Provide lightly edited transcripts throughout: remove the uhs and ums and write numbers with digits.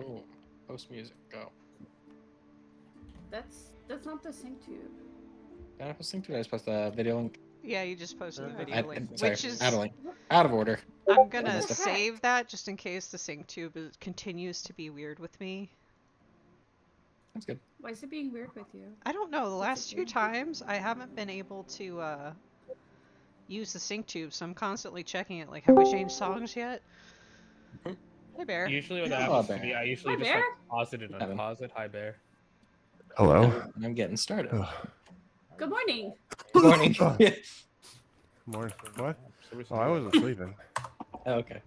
Boom. Post music. Go. That's not the sync tube. Did I post link to it? I just post the video link. Yeah, you just posted the Yeah. video link, Sorry, which is out of link. Out of order. I'm What gonna the heck? save that just in case the sync tube continues to be weird with me. That's good. Why is it being weird with you? I don't know. The What's last it few doing? times I haven't been able to use the sync tube, so I'm constantly checking it. Like, have we changed songs yet? Hey, Bear. Usually what Hello, happens to me, Bear. I usually Hi, just like Bear. pause it and Evan. unpause it. Hi, Bear. Hello. And I'm getting started. Good morning. Good morning. Yeah. Morning. What? Service Oh, I wasn't sleeping. Oh, okay.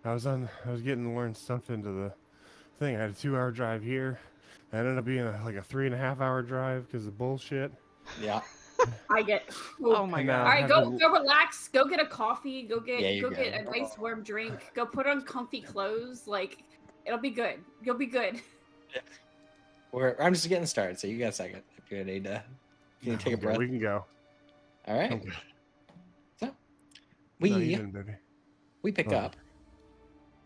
I was getting to learn stuff into the thing. I had a 2-hour drive here. It ended up being like a 3.5-hour drive because of bullshit. Yeah. I get. Oh my And god. All right, have go to- relax. Go get a coffee. Go get Yeah, you're get good. a nice warm drink. Go put on comfy clothes. Like it'll be good. You'll be good. I'm just getting started, so you got a second. If you need to, take a Okay, breath. we can go. All right. Okay. So No, you we didn't, baby. we pick Oh. up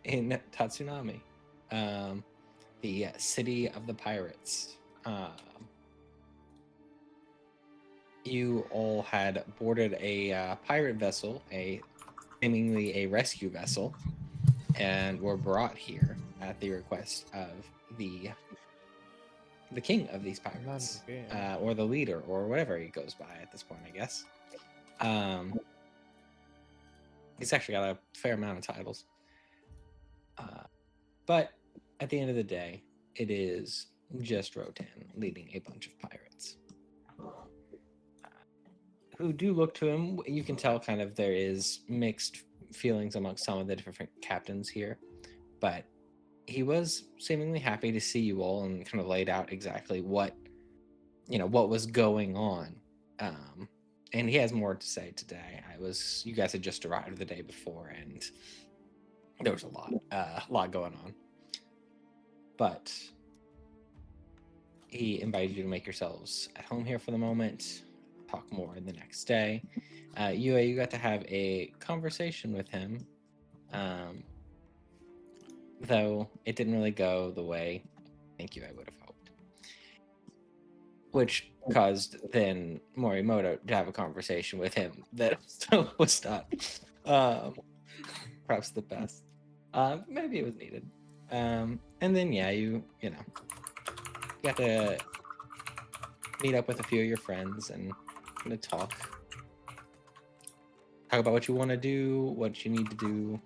in Tatsunami, the city of the pirates. You all had boarded a pirate vessel, seemingly a rescue vessel, and were brought here at the request of the king of these pirates, or the leader, or whatever he goes by at this point, I guess. He's actually got a fair amount of titles. But at the end of the day, it is just Rotan leading a bunch of pirates who do look to him. You can tell kind of there is mixed feelings amongst some of the different captains here, but he was seemingly happy to see you all and kind of laid out exactly what was going on. And he has more to say today. You guys had just arrived the day before, and there was a lot going on. But he invited you to make yourselves at home here for the moment. Talk more the next day. You got to have a conversation with him, though it didn't really go the way I would have hoped. Which caused then Morimoto to have a conversation with him that was not perhaps the best. Maybe it was needed. And then you got to meet up with a few of your friends and kind of talk about what you want to do, what you need to do.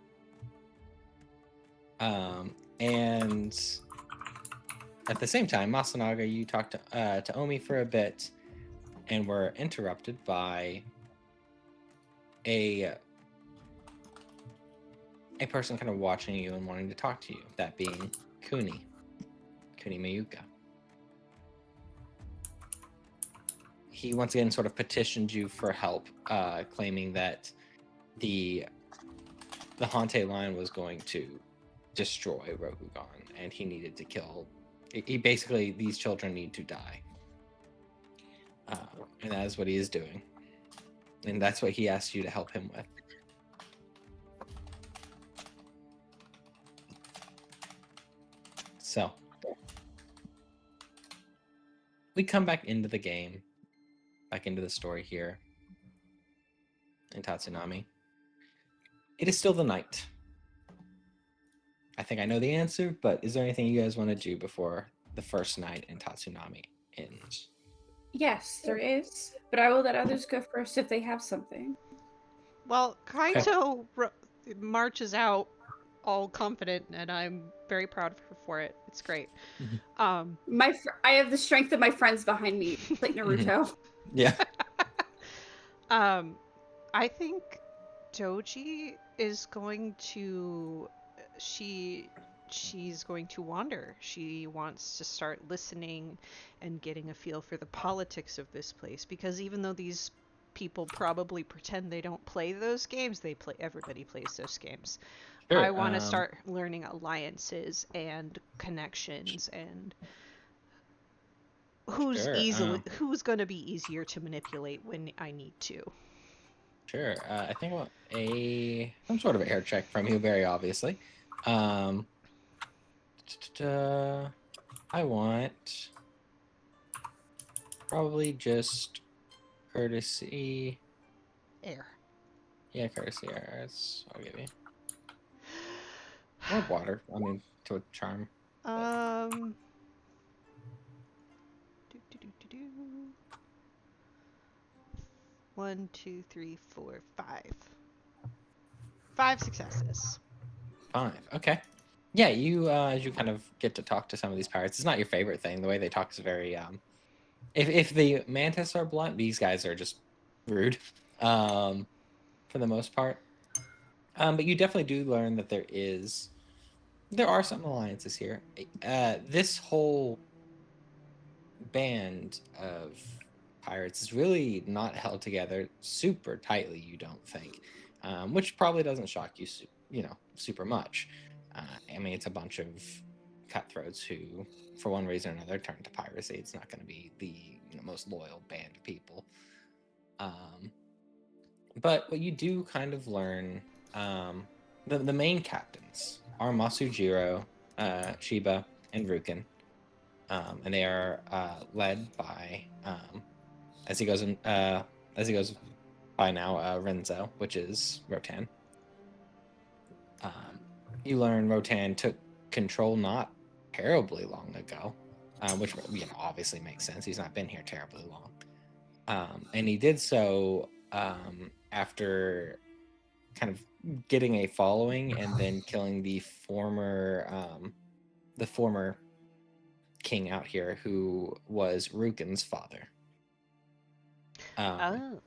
And at the same time, Masanaga, you talked to Omi for a bit and were interrupted by a person kind of watching you and wanting to talk to you, that being Kuni Mayuka. He once again sort of petitioned you for help, claiming that the Hante line was going to destroy Rokugan, and he needed to kill. He basically, these children need to die, and that is what he is doing, and that's what he asked you to help him with. So we come back into the game, back into the story here in Tatsunami. It is still the night. I think I know the answer, but is there anything you guys want to do before the first night in Tatsunami ends? Yes, there is, but I will let others go first if they have something. Well, Kaito marches out all confident, and I'm very proud of her for it. It's great. Mhm. I have the strength of my friends behind me, like Naruto. Yeah. I think Doji is going to she's going to wander. She wants to start listening and getting a feel for the politics of this place, because even though these people probably pretend they don't play those games, everybody plays those games. Sure, I want to start learning alliances and connections and who's going to be easier to manipulate when I need to. Sure. I think I want some sort of air check from you, very obviously. I want probably just courtesy. Air. Yeah, courtesy. I'll give you. Or water. I mean, to a charm. Um. Do, do, do, do, do. 1, 2, 3, 4, 5. 5 successes. 5. Okay. Yeah, you as you kind of get to talk to some of these pirates, it's not your favorite thing. The way they talk is very if the mantis are blunt, these guys are just rude. For the most part. But you definitely do learn that there are some alliances here. This whole band of pirates is really not held together super tightly, you don't think, which probably doesn't shock you, super much. I mean, it's a bunch of cutthroats who, for one reason or another, turn to piracy. It's not going to be the most loyal band of people. But what you do kind of learn, the main captains are Masujiro, Shiba, and Rukin. And they are led by, as he goes by now, Renzo, which is Rotan. You learn Rotan took control not terribly long ago, which obviously makes sense. He's not been here terribly long, and he did so after kind of getting a following and then killing the former king out here, who was Rukin's father. Oh.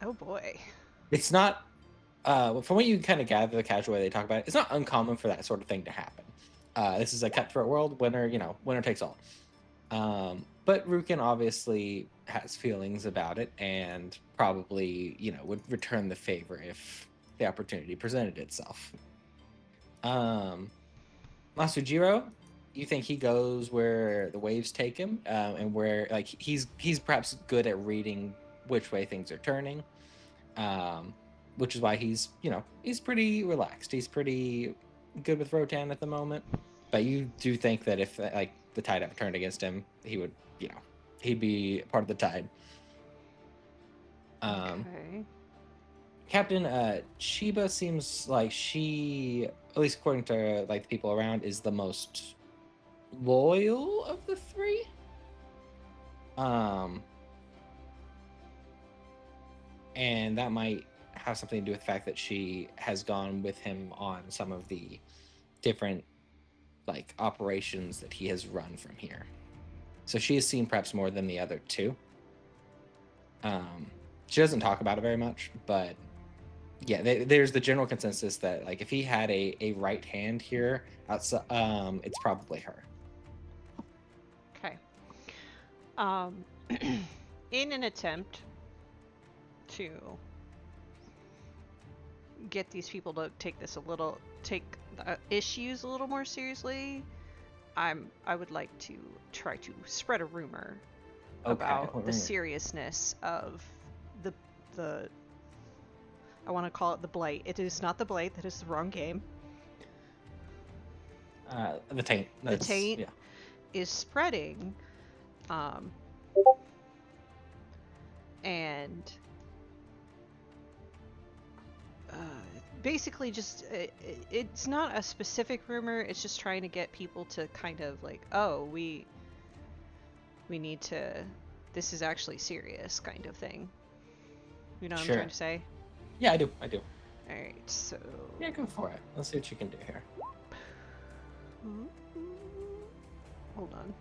Oh boy. It's not, from what you kind of gather, the casual way they talk about it, it's not uncommon for that sort of thing to happen. This is a cutthroat world. Winner takes all. But Rukin obviously has feelings about it and probably, would return the favor if the opportunity presented itself. Masujiro, you think he goes where the waves take him, and where he's perhaps good at reading which way things are turning, which is why he's pretty relaxed. He's pretty good with Rotan at the moment. But you do think that if the tide ever turned against him, he would, he'd be part of the tide. Okay. Captain Shiba seems like she, at least according to the people around, is the most loyal of the three. And that might have something to do with the fact that she has gone with him on some of the different operations that he has run from here. So she has seen perhaps more than the other two. She doesn't talk about it very much, but yeah, there's the general consensus that if he had a right hand here outside, it's probably her. Okay. In an attempt to get these people to take the issues a little more seriously, I would like to try to spread a rumor about the seriousness of the I want to call it the Blight. It is not the Blight. That is the wrong game. The taint. The taint is spreading, and basically just it's not a specific rumor. It's just trying to get people to kind of we need to. This is actually serious, kind of thing. You know what I'm trying to say? Yeah, I do. Alright, so... Yeah, go for it. Let's see what you can do here. Hold on.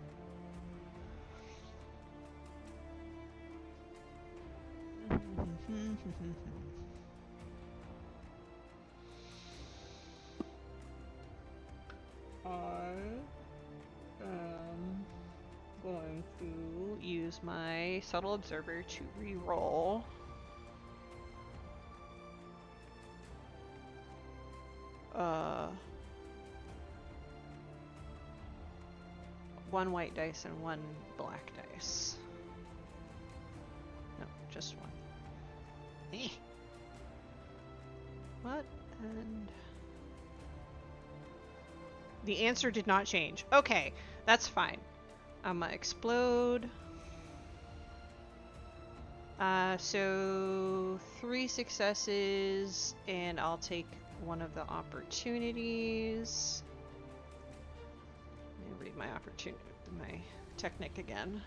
I am going to use my subtle observer to re-roll. One white dice and one black dice. No, just one. What? And The answer did not change. Okay, that's fine. I'm gonna explode. So 3 successes, and I'll take one of the opportunities. Let me read my technic again.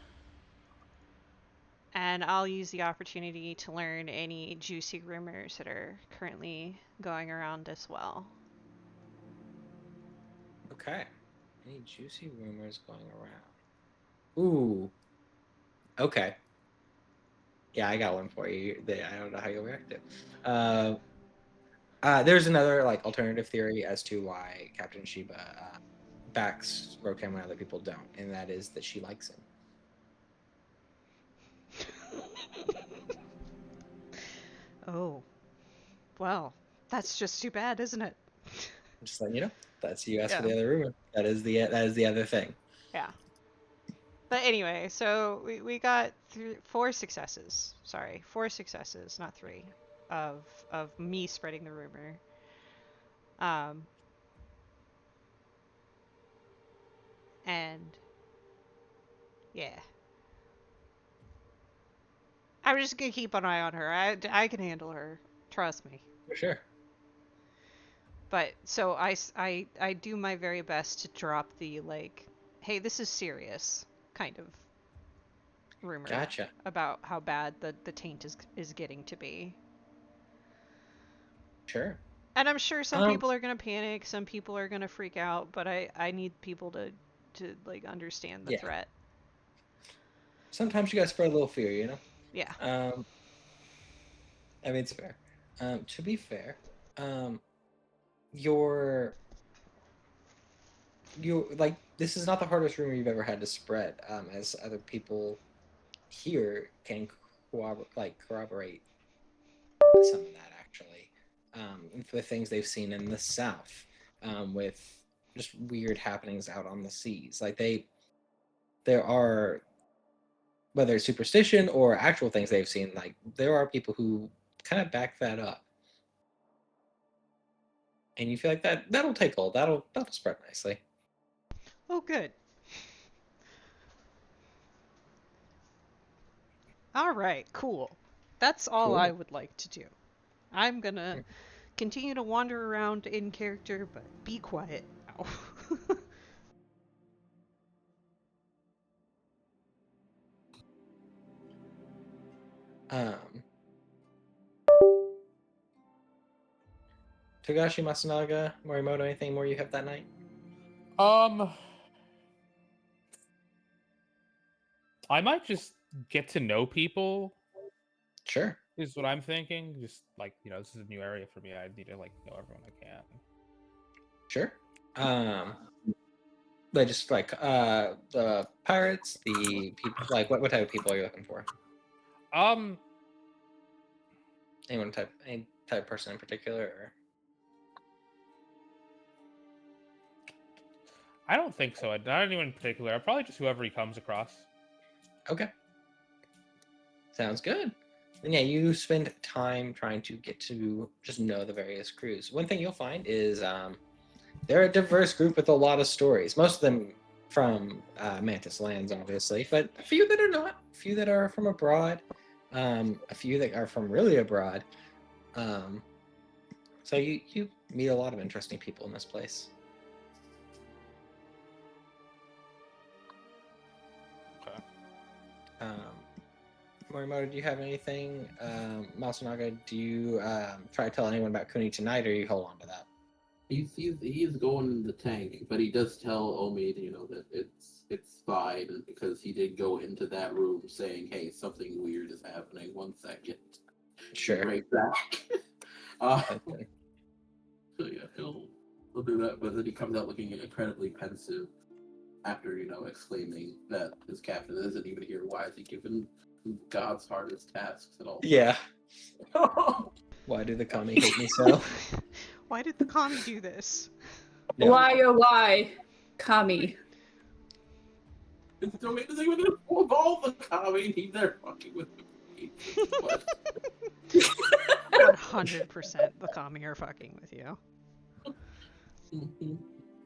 And I'll use the opportunity to learn any juicy rumors that are currently going around as well. Okay. Any juicy rumors going around? Ooh. Okay. Yeah, I got one for you. I don't know how you'll react to. There's another like alternative theory as to why Captain Sheba backs Rokan when other people don't, and that is that she likes him. Oh, well, that's just too bad, isn't it? Just letting you know. That's you asked for Yeah. the other rumor. That is the other thing. Yeah. But anyway, so we got 4 successes. Sorry, 4 successes, not 3, of me spreading the rumor. And yeah, I'm just gonna keep an eye on her. I can handle her. Trust me. For sure. But so I do my very best to drop the like, hey, this is serious kind of rumor Gotcha. about how bad the taint is getting to be. Sure. And I'm sure some people are gonna panic, some people are gonna freak out, but I need people to like understand the threat. Sometimes you gotta spread a little fear, you know? Yeah. I mean, it's fair. To be fair, you're like, this is not the hardest rumor you've ever had to spread, as other people here can corroborate some of that actually, with things they've seen in the South, with just weird happenings out on the seas. Like there are, whether it's superstition or actual things they've seen, like there are people who kind of back that up, and you feel like that'll take hold, that'll spread nicely. Oh, good. All right, cool. That's all I would like to do. I'm gonna continue to wander around in character, but be quiet now. Togashi, Masunaga, Morimoto, anything more you have that night? I might just get to know people. Sure. Is what I'm thinking. Just like, this is a new area for me. I need to like know everyone I can. Sure. But just like the pirates, the people, like what type of people are you looking for? Any type of person in particular, or? I don't think so. Not anyone in particular. Probably just whoever he comes across. Okay. Sounds good. And yeah, you spend time trying to get to just know the various crews. One thing you'll find is they're a diverse group with a lot of stories. Most of them from Mantis lands, obviously, but a few that are not. A few that are from abroad. A few that are from really abroad. So you meet a lot of interesting people in this place. Morimoto, do you have anything? Masunaga, do you try to tell anyone about Kuni tonight, or you hold on to that? He's going in the tank, but he does tell Omi, that it's fine, because he did go into that room saying, "Hey, something weird is happening. 1 second." Sure. Right back. Okay. So yeah, he'll do that, but then he comes out looking incredibly pensive after exclaiming that his captain isn't even here. Why is he given God's hardest tasks at all? Yeah. Why do the kami hate me so? Why did the kami do this? Yeah. Why, oh why, kami? The domain doesn't even involve the kami. He's there fucking with me. 100% the kami are fucking with you.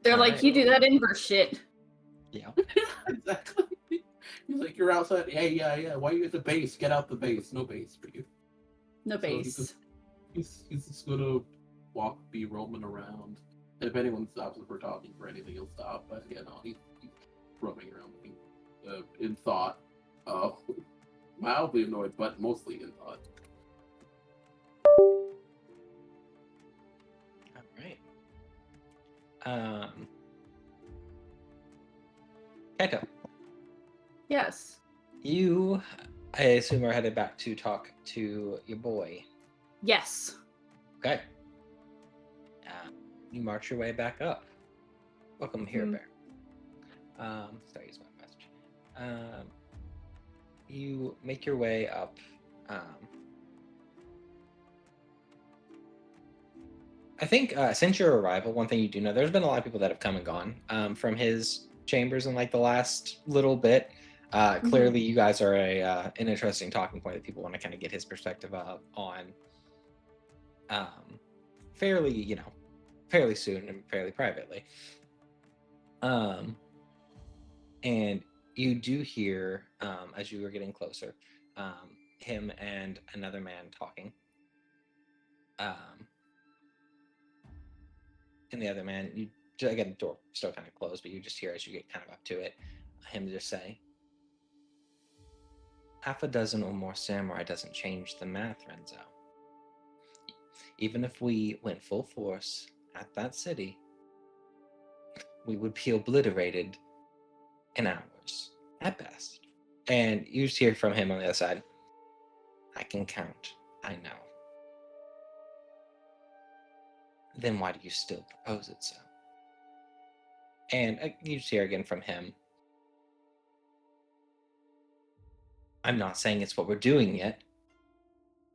They're like, Alright. you do that inverse shit. Yeah. Exactly. He's like, you're outside. Hey, yeah. Why are you at the base? Get out the base. No base for you. No So base. he's just gonna be roaming around. If anyone stops if we're talking for anything, he'll stop. But yeah, no, he's roaming around in thought. Mildly annoyed, but mostly in thought. All right. Kaito, Yes. you, I assume, are headed back to talk to your boy. Yes. Okay. You march your way back up. Welcome here, Hmm. Bear. Sorry, use my message. You make your way up. I think since your arrival, one thing you do know, there's been a lot of people that have come and gone from his chambers in like the last little bit. Clearly, you guys are an interesting talking point that people want to kind of get his perspective on fairly, fairly soon and fairly privately. And you do hear, as you are getting closer, him and another man talking. And the other man, again, the door still kind of closed, but you just hear as you get kind of up to it, him just say, half a dozen or more samurai doesn't change the math, Renzo. Even if we went full force at that city, we would be obliterated in hours, at best. And you just hear from him on the other side, I can count, I know. Then why do you still propose it so? And you just hear again from him, I'm not saying it's what we're doing yet,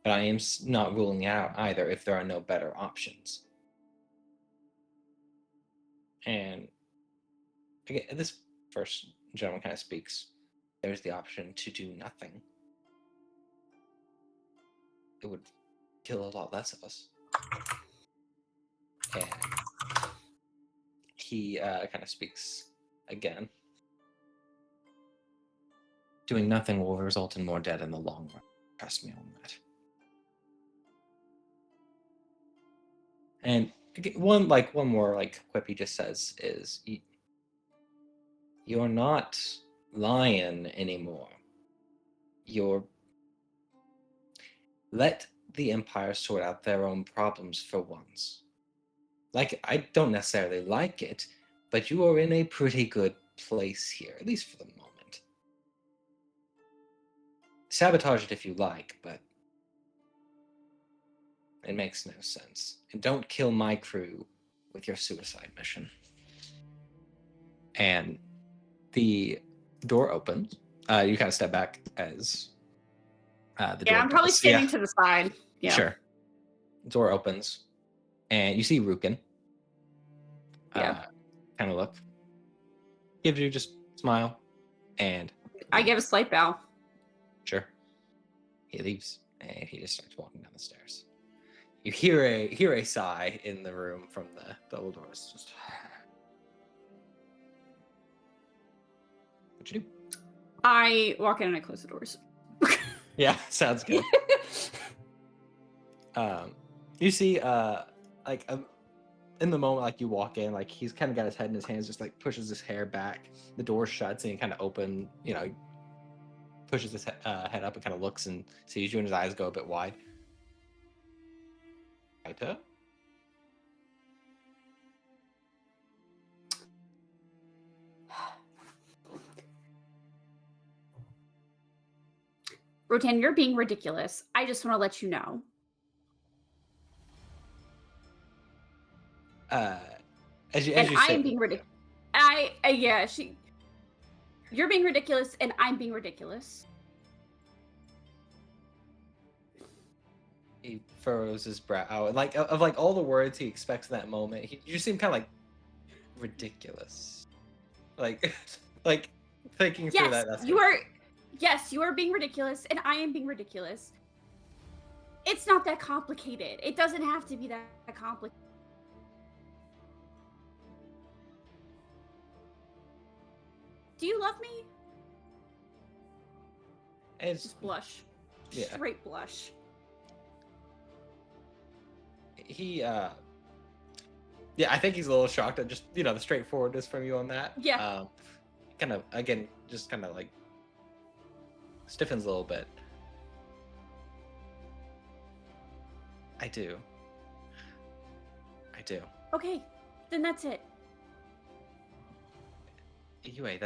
but I am not ruling it out either if there are no better options. And again, this first gentleman kind of speaks, there's the option to do nothing. It would kill a lot less of us. And he kind of speaks again. Doing nothing will result in more dead in the long run. Trust me on that. And one more quip he just says is, you're not lion anymore. You're let the Empire sort out their own problems for once. I don't necessarily like it, but you are in a pretty good place here, at least for the moment. Sabotage it if you like, but it makes no sense. And don't kill my crew with your suicide mission. And the door opens. You kind of step back as the door Yeah, I'm probably does. standing to the side. Yeah. Sure. Door opens, and you see Rukin. Yeah. Kind of look. Gives you just smile, and I give a slight bow. sure. He leaves, and he just starts walking down the stairs. You hear a sigh in the room from the double doors. Just what you do? I walk in and I close the doors. Yeah, sounds good. You see, in the moment, you walk in, he's kind of got his head in his hands, just pushes his hair back. The door shuts, and he kind of pushes his head up and kind of looks and sees you, and his eyes go a bit wide. Kaito? Rotan, you're being ridiculous. I just want to let you know. As you I'm say, being ridiculous. You're being ridiculous, and I'm being ridiculous. He furrows his brow, and of all the words he expects in that moment, you seem kind of ridiculous, thinking through that. That's Yes, you are being ridiculous, and I am being ridiculous. It's not that complicated. It doesn't have to be that complicated. Do you love me? It's Just blush. Yeah. Straight blush. he yeah, I think he's a little shocked at just the straightforwardness from you on that. Yeah. Kind of again, just kind of like stiffens a little bit. I do. Okay, then that's it. Anyway,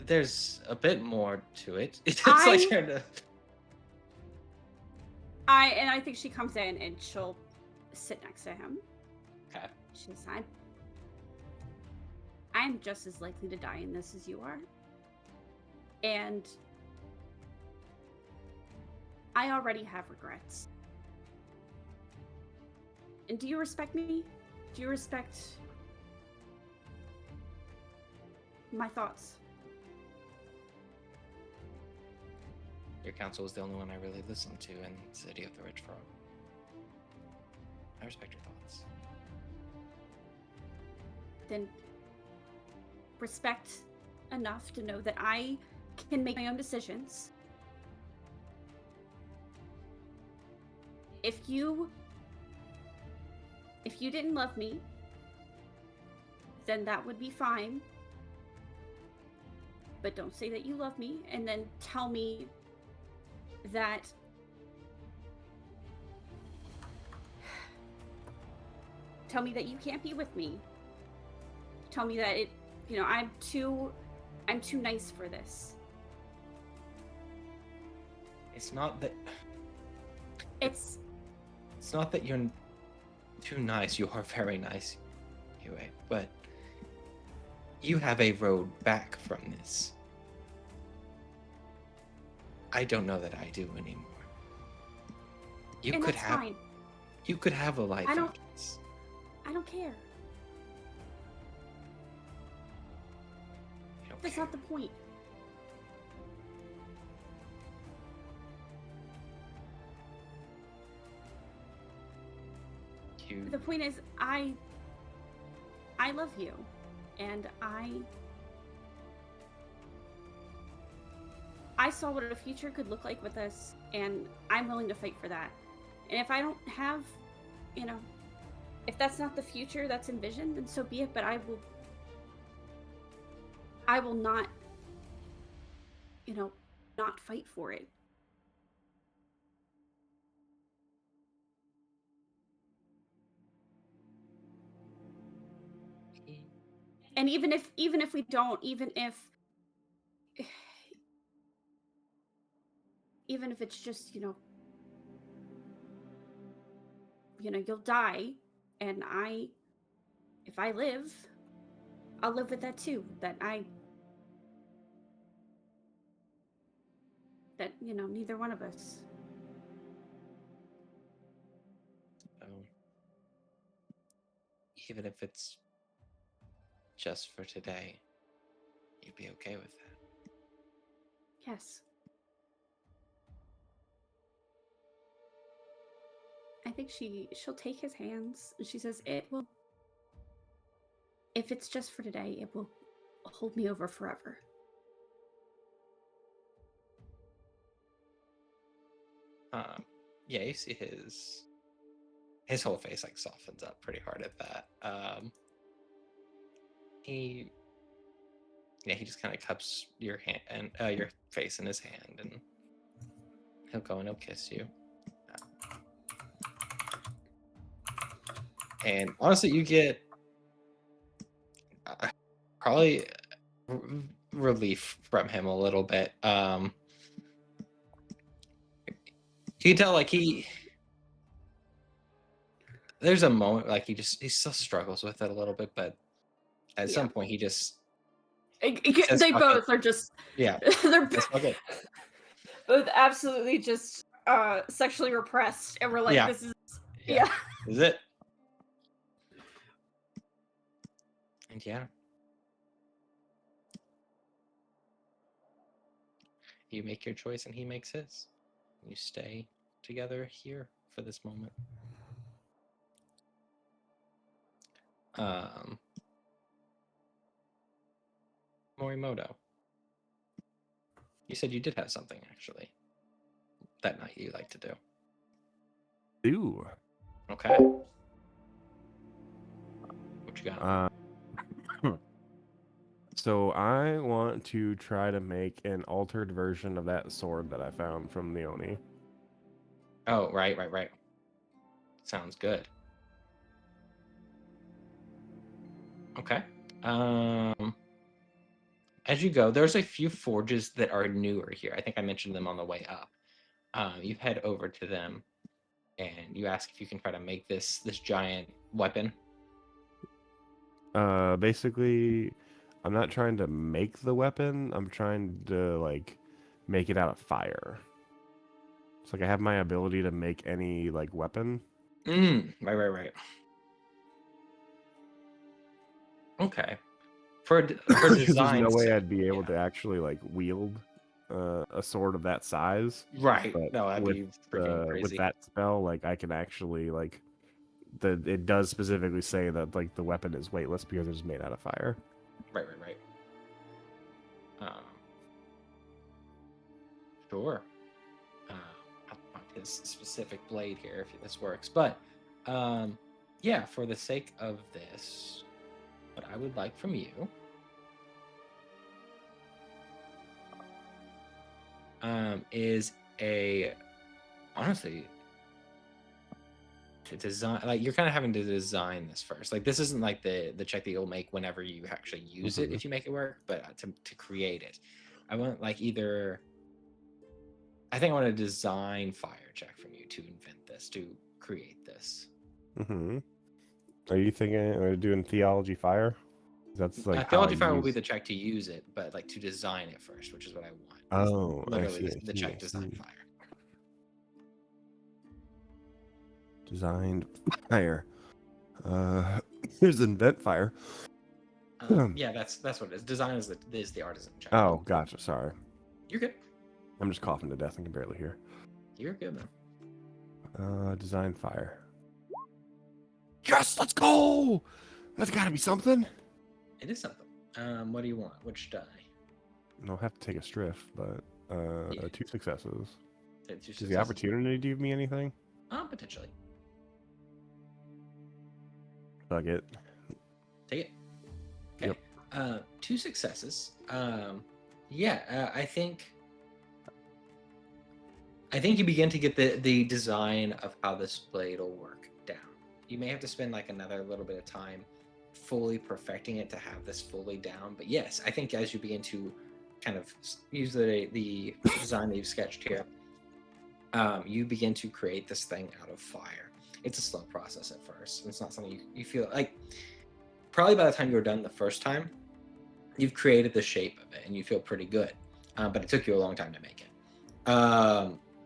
there's a bit more to it. It's like trying to. I think she comes in and she'll sit next to him. Okay. She'll sigh. I'm just as likely to die in this as you are. And I already have regrets. And do you respect me? Do you respect my thoughts? Your counsel is the only one I really listened to in City of the Rich Frog. I respect your thoughts. Then respect enough to know that I can make my own decisions. If you didn't love me, then that would be fine. But don't say that you love me and then tell me that you can't be with me. Tell me that I'm too nice for this. It's not that It's you're too nice. You are very nice, anyway. But you have a road back from this. I don't know that I do anymore. You and could that's have fine. you could have a life I don't- after this. I don't care. You don't That's care. not the point. The point is, I love you, and I saw what a future could look like with us, and I'm willing to fight for that. And if I don't have, if that's not the future that's envisioned, then so be it. But I will not, not fight for it. And even if we don't, even if it's just, you'll die, and if I live, I'll live with that too. That neither one of us. Even if it's just for today, you'd be okay with that. Yes. I think she'll take his hands and she says, it will, if it's just for today, it will hold me over forever. Yeah, you see his whole face like softens up pretty hard at that. He just kind of cups your hand and your face in his hand, and he'll go and he'll kiss you. And honestly, you get probably relief from him a little bit. You can tell like there's a moment like he still struggles with it a little bit, but at some point he just They says, "Fuck both it." are just, Yeah, they're says, "Fuck it." both absolutely just sexually repressed, and we're like, Yeah. this is, Yeah. yeah. Is it? And yeah, you make your choice and he makes his. You stay together here for this moment. Morimoto. You said you did have something actually that night you like to do. Ooh. Okay. What you got? So I want to try to make an altered version of that sword that I found from the Oni. Oh, right. Sounds good. Okay. As you go, there's a few forges that are newer here. I think I mentioned them on the way up. You head over to them, and you ask if you can try to make this giant weapon. Basically, I'm not trying to make the weapon. I'm trying to like make it out of fire. It's like I have my ability to make any like weapon. Right. Okay. For Because there's design no way sake, I'd be able yeah. to actually like wield a sword of that size. Right. But No, that'd with be freaking with crazy. that spell, like I can actually like it does specifically say that like the weapon is weightless because it's made out of fire. Right. Sure. I'll find his specific blade here if this works. But yeah, for the sake of this, what I would like from you is honestly to design, like you're kind of having to design this first. Like this isn't like the check that you'll make whenever you actually use it if you make it work, but to create it, I want like I think I want a design fire check from you to invent this, to create this. Mm-hmm. Are you thinking of doing theology fire? That's like how Theology I fire will be use. the check to use it, but like to design it first, which is what I want. Oh, Literally I the see, check I design see. fire. Designed fire. Here's invent fire. Yeah, that's what it is. Design is the artisan check. Oh, gotcha. Sorry, You're good. I'm just coughing to death and can barely hear. You're good, man. Design fire. Yes, let's go. That's got to be something. It is something. What do you want? Which die? I'll have to take a striff, but Yeah. 2 successes. Two Does the successes? opportunity give me anything? Potentially. Fuck it. Take it. Okay. Yep. 2 successes. Yeah, I think you begin to get the design of how this blade will work down. You may have to spend like another little bit of time fully perfecting it to have this fully down. But yes, I think as you begin to kind of use the design that you've sketched here, you begin to create this thing out of fire. It's a slow process at first. It's not something you feel like. Probably by the time you're done the first time, you've created the shape of it and you feel pretty good. But it took you a long time to make it.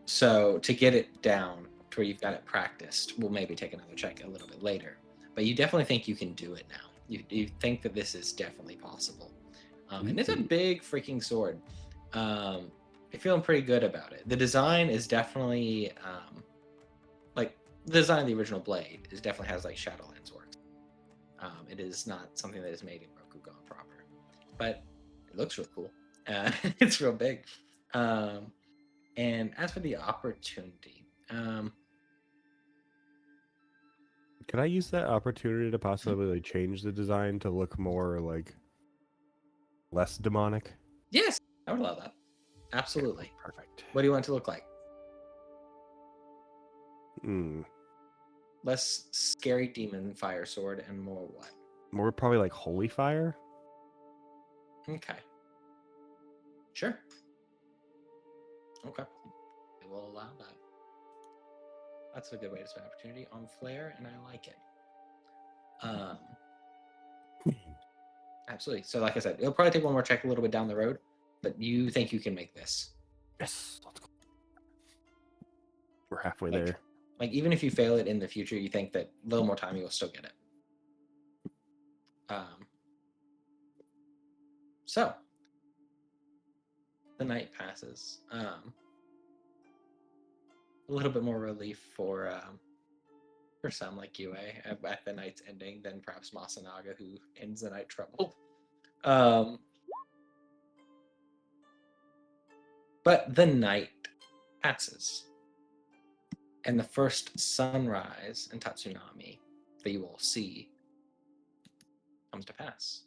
So to get it down to where you've got it practiced, we'll maybe take another check a little bit later. But you definitely think you can do it now. You think that this is definitely possible. And it's a big freaking sword. You're feeling pretty good about it. The design is definitely like the design of the original blade is definitely has like Shadowlands works. It is not something that is made in Rokugan proper, but it looks real cool. It's real big. And as for the opportunity, Could I use that opportunity to possibly like, change the design to look more like less demonic? yes, I would allow that. Absolutely. Perfect. What do you want it to look like? Less scary demon fire sword and more what? More probably like holy fire. Okay. Sure. Okay. I will allow that. That's a good way to spend opportunity on flare, and I like it. Absolutely. So, like I said, it'll probably take one more check a little bit down the road, but you think you can make this? Yes, let's go. We're halfway Like- there. Like, even if you fail it in the future, you think that a little more time, you'll still get it. So, the night passes. A little bit more relief for some like Yue at the night's ending than perhaps Masanaga, who ends the night troubled. But the night passes, and the first sunrise in Tatsunami that you all see comes to pass.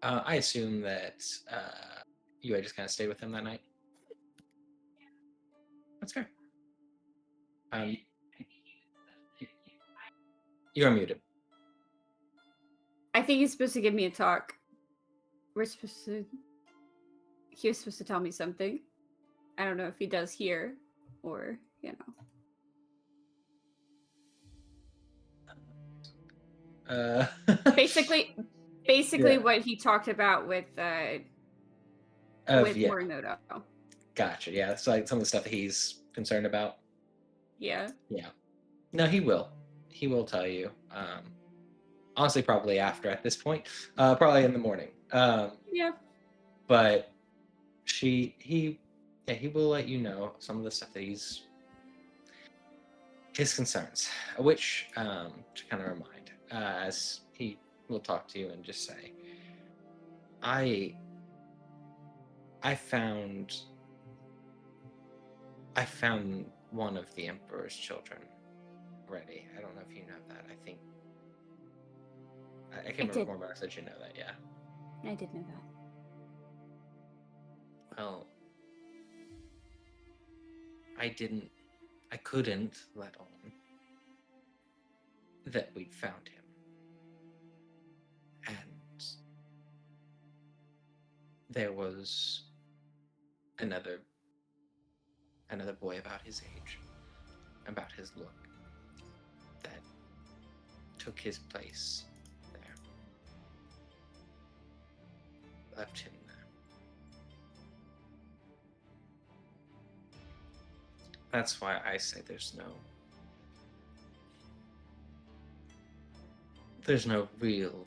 I assume that you just kind of stay with him that night. That's fair. You're muted. I think he's supposed to give me a talk. He was supposed to tell me something. I don't know if he does here or, Basically Yeah. what he talked about with yeah. Morimoto. Gotcha. Yeah, it's like some of the stuff that he's concerned about. Yeah. Yeah. No, he will. He will tell you. Honestly, probably after at this point. Probably in the morning. Yeah. But he will let you know some of the stuff that his concerns, which to kind of remind, as he will talk to you and just say, I found one of the Emperor's children already. I don't know if you know that. I think I can't remember more about it, said you know that, yeah. I did know that. Well, I couldn't let on that we'd found him. And there was another boy about his age, about his look, that took his place there. Left him there. That's why I say there's no real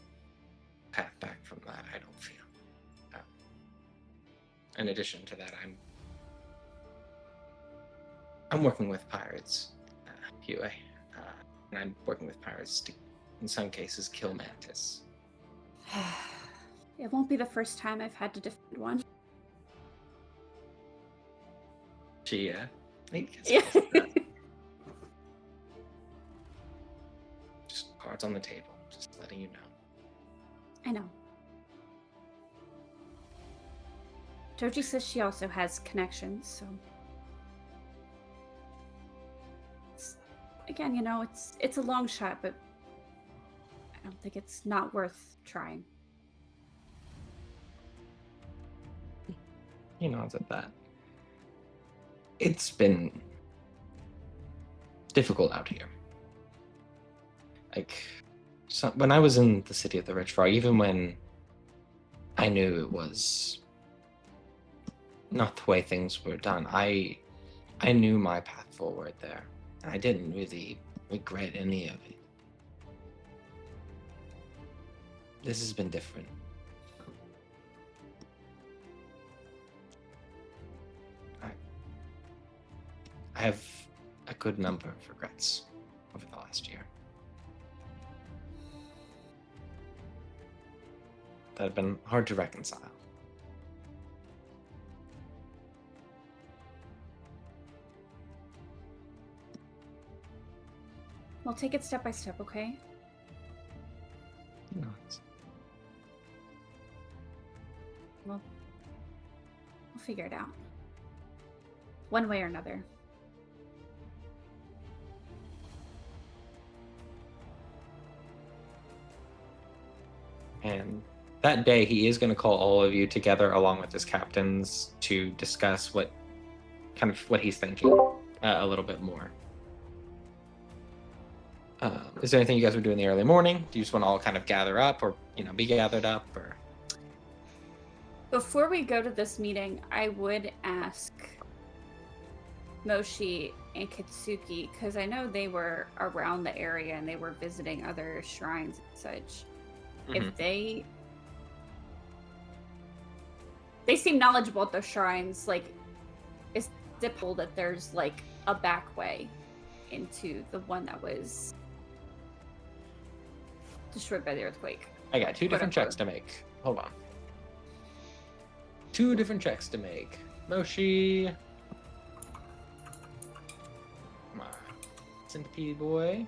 path back from that, I don't feel. In addition to that, I'm working with pirates, Hue, and I'm working with pirates to, in some cases, kill Mantis. It won't be the first time I've had to defend one. She, Yeah. Just cards on the table, just letting you know. I know. Joji says she also has connections, so again, it's a long shot, but I don't think it's not worth trying. He nods at that. It's been difficult out here. When I was in the city of the Red Frog, even when I knew it was not the way things were done, I knew my path forward there. I didn't really regret any of it. This has been different. I have a good number of regrets over the last year that have been hard to reconcile. We'll take it step by step, okay? No, We'll figure it out. One way or another. And that day, he is going to call all of you together along with his captains to discuss what he's thinking a little bit more. Is there anything you guys would do in the early morning? Do you just want to all kind of gather up, or be gathered up, or? Before we go to this meeting, I would ask Moshi and Kitsuki, because I know they were around the area and they were visiting other shrines and such. Mm-hmm. If they seem knowledgeable at those shrines, is it possible that there's a back way into the one that was destroyed by the earthquake? I got two different checks to make. Hold on. 2 different checks to make. Moshi. Come on. Centipede boy.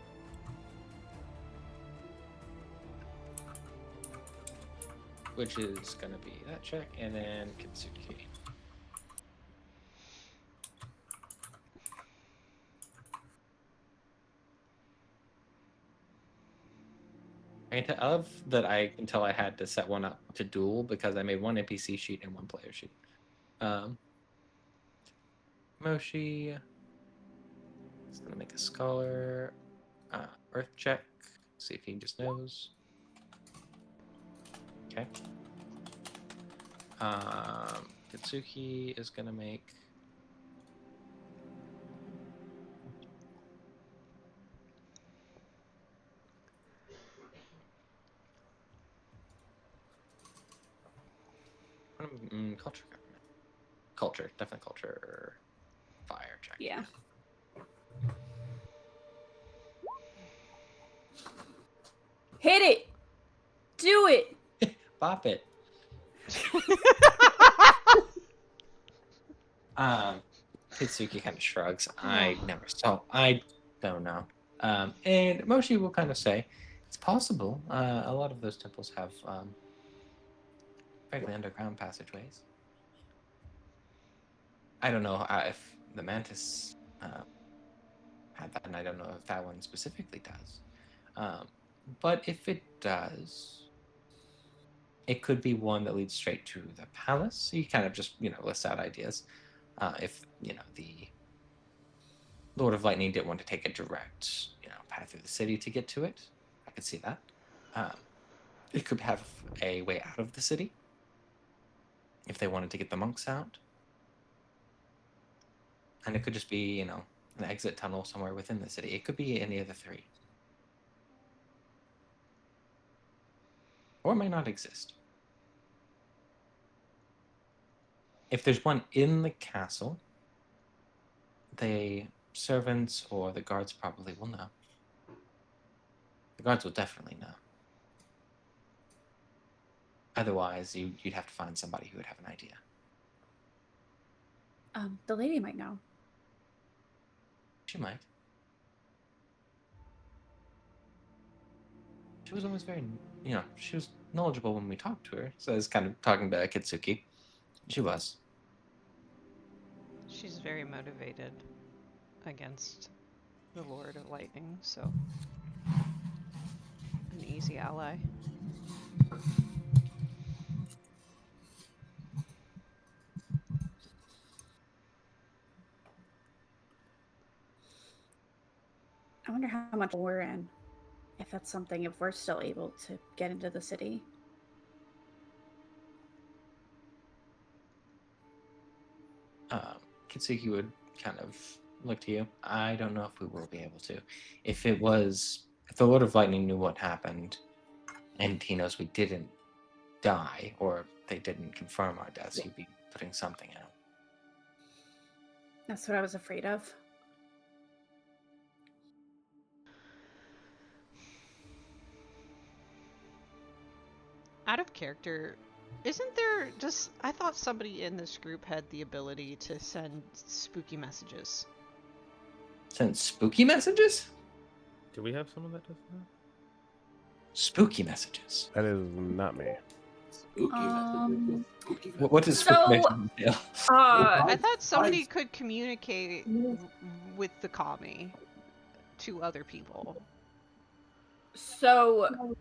Which is going to be that check, and then Kitsuki. I love that I can tell I had to set one up to duel because I made 1 NPC sheet and 1 player sheet. Moshi is going to make a scholar earth check. See if he just knows. Okay. Kitsuki is going to make culture government. Culture, definitely culture. Fire check. Yeah. Hit it! Do it! Bop it. Kitsuki kind of shrugs. I never saw. I don't know. And Moshi will kind of say, it's possible. A lot of those temples have frankly underground passageways. I don't know if the Mantis had that, and I don't know if that one specifically does. But if it does, it could be one that leads straight to the palace. He kind of just, lists out ideas. If, the Lord of Lightning didn't want to take a direct, path through the city to get to it, I could see that. It could have a way out of the city if they wanted to get the monks out. And it could just be, an exit tunnel somewhere within the city. It could be any of the 3. Or it might not exist. If there's one in the castle, the servants or the guards probably will know. The guards will definitely know. Otherwise, you'd have to find somebody who would have an idea. The lady might know. She might. She was always very, she was knowledgeable when we talked to her. So I was kind of talking about Kitsuki. She was. She's very motivated against the Lord of Lightning, so an easy ally. I wonder how much we're in. If that's something, if we're still able to get into the city. Kitsuki would kind of look to you. I don't know if we will be able to. If the Lord of Lightning knew what happened, and he knows we didn't die, or they didn't confirm our deaths, he'd be putting something out. That's what I was afraid of. Out of character, isn't there just... I thought somebody in this group had the ability to send spooky messages. Send spooky messages? Do we have someone that does that? Spooky messages. That is not me. Spooky messages. Spooky What does So, spooky messages entail? I thought somebody could communicate with the kami to other people. So,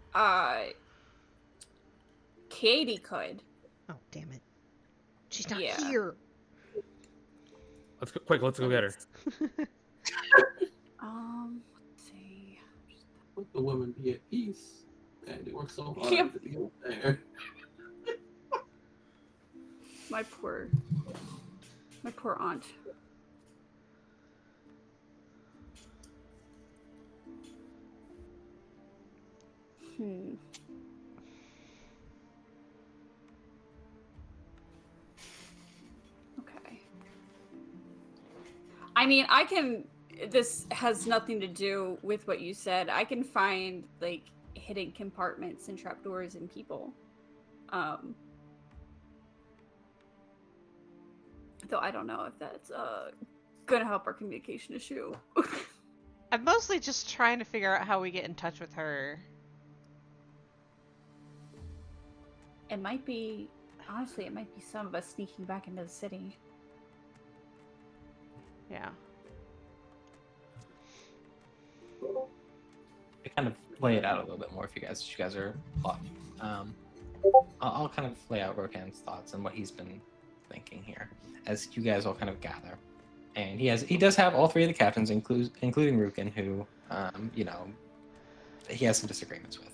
Katie could. Oh, damn it. She's not Yeah. here. Let's go quick. Let's go get her. Let's see. Let the women be at peace. And they work so hard Yep. to be up there. My poor aunt. Okay. I mean, this has nothing to do with what you said. I can find, like, hidden compartments and trapdoors in people. Though I don't know if that's gonna help our communication issue. I'm mostly just trying to figure out how we get in touch with her. It might be, honestly, it might be some of us sneaking back into the city. Yeah. To kind of lay it out a little bit more if you guys are plotting. I'll kind of lay out Rokan's thoughts and what he's been thinking here as you guys all kind of gather. And he does have all three of the captains, including Rukin, who he has some disagreements with.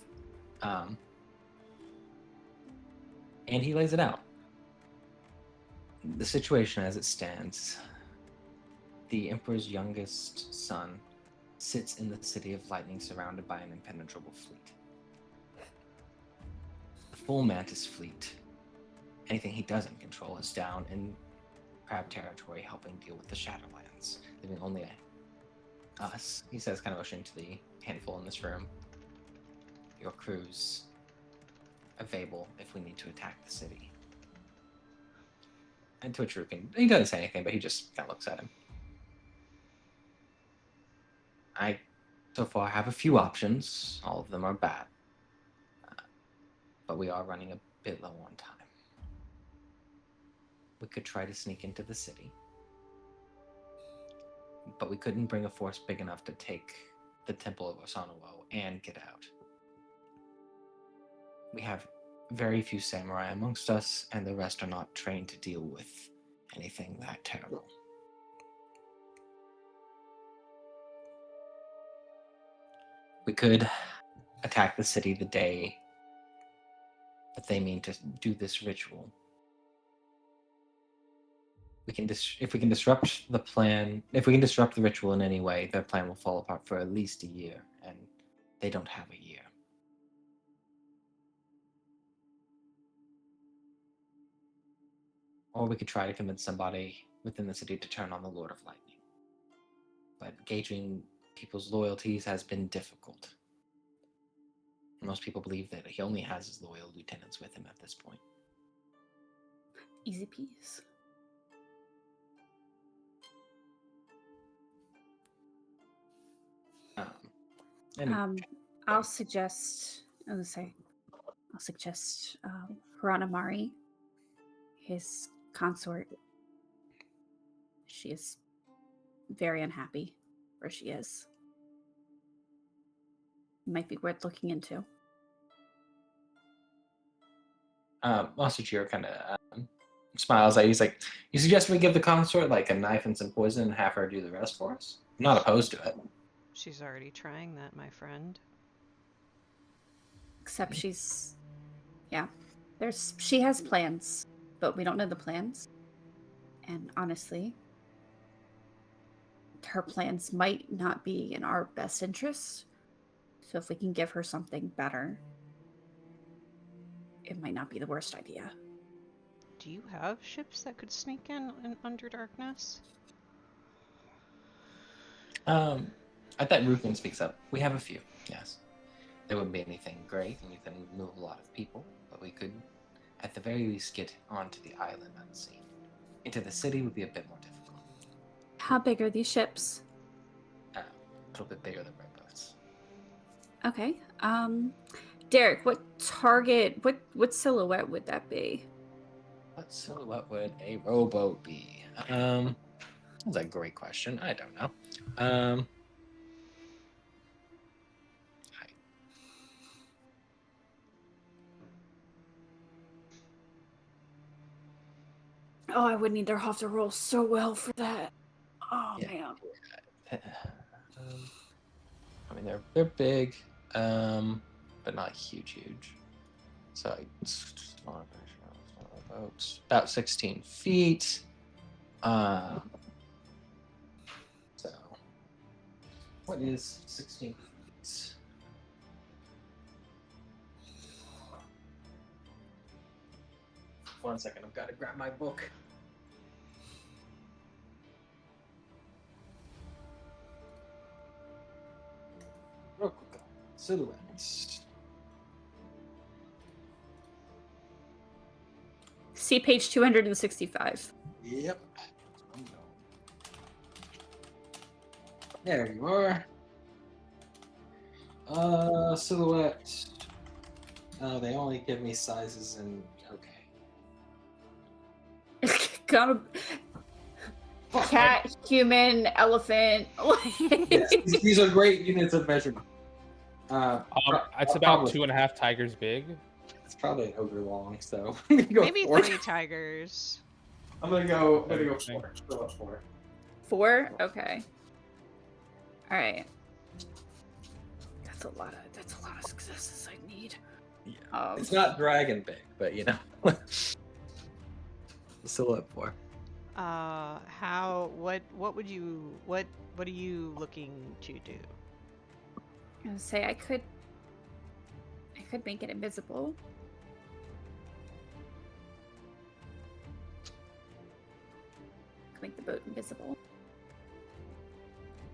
And he lays it out. The situation as it stands, the Emperor's youngest son sits in the City of Lightning surrounded by an impenetrable fleet. The full Mantis fleet, anything he doesn't control, is down in Crab territory helping deal with the Shadowlands, leaving only us, he says, kind of motioning to the handful in this room. Your crews available if we need to attack the city. And to which Rukin, he doesn't say anything, but he just kind of looks at him. I, so far, have a few options. All of them are bad. But we are running a bit low on time. We could try to sneak into the city. But we couldn't bring a force big enough to take the Temple of Osanuo and get out. We have very few samurai amongst us, and the rest are not trained to deal with anything that terrible. We could attack the city the day that they mean to do this ritual. If we can disrupt the plan, if we can disrupt the ritual in any way, their plan will fall apart for at least a year, and they don't have a year. Or we could try to convince somebody within the city to turn on the Lord of Lightning. But gauging people's loyalties has been difficult. Most people believe that he only has his loyal lieutenants with him at this point. Easy peas. I'll suggest Hiranamari, his consort. She is very unhappy where she is. Might be worth looking into. Masuchiro kind of smiles at you. He's like, you suggest we give the consort like a knife and some poison and have her do the rest for us? I'm not opposed to it. She's already trying that, my friend. Except she has plans, but we don't know the plans. And honestly, her plans might not be in our best interest. So if we can give her something better, it might not be the worst idea. Do you have ships that could sneak in Underdarkness? At that Rukin speaks up. We have a few, yes. There wouldn't be anything great, and you can move a lot of people, but we could, at the very least, get onto the island unseen. Into the city would be a bit more difficult. How big are these ships? A little bit bigger than red boats. Okay. Derek, what silhouette would that be? What silhouette would a rowboat be? That's a great question. I don't know. Oh, I would need their have to roll so well for that. Oh Yeah. man. I mean, they're big, but not huge. So it's about 16 feet. So what is 16 feet? 1 second, I've got to grab my book. Rokugan silhouettes. See page 265. Yep. There you are. Silhouette. Oh, they only give me sizes and okay. Gotta cat, human, elephant. Yes, these are great units of measurement. It's about probably. 2.5 tigers big. It's probably an ogre long, so I'm gonna go Maybe 4. 3 tigers. I'm gonna go Everything. 4. Go up 4. 4? Okay. All right. That's a lot of successes I need. Yeah. It's not dragon big, but you know. Still up 4. What are you looking to do? I was gonna say I could make it invisible. Make the boat invisible.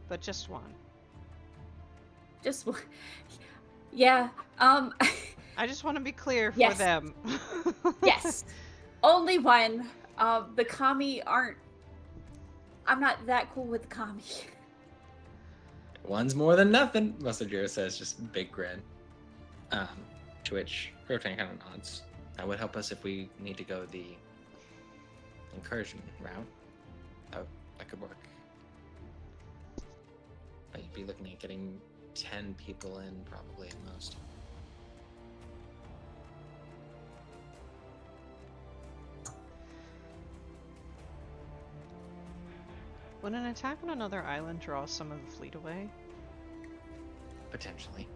But just one. Just one. Yeah. I just want to be clear for Yes. them. Yes. Only one. The kami aren't. I'm not that cool with the kami. One's more than nothing, Masajiro says, just big grin. To which Grotan kind of nods. That would help us if we need to go the incursion route. That could work. But you'd be looking at getting 10 people in, probably at most. Would an attack on another island draw some of the fleet away? Potentially.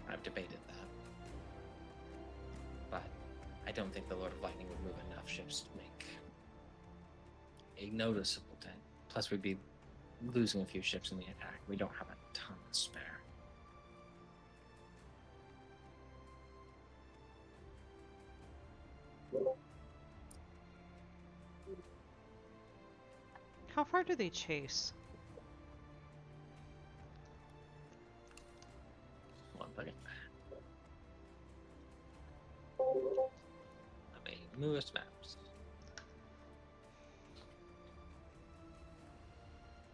I've debated that. But I don't think the Lord of Lightning would move enough ships to make a noticeable dent. Plus, we'd be losing a few ships in the attack. We don't have a ton to spare. How far do they chase? One second. Let me newest maps.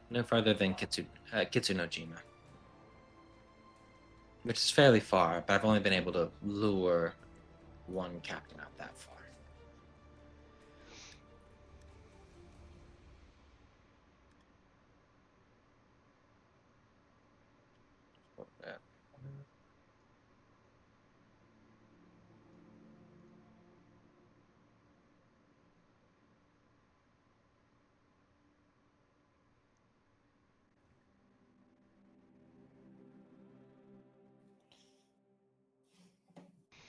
No farther than Kitsunojima. Which is fairly far, but I've only been able to lure one captain out that far.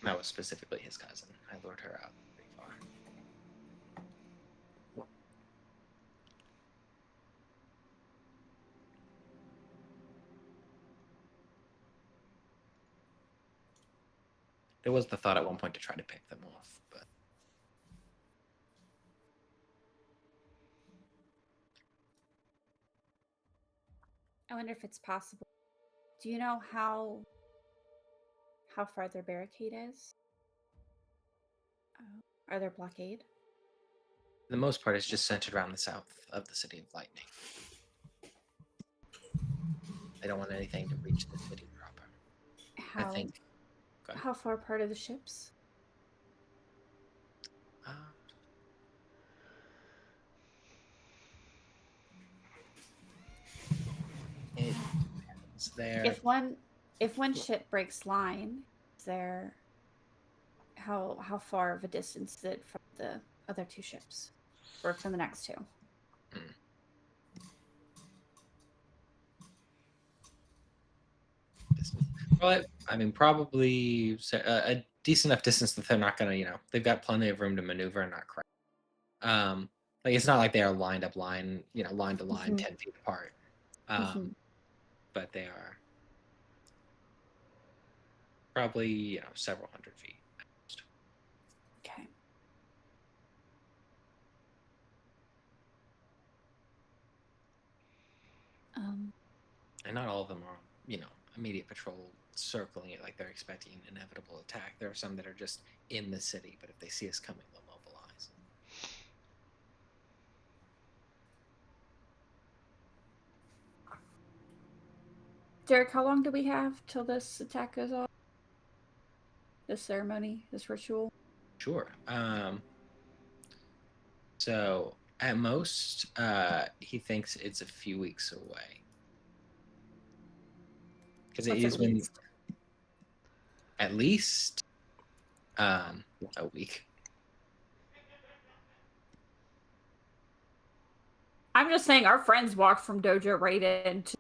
That was specifically his cousin. I lured her out pretty far. There was the thought at one point to try to pick them off, but I wonder if it's possible. Do you know how far their barricade is? Are there blockade? for the most part, it's just centered around the south of the City of Lightning. They don't want anything to reach the city proper. How I think. Go ahead. how far apart are the ships? It depends. There. If one ship breaks line, is there how far of a distance is it from the other two ships? Or from the next two? Well, I mean, probably a decent enough distance that they're not gonna, they've got plenty of room to maneuver and not crash. Like it's not like they are lined up line to line, Mhm. 10 feet apart. Mhm. But they are probably, several hundred feet. Okay. And not all of them are, immediate patrol circling it like they're expecting an inevitable attack. There are some that are just in the city, but if they see us coming, they'll mobilize. Derek, how long do we have till this attack goes off? This ceremony, this ritual? Sure. So at most, he thinks it's a few weeks away. Because it What's is at when least? at least a week. I'm just saying our friends walked from Dojo right into.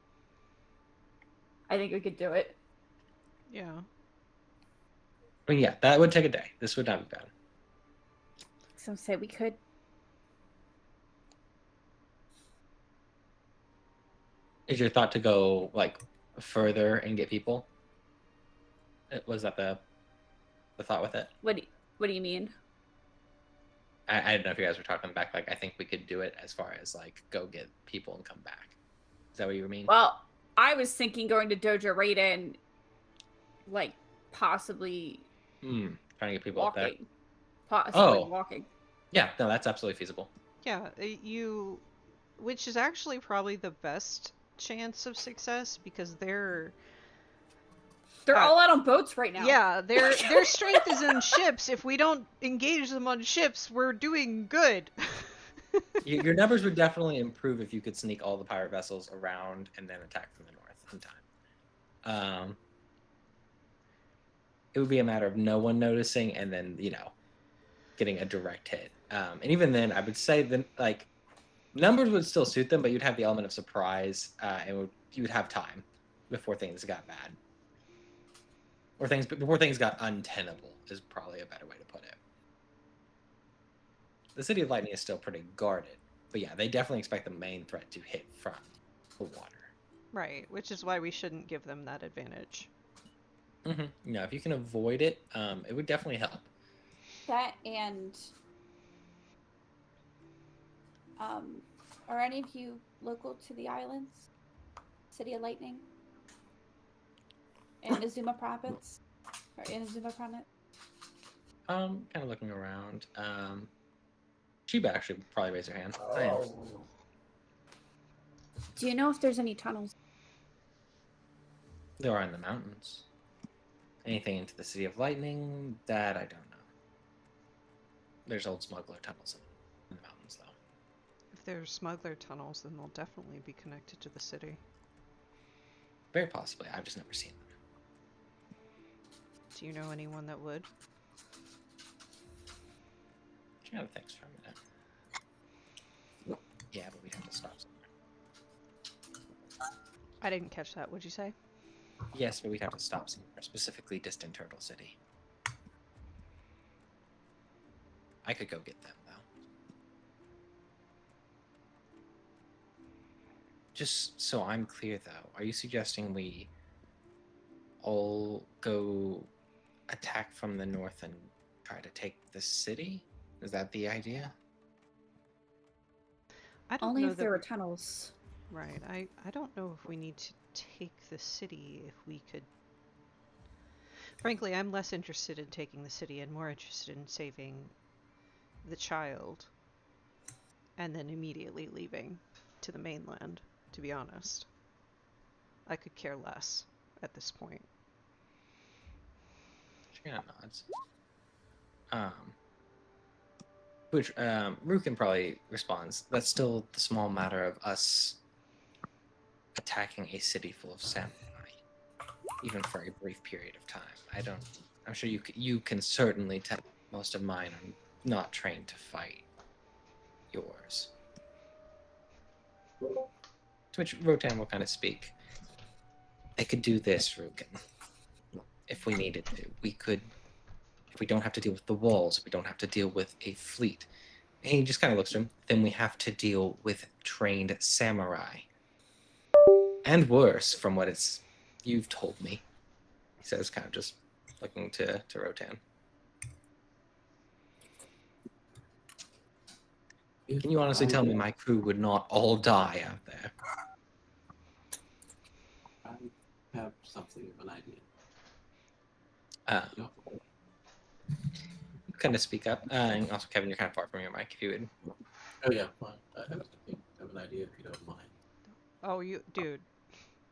I think we could do it. Yeah. But yeah, that would take a day. This would not be bad. Some say we could. Is your thought to go like further and get people? Was that the thought with it? What do you mean? I don't know if you guys were talking back. Like, I think we could do it as far as like go get people and come back. Is that what you mean? Well, I was thinking going to Dojo Raiden, like possibly Trying to get people up there. walking. Possibly Oh. walking. Yeah, no, that's absolutely feasible. Yeah, which is actually probably the best chance of success because they're all out on boats right now. yeah, their strength is in ships. If we don't engage them on ships, we're doing good. Your numbers would definitely improve if you could sneak all the pirate vessels around and then attack from the north in time. It would be a matter of no one noticing and then, getting a direct hit. And even then, I would say that like numbers would still suit them, but you'd have the element of surprise, and you would have time before things got bad, or before things got untenable is probably a better way to put it. The City of Lightning is still pretty guarded, but yeah, they definitely expect the main threat to hit from the water. Right, which is why we shouldn't give them that advantage. If you can avoid it, it would definitely help. That and are any of you local to the islands? City of Lightning? In Azuma province? Or in Azuma province? Kind of looking around. Chiba actually would probably raise her hand. I am. Do you know if there's any tunnels? They are in the mountains. Anything into the City of Lightning, that I don't know. There's old smuggler tunnels in the mountains, though. If they're smuggler tunnels, then they'll definitely be connected to the city. Very possibly. I've just never seen them. Do you know anyone that would? Trying to think for a minute. Yeah, but we'd have to stop somewhere. I didn't catch that. What'd you say? Yes, but we'd have to stop somewhere, specifically Distant Turtle City. I could go get them, though. Just so I'm clear, though, are you suggesting we all go attack from the north and try to take the city? Is that the idea? I don't Only know if that there were tunnels. Right. I don't know if we need to take the city if we could. Frankly, I'm less interested in taking the city and more interested in saving the child and then immediately leaving to the mainland, to be honest. I could care less at this point. She kind of nods. Which Rukin probably responds, that's still the small matter of us attacking a city full of samurai, even for a brief period of time. I'm sure you can certainly tell most of mine are not trained to fight yours. To which Rotan will kind of speak. They could do this, Rukin. If we needed to. We could, if we don't have to deal with the walls, if we don't have to deal with a fleet. And he just kind of looks at him. Then we have to deal with trained samurai. And worse, from what you've told me. He says, kind of just looking to Rotan. Can you honestly tell me my crew would not all die out there? I have something of an idea. Kind of speak up. And also, Kevin, you're kind of far from your mic. If you would. Oh yeah, fine. I have something of an idea if you don't mind. Oh, dude.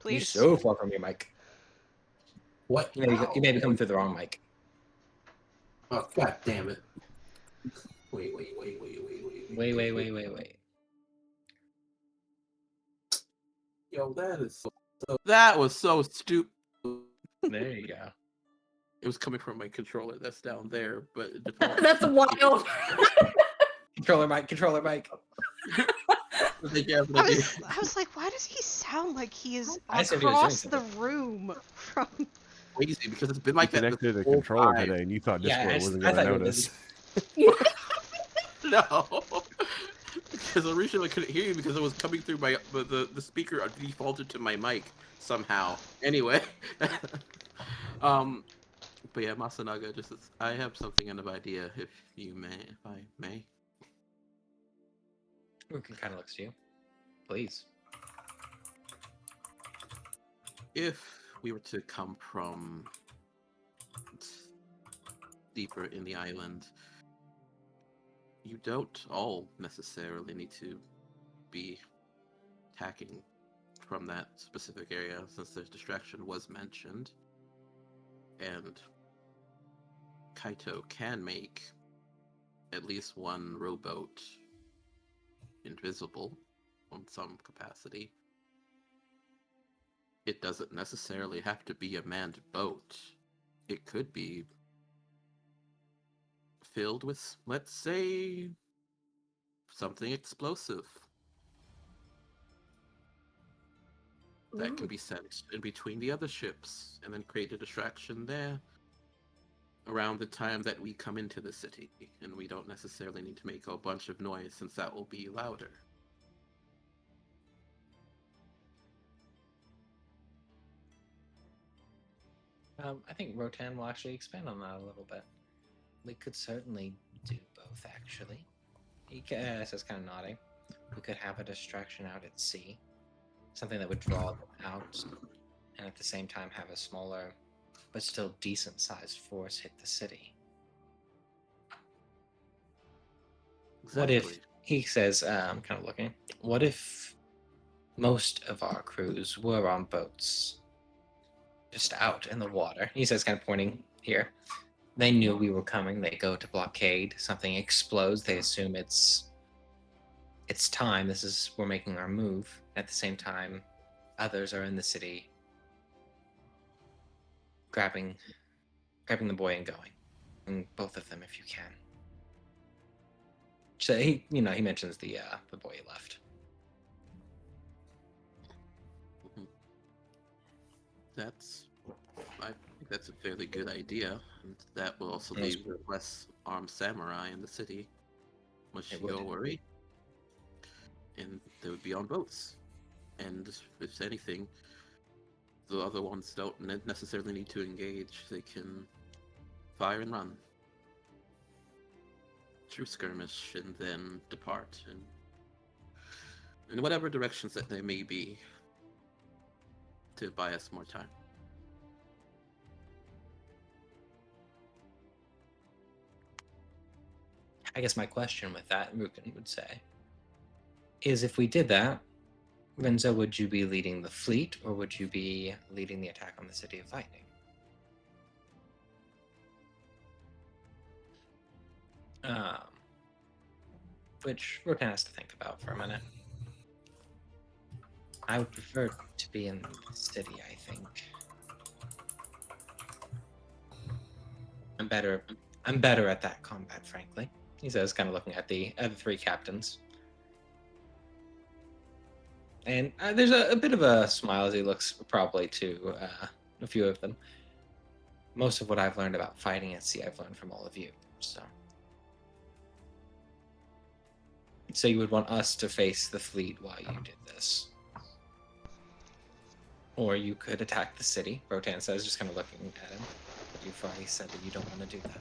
You're Please. so far from your mic. What? You may be coming through the wrong mic. Oh, god damn it. Wait. Wait. Yo, that was so stupid. There you go. It was coming from my controller that's down there, but it defaulted. That's wild. Controller mic. I was like, why does he sound like he is I said he was doing across the something. room from? Crazy because it's been I like that connected the a whole controller time. today, and you thought Yeah, Discord wasn't I going thought to you were notice. No, because originally I couldn't hear you because it was coming through my the speaker defaulted to my mic somehow. Anyway, but yeah, Masanaga, I have something of idea if I may. Rukin kind of looks to you. Please. If we were to come from deeper in the island, you don't all necessarily need to be attacking from that specific area, since there's distraction was mentioned. And Kaito can make at least one rowboat invisible on some capacity. It doesn't necessarily have to be a manned boat. It could be filled with, let's say, something explosive that can be sent in between the other ships and then create a distraction there around the time that we come into the city. And we don't necessarily need to make a bunch of noise, since that will be louder. I think Rotan will actually expand on that a little bit. We could certainly do both, actually. He says, kind of nodding. We could have a distraction out at sea, something that would draw them out, and at the same time have a smaller, but still decent-sized force hit the city. What if, he says, kind of looking, what if most of our crews were on boats, just out in the water? He says, kind of pointing here. They knew we were coming. They go to blockade. Something explodes. They assume it's time. We're making our move. At the same time, others are in the city, grabbing the boy and going, and both of them, if you can. So he mentions the boy he left. I think that's a fairly good idea, and that will also leave less armed samurai in the city, much to your worry. And they would be on boats, and if anything, the other ones don't necessarily need to engage. They can fire and run, true skirmish, and then depart in whatever directions that they may be, to buy us more time. I guess my question with that, Rukin would say, is if we did that, Renzo, would you be leading the fleet, or would you be leading the attack on the City of Lightning? Which Rotan has to think about for a minute. I would prefer to be in the city, I think. I'm better at that combat, frankly. He says, kind of looking at the other three captains. And there's a bit of a smile as he looks probably to a few of them. Most of what I've learned about fighting at sea, I've learned from all of you. So you would want us to face the fleet while you did this. Or you could attack the city, Rotan says, just kind of looking at him. But you've already said that you don't want to do that.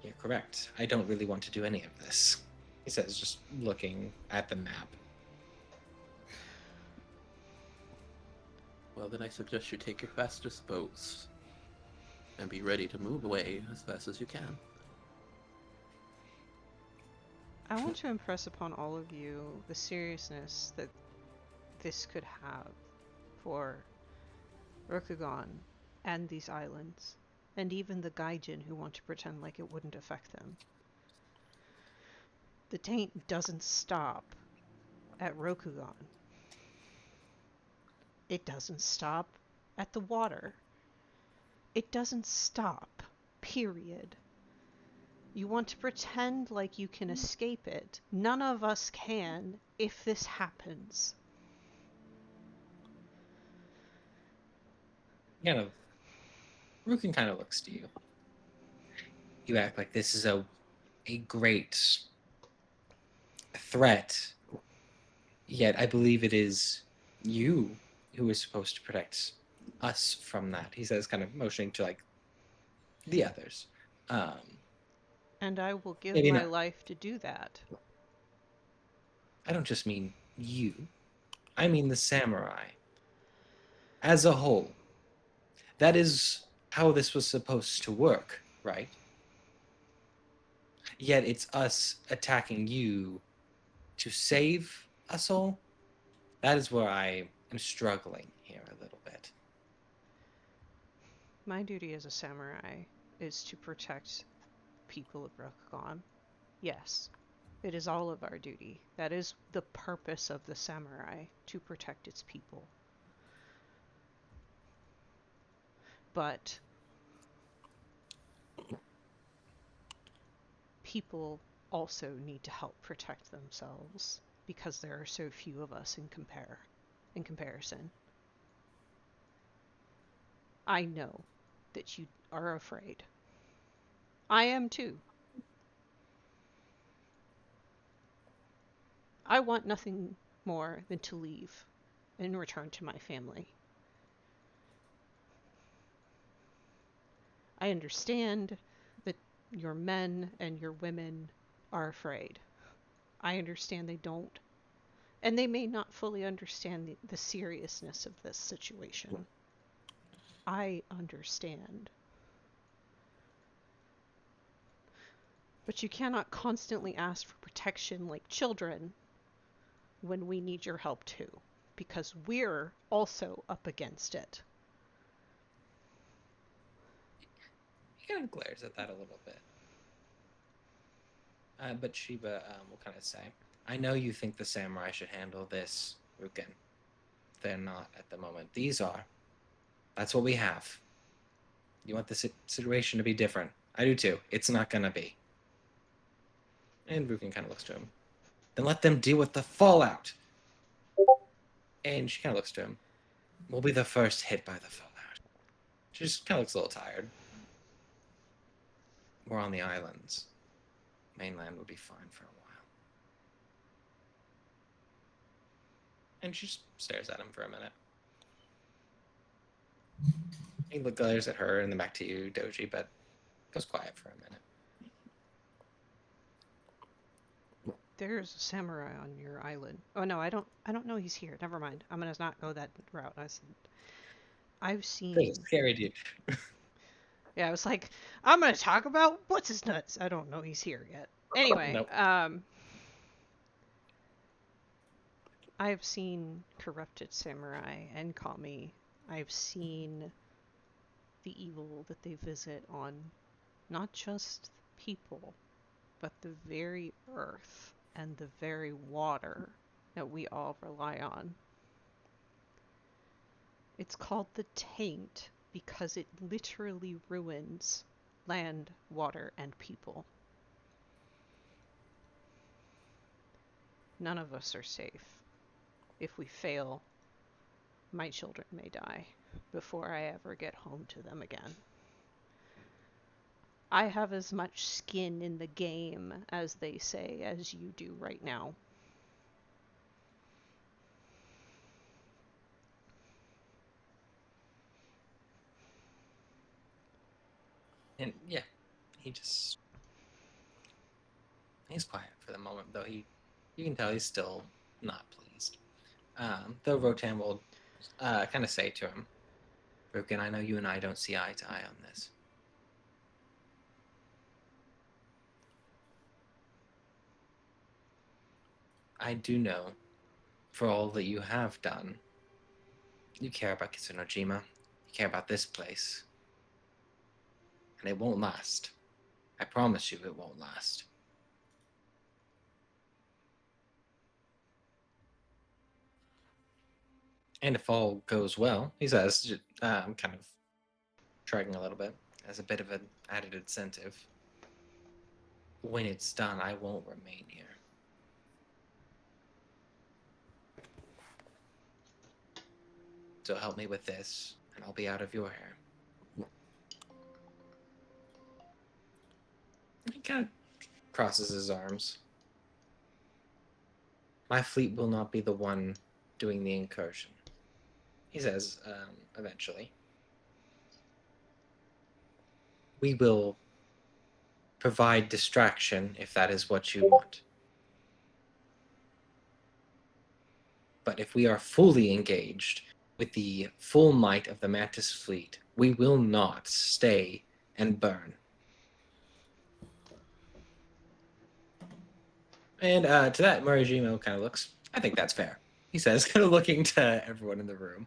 You're correct. I don't really want to do any of this, he says, just looking at the map. Well, then I suggest you take your fastest boats and be ready to move away as fast as you can. I want to impress upon all of you the seriousness that this could have for Rokugan and these islands, and even the Gaijin who want to pretend like it wouldn't affect them. The taint doesn't stop at Rokugan. It doesn't stop at the water. It doesn't stop, period. You want to pretend like you can escape it. None of us can if this happens. Kind of, Rukin kind of looks to you. You act like this is a great threat, yet I believe it is you who is supposed to protect us from that. He says, kind of motioning to like the others. And I will give Maybe my not. life to do that. I don't just mean you. I mean the samurai as a whole. That is how this was supposed to work, right? Yet it's us attacking you to save us all. That is where I am struggling here a little bit. My duty as a samurai is to protect people of Rokugan. Yes, it is all of our duty. That is the purpose of the samurai, to protect its people. But people also need to help protect themselves because there are so few of us in comparison. I know that you are afraid. I am too. I want nothing more than to leave and return to my family. I understand that your men and your women are afraid. I understand they don't. And they may not fully understand the seriousness of this situation. I understand. But you cannot constantly ask for protection like children when we need your help too, because we're also up against it. He kind of glares at that a little bit. But Shiva will kind of say, I know you think the samurai should handle this, Rukin. They're not at the moment. These are. That's what we have. You want the situation to be different. I do too. It's not going to be. And Rukin kind of looks to him. Then let them deal with the fallout. And she kind of looks to him. We'll be the first hit by the fallout. She just kind of looks a little tired. We're on the islands. Mainland would be fine for a while. And she just stares at him for a minute. He glares at her and then back to you, Doji, but goes quiet for a minute. There's a samurai on your island. Oh no, I don't know he's here. Never mind. I'm gonna not go that route. I've seen. There's a scary dude. Yeah, I was like, I'm gonna talk about what's his nuts. I don't know he's here yet. Anyway, Nope. I've seen corrupted samurai and kami. I've seen the evil that they visit on not just people, but the very earth and the very water that we all rely on. It's called the taint because it literally ruins land, water, and people. None of us are safe. If we fail, my children may die before I ever get home to them again. I have as much skin in the game, as they say, as you do right now. And yeah, he's quiet for the moment, though you can tell he's still not pleased. Though Rotan will kind of say to him, Rukin, I know you and I don't see eye to eye on this. I do know, for all that you have done, you care about Kitsunojima. You care about this place. And it won't last. I promise you it won't last. And if all goes well, he says, kind of shrugging a little bit, as a bit of an added incentive. When it's done, I won't remain here. So help me with this, and I'll be out of your hair. He kind of crosses his arms. My fleet will not be the one doing the incursion, he says, eventually. We will provide distraction if that is what you want. But if we are fully engaged with the full might of the Mantis fleet, we will not stay and burn. And to that, Morihiro kind of looks, I think that's fair, he says, kind of looking to everyone in the room.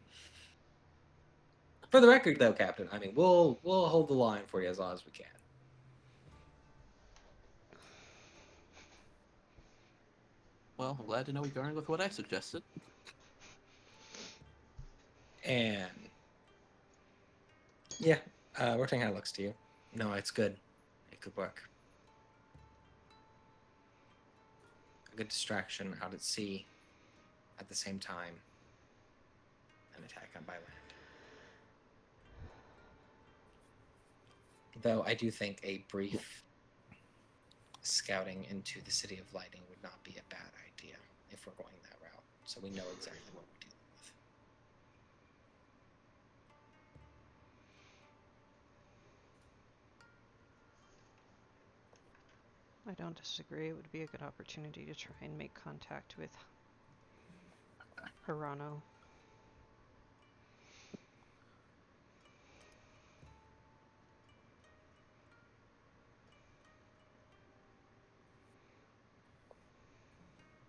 For the record, though, Captain, I mean, we'll hold the line for you as long as we can. Well, I'm glad to know we're going with what I suggested. And yeah, Rorting kind of looks to you. No, it's good. It could work. A good distraction out at sea at the same time. An attack on by land. Though I do think a brief scouting into the City of Lightning would not be a bad idea if we're going that route. So we know exactly what we're dealing with. I don't disagree. It would be a good opportunity to try and make contact with Hirano.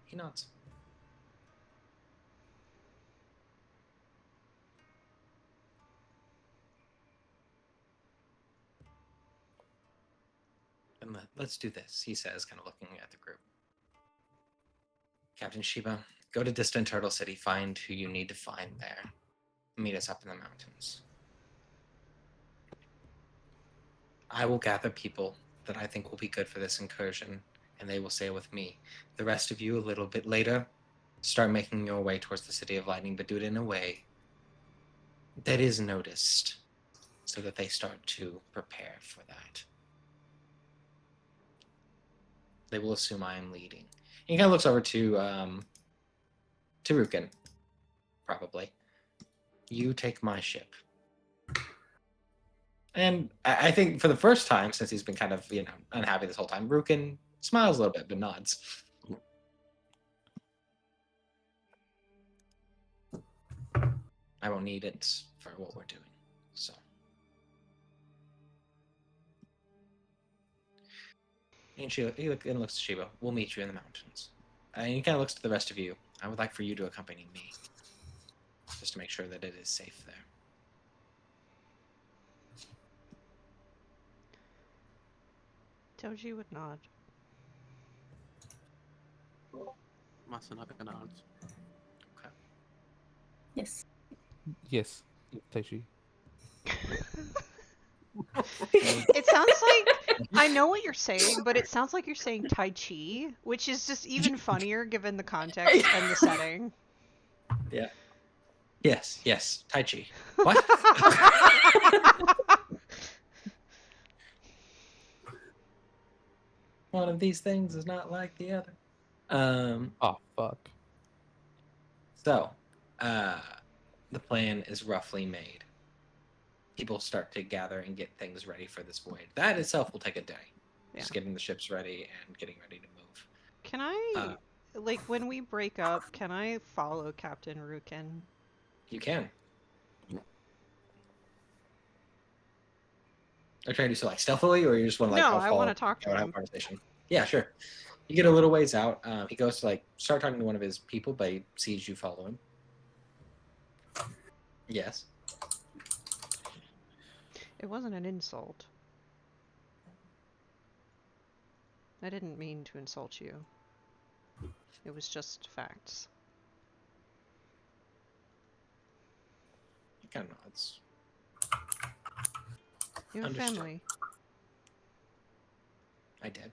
He nods. And let's do this, he says, kind of looking at the group. Captain Shiba, go to Distant Turtle City, find who you need to find there. Meet us up in the mountains. I will gather people that I think will be good for this incursion, and they will stay with me. The rest of you, a little bit later, start making your way towards the City of Lightning, but do it in a way that is noticed, so that they start to prepare for that. They will assume I am leading. He kind of looks over to Rukin, probably. You take my ship. And I think for the first time, since he's been kind of, unhappy this whole time, Rukin smiles a little bit, but nods. I won't need it for what we're doing, so. And he looks to Shiba. We'll meet you in the mountains. And he kind of looks to the rest of you. I would like for you to accompany me, just to make sure that it is safe there. Doji would nod. Masanaka nods. Okay. Yes. Yes, Taichi. It sounds like I know what you're saying, but it sounds like you're saying Tai Chi, which is just even funnier given the context and the setting. Yeah. Yes, Tai Chi. What? One of these things is not like the other. Oh, fuck. So, the plan is roughly made. People start to gather and get things ready for this voyage. That itself will take a day. Yeah. Just getting the ships ready and getting ready to move. Can I, like, when we break up, can I follow Captain Rukin? You can. Are you trying to do so like stealthily, or you just want to like? No, I'll I follow wanna talk to and have a him. conversation. Yeah, sure. You get a little ways out. He goes to like start talking to one of his people, but he sees you follow him. Yes. It wasn't an insult. I didn't mean to insult you. It was just facts. He kind of nods. You have a Understood. family. I did.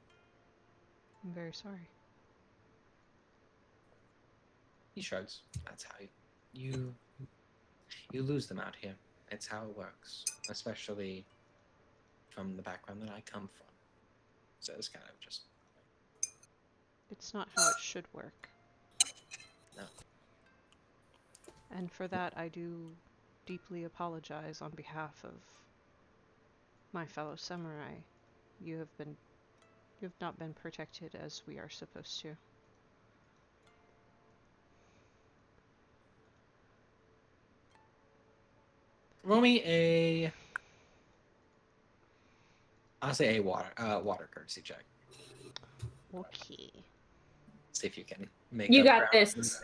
I'm very sorry. He shrugs. That's how you lose them out here. It's how it works, especially from the background that I come from. So it's kind of just It's not how it should work. No. And for that, I do deeply apologize on behalf of my fellow samurai. You have not been protected as we are supposed to. roll me a. I'll say a water courtesy check. Okay. See if you can make. You up got ground. this.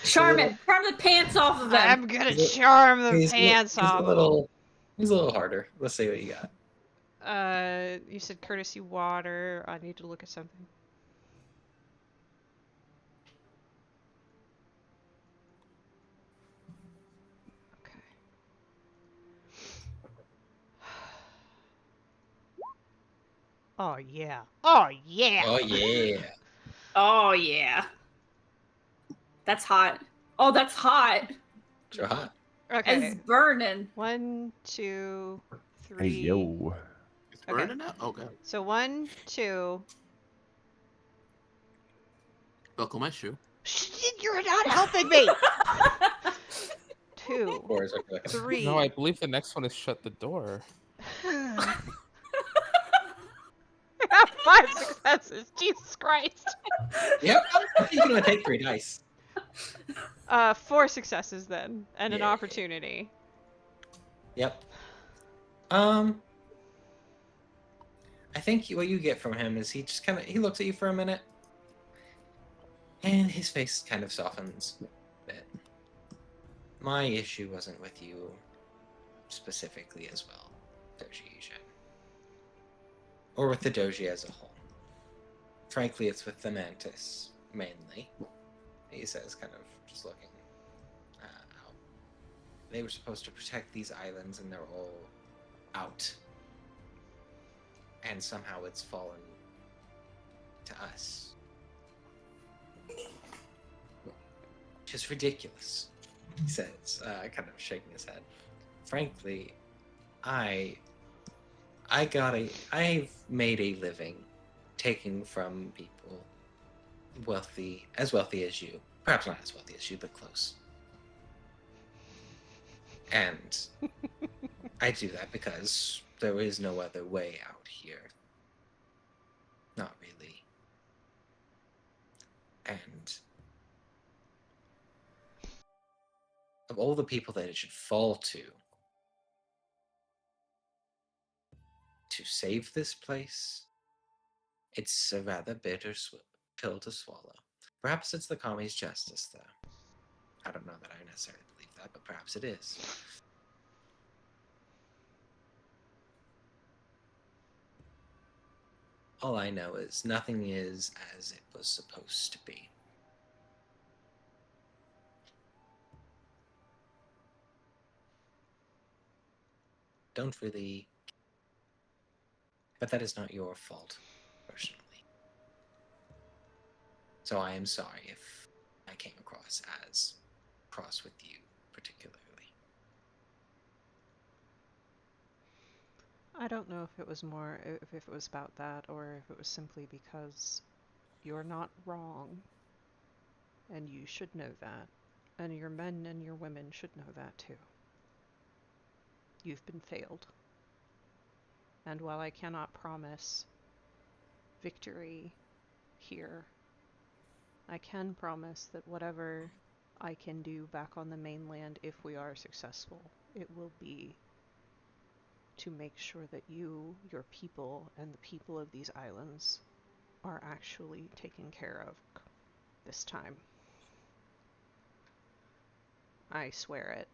Charmin, charm the pants off of them. I'm gonna He's a- charm the He's pants he's off. a little. He's a little harder. Let's see what you got. You said courtesy water. I need to look at something. Okay. Oh yeah. Oh yeah. Oh yeah. Oh yeah. That's hot. Oh, that's hot. So hot. Okay. It's burning. 1, 2, Hey 3. yo. It's Okay. burning out? Okay. So 1, 2. Buckle my shoe. You're not helping me. 2, Or is it 3. No, I believe the next one is shut the door. I got 5 successes. Jesus Christ. Yep. You're gonna take 3 dice. 4 successes then, and an Yeah. opportunity. Yep. I think what you get from him is he just kind of he looks at you for a minute, and his face kind of softens a bit. My issue wasn't with you specifically as well, Doji Ishin. Or with the Doji as a whole. Frankly, it's with the Mantis, mainly. He says, kind of just looking out. They were supposed to protect these islands, and they're all out. And somehow it's fallen to us. Which is ridiculous, he says, kind of shaking his head. Frankly, I've made a living taking from people wealthy as you. Perhaps not as wealthy as you, but close. And I do that because there is no other way out here. Not really. And of all the people that it should fall to save this place, it's a rather bitter pill to swallow. Perhaps it's the Kami's justice, though. I don't know that I necessarily believe that, but perhaps it is. All I know is nothing is as it was supposed to be. Don't really... But that is not your fault, personally. So I am sorry if I came across as cross with you, particularly. I don't know if it was more, if it was about that, or if it was simply because you're not wrong. And you should know that. And your men and your women should know that too. You've been failed. And while I cannot promise victory here, I can promise that whatever I can do back on the mainland, if we are successful, it will be to make sure that you, your people, and the people of these islands are actually taken care of this time. I swear it.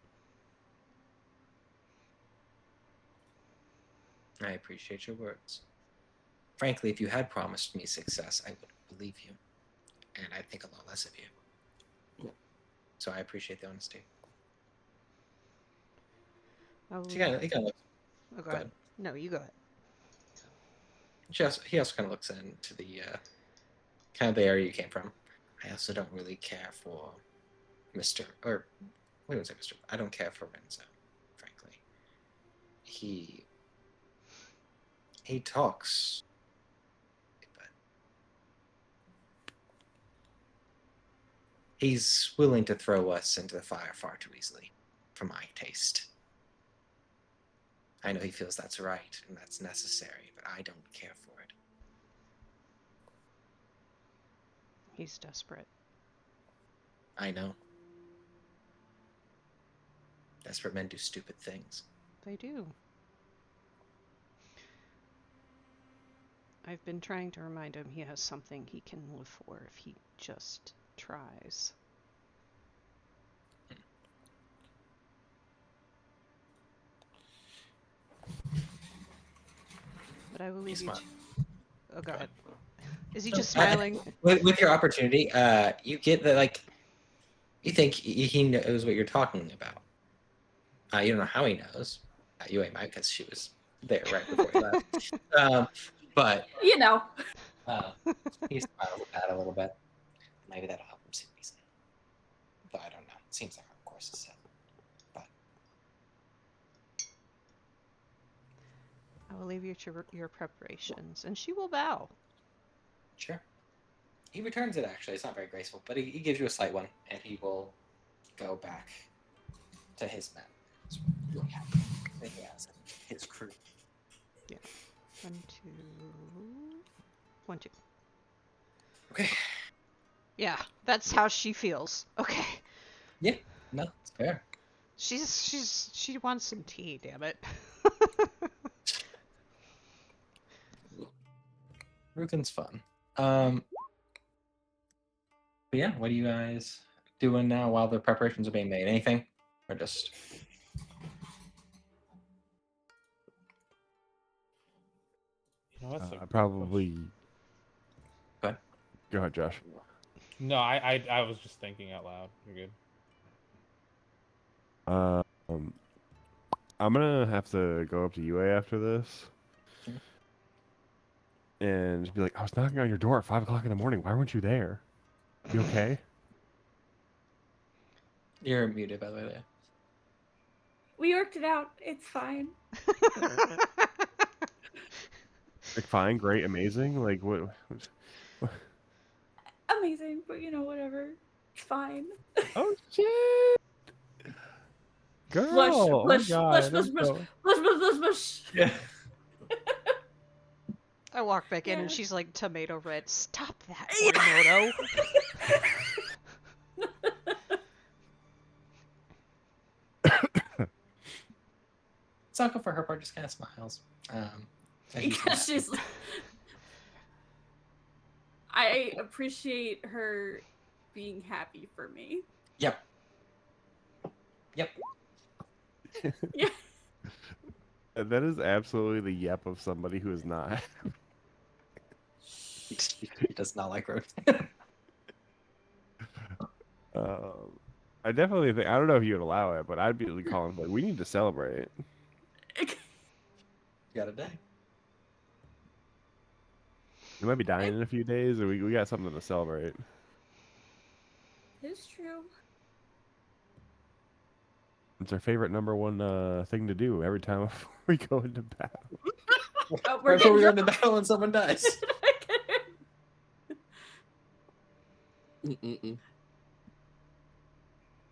I appreciate your words. Frankly, if you had promised me success, I would believe you, and I'd think a lot less of you. So I appreciate the honesty. I will So he kind of looks. oh, Go ahead. No, you go ahead. He also kind of looks into the kind of the area you came from. I also don't really care for Mr. or we don't say Mr. I don't care for Renzo, frankly. He talks, but he's willing to throw us into the fire far too easily, for my taste. I know he feels that's right and that's necessary, but I don't care for it. He's desperate. I know. Desperate men do stupid things. They do. I've been trying to remind him he has something he can live for if he just tries. But I will leave He's you smart. Oh, go Go ahead. Is he So, just smiling? With your opportunity, you get that, like, you think he knows what you're talking about. You don't know how he knows. You ain't might because she was there right before he left. But You know. he smiles at that a little bit. Maybe that'll help him see reason. Though I don't know. It seems like our course is set. But I will leave you to your preparations, and she will bow. sure. He returns it, actually. It's not very graceful, but he gives you a slight one, and he will go back to his men. He's really happy that he has his crew. 1, 2, 1, 2. Okay. Yeah, that's how she feels. Okay. No, it's fair. She wants some tea, damn it. Rukin's fun. But yeah, what are you guys doing now while the preparations are being made? Anything? Or just You know, that's a I good probably. Go ahead. Go ahead, Josh. No, I was just thinking out loud. You're good. I'm gonna have to go up to UA after this, Mhm. and just be like, I was knocking on your door at 5 o'clock in the morning. Why weren't you there? You okay? You're muted, by the way. Leah. We worked it out. It's fine. Like, fine, great, amazing. Like, what? Amazing, but whatever. It's fine. Oh shit, girl! Blush, Oh my blush, God, blush, I'm blush, blush. so- Blush, blush, blush, blush. Yeah. I walk back in and Yeah. she's like tomato red. Stop that, Morimoto. Sako, for her part, just kind of smiles. as you Because see she's. I appreciate her being happy for me. that. Yep. Yeah. That is absolutely the yep of somebody who is not. He does not like road. I definitely think, I don't know if you would allow it, but I'd be calling like, we need to celebrate. You got a day. We might be dying in a few days, or we got something to celebrate. It's true. It's our favorite #1 thing to do every time we go into battle. Oh, Right before we go getting into battle and someone dies. Mm-mm-mm.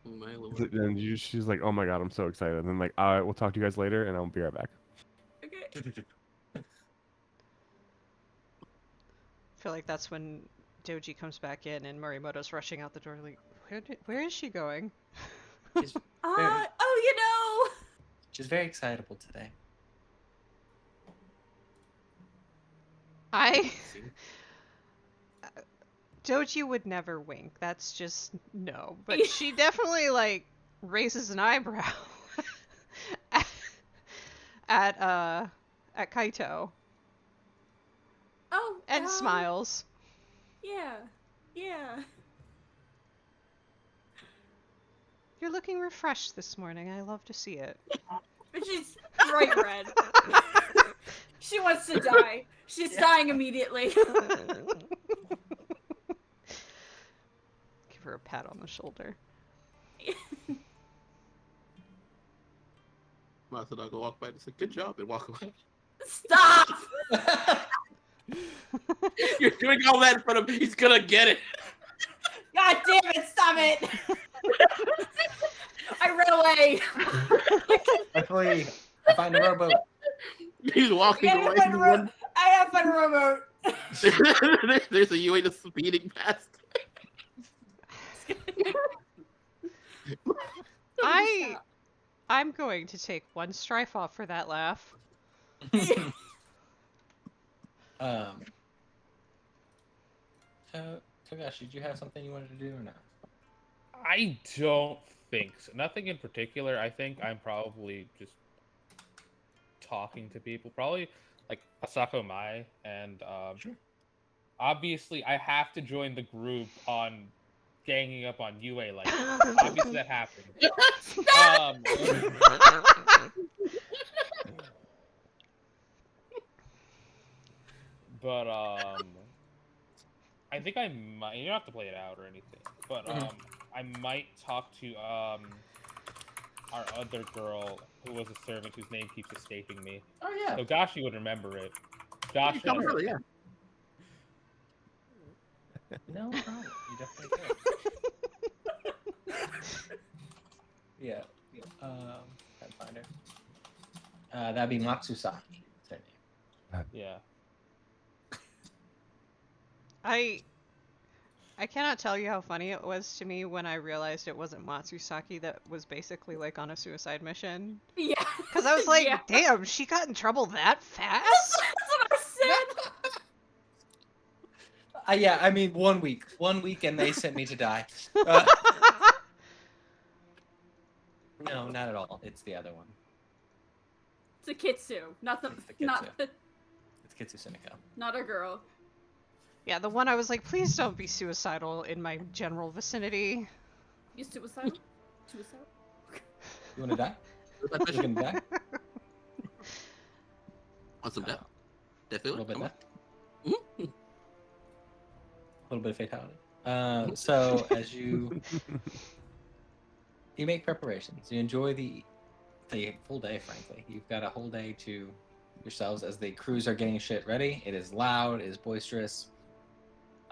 Oh, my lord. And she's like, "Oh my God, I'm so excited!" And then like, "All right, we'll talk to you guys later," and I'll be right back. Okay. I feel like that's when Doji comes back in and Morimoto's rushing out the door like, where is she going? She's, she's very excitable today. Doji would never wink. That's just no. But she definitely like raises an eyebrow at Kaito Oh, and smiles. Yeah, yeah. You're looking refreshed this morning. I love to see it. But she's bright red. She wants to die. She's dying immediately. Give her a pat on the shoulder. Masada go walk by and say, "Good job," and walk away. Stop! You're doing all that in front of him. He's gonna get it. God damn it! Stop it! I ran away. Luckily, I find a rowboat. He's walking I away. have fun remote. There's a UA just speeding past. I'm going to take one strife off for that laugh. Togashi, did you have something you wanted to do or not? I don't think so. Nothing in particular. I think I'm probably just talking to people. Probably like Asako Mai and Sure. obviously I have to join the group on ganging up on UA like obviously that happened. But I think I might. You don't have to play it out or anything, but I might talk to our other girl who was a servant whose name keeps escaping me. Oh yeah. So Gashi would remember it. Josh. Come early, yeah. No problem. You definitely could. Yeah. Can't find her. That'd be Matsusaki. Is her name. Yeah. I cannot tell you how funny it was to me when I realized it wasn't Matsusaki that was basically like on a suicide mission. Yeah. Because I was like, Yeah. damn, she got in trouble that fast? That's what I said. Yeah, I mean 1 week. 1 week and they sent me to die. No, not at all. It's the other one. It's a Kitsu, not the It's the not Kitsu. the, It's Kitsu Seneca. not a girl. Yeah, the one I was like, please don't be suicidal in my general vicinity. You suicidal? Suicidal? You want to die? You gonna die? Want some death? Death A little feeling? bit Come left. on. A little bit of fatality. So as you make preparations, you enjoy the full day. Frankly, you've got a whole day to yourselves as the crews are getting shit ready. It is loud. It is boisterous.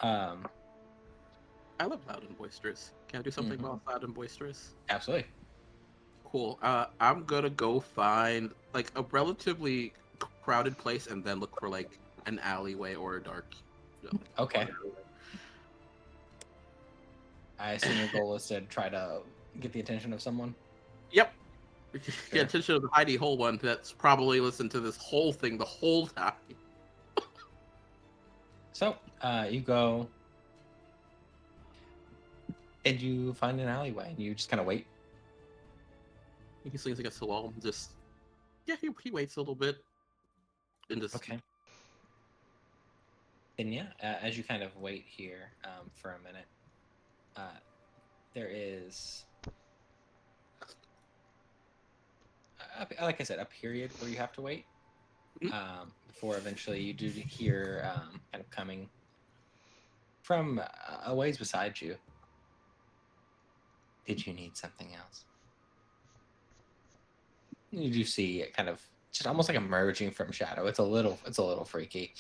I love loud and boisterous. Can I do something about loud and boisterous? Absolutely. Cool. I'm gonna go find like a relatively crowded place and then look for like an alleyway or a dark. Okay. I assume your goal is to try to get the attention of someone. Yep. Get attention of the hidey hole one that's probably listened to this whole thing the whole time. So you go and you find an alleyway and you just kind of wait. He leans against the wall. Just he waits a little bit. And just Okay. And yeah, as you kind of wait here for a minute, there is, like I said, a period where you have to wait before eventually you do hear kind of coming from a ways beside you. Did you need something else? You do see it kind of just almost like emerging from shadow. It's a little freaky.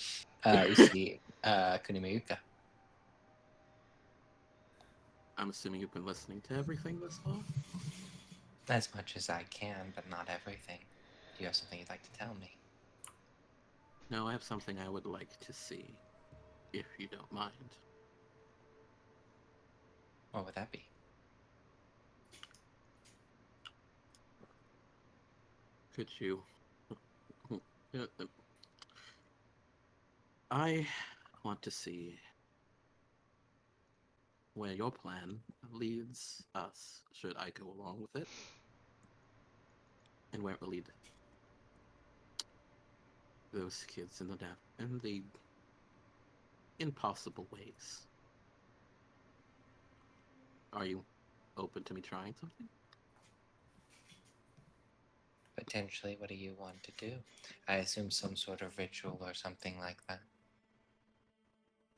You see Kunimayuka. I'm assuming you've been listening to everything this far. As much as I can, but not everything. Do you have something you'd like to tell me? No, I have something I would like to see, if you don't mind. What would that be? Could you? I want to see where your plan leads us, should I go along with it, and where it will lead those kids in the impossible ways. Are you open to me trying something? Potentially, what do you want to do? I assume some sort of ritual or something like that.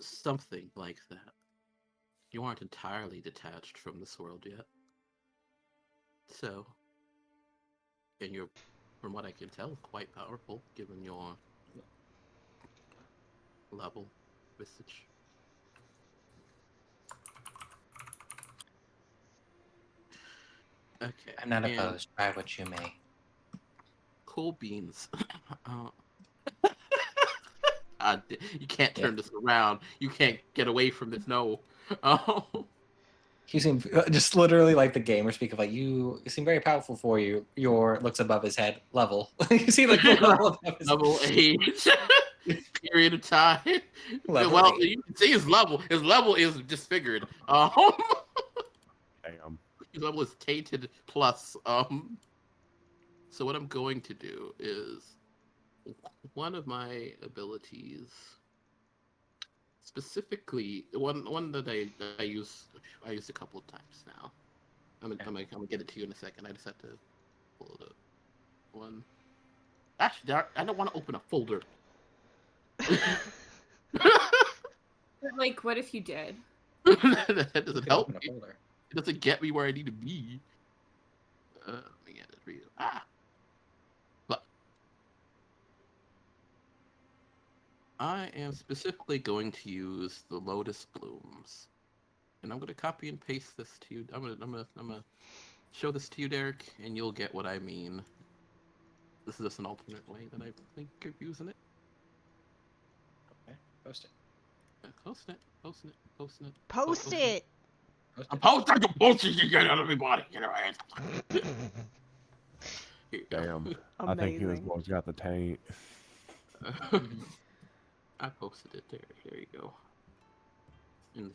Something like that. You aren't entirely detached from this world yet. So, and you're, from what I can tell, quite powerful given your level, visage. Okay. I'm not and opposed. Try what you may. Cool beans. uh, you can't Yeah. turn this around. You can't get away from this. No. Oh. You seem just literally like the gamer speak of like you seem very powerful for you. Your looks above his head level. You see like the level above his Level age. Period of time. Level Well, 8. you can see his level. His level is disfigured. Damn. His level is tainted plus. So what I'm going to do is one of my abilities, specifically one that I used a couple of times now. I'm gonna get it to you in a second. I just have to pull it up. One. Actually, I don't want to open a folder. But, like, what if you did? That doesn't help Open a me. folder. It doesn't get me where I need to be. Let me get it for you. But I am specifically going to use the Lotus Blooms, and I'm going to copy and paste this to you. I'm gonna show this to you, Derek, and you'll get what I mean. This is just an alternate way that I think of using it. Okay, post it. Posting it. Post Posting it! Post I'm it. posting the bullshit you get out of everybody. Get it right. Here you go. Damn. I think he was Amazing. one's got the taint. I posted it there. There you go. And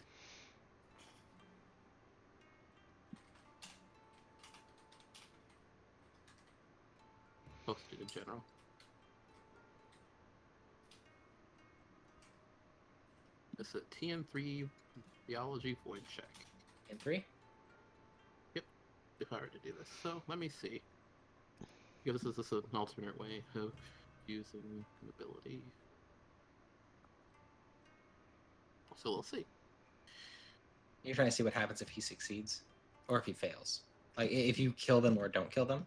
posted in general. It's a TN3 theology void check. In 3? If I were to do this. So let me see. Because this is an alternate way of using an ability. So we'll see. You're trying to see what happens if he succeeds or if he fails. Like if you kill them or don't kill them.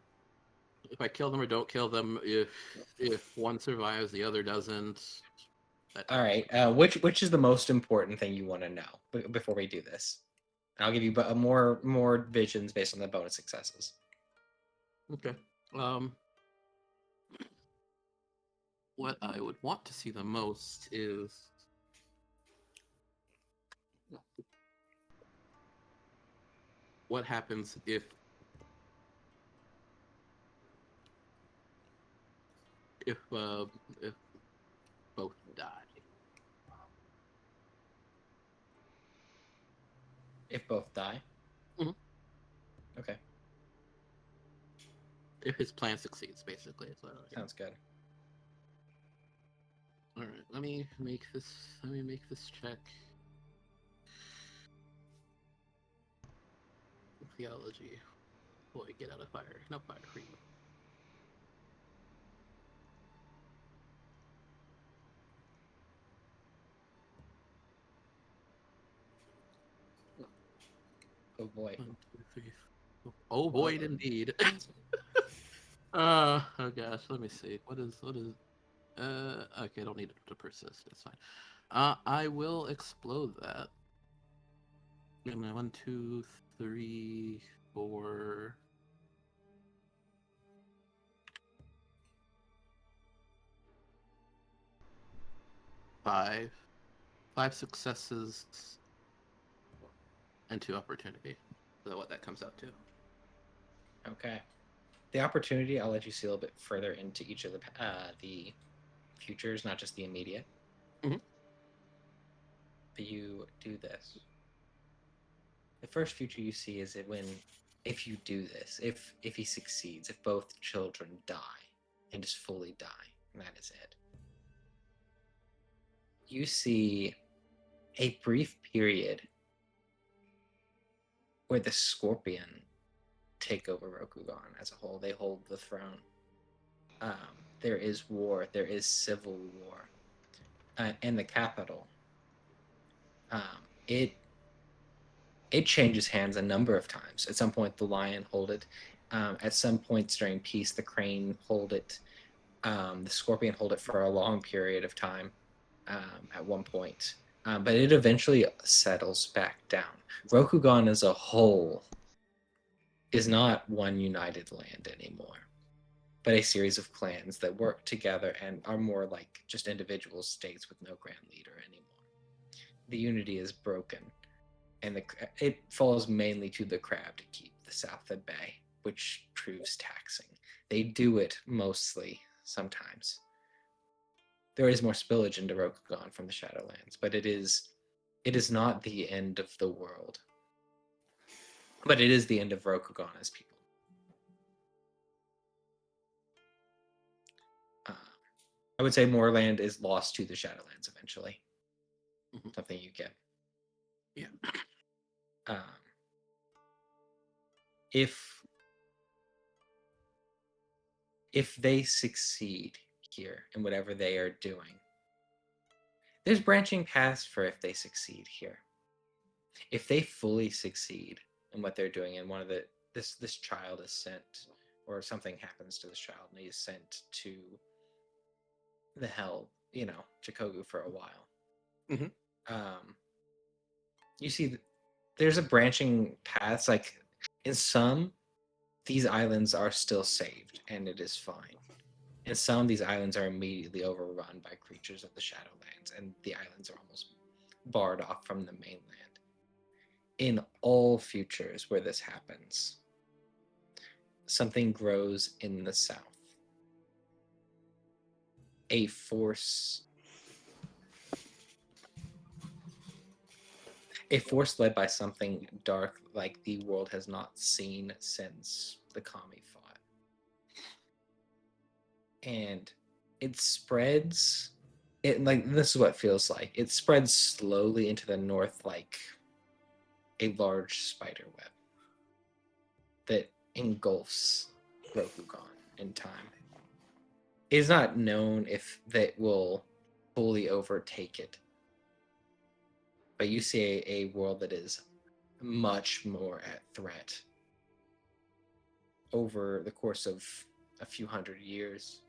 If I kill them or don't kill them, if one survives, the other doesn't. All right. Which is the most important thing you want to know before we do this? I'll give you more visions based on the bonus successes. Okay. What I would want to see the most is what happens if both die. If both die. Mhm. Okay, If his plan succeeds, basically. So, sounds good. all right. Let me make this check. Theology. Boy, get out of fire. No fire for you. Oh boy. 1, 2, 3. Oh boy, indeed. Oh gosh, let me see. What is okay, I don't need it to persist, it's fine. I will explode that. And 1, 2, 3, 4. 5 successes and 2 opportunity. So what that comes out to. Okay. The opportunity, I'll let you see a little bit further into each of the futures, not just the immediate. Mhm. But you do this. The first future you see is it when, if you do this, if he succeeds, if both children die and just fully die, and that is it. You see a brief period where the Scorpion take over Rokugan as a whole. They hold the throne. There is war. There is civil war in the capital. It changes hands a number of times. At some point, the Lion hold it. At some points during peace, the Crane hold it. The Scorpion hold it for a long period of time. At one point. But it eventually settles back down. Rokugan as a whole is not one united land anymore, but a series of clans that work together and are more like just individual states with no grand leader anymore. The unity is broken, and it falls mainly to the crab to keep the South at bay, which proves taxing. They do it mostly sometimes. There is more spillage into Rokugan from the Shadowlands, but it is not the end of the world. But it is the end of Rokugan as people. I would say more land is lost to the Shadowlands eventually. Something you get. Yeah. If they succeed here in whatever they are doing, there's branching paths for if they succeed here. If they fully succeed in what they're doing, and this child is sent, or something happens to this child, and he's sent to the hell, Chikogu for a while. You see, there's a branching paths. Like in some, these islands are still saved, and it is fine. And some of these islands are immediately overrun by creatures of the Shadowlands, and the islands are almost barred off from the mainland. In all futures where this happens, something grows in the south. A force led by something dark like the world has not seen since the Kami fought. And it spreads, this is what it feels like. It spreads slowly into the north like a large spider web that engulfs Rokugan in time. It is not known if that will fully overtake it, but you see a world that is much more at threat over the course of a few hundred years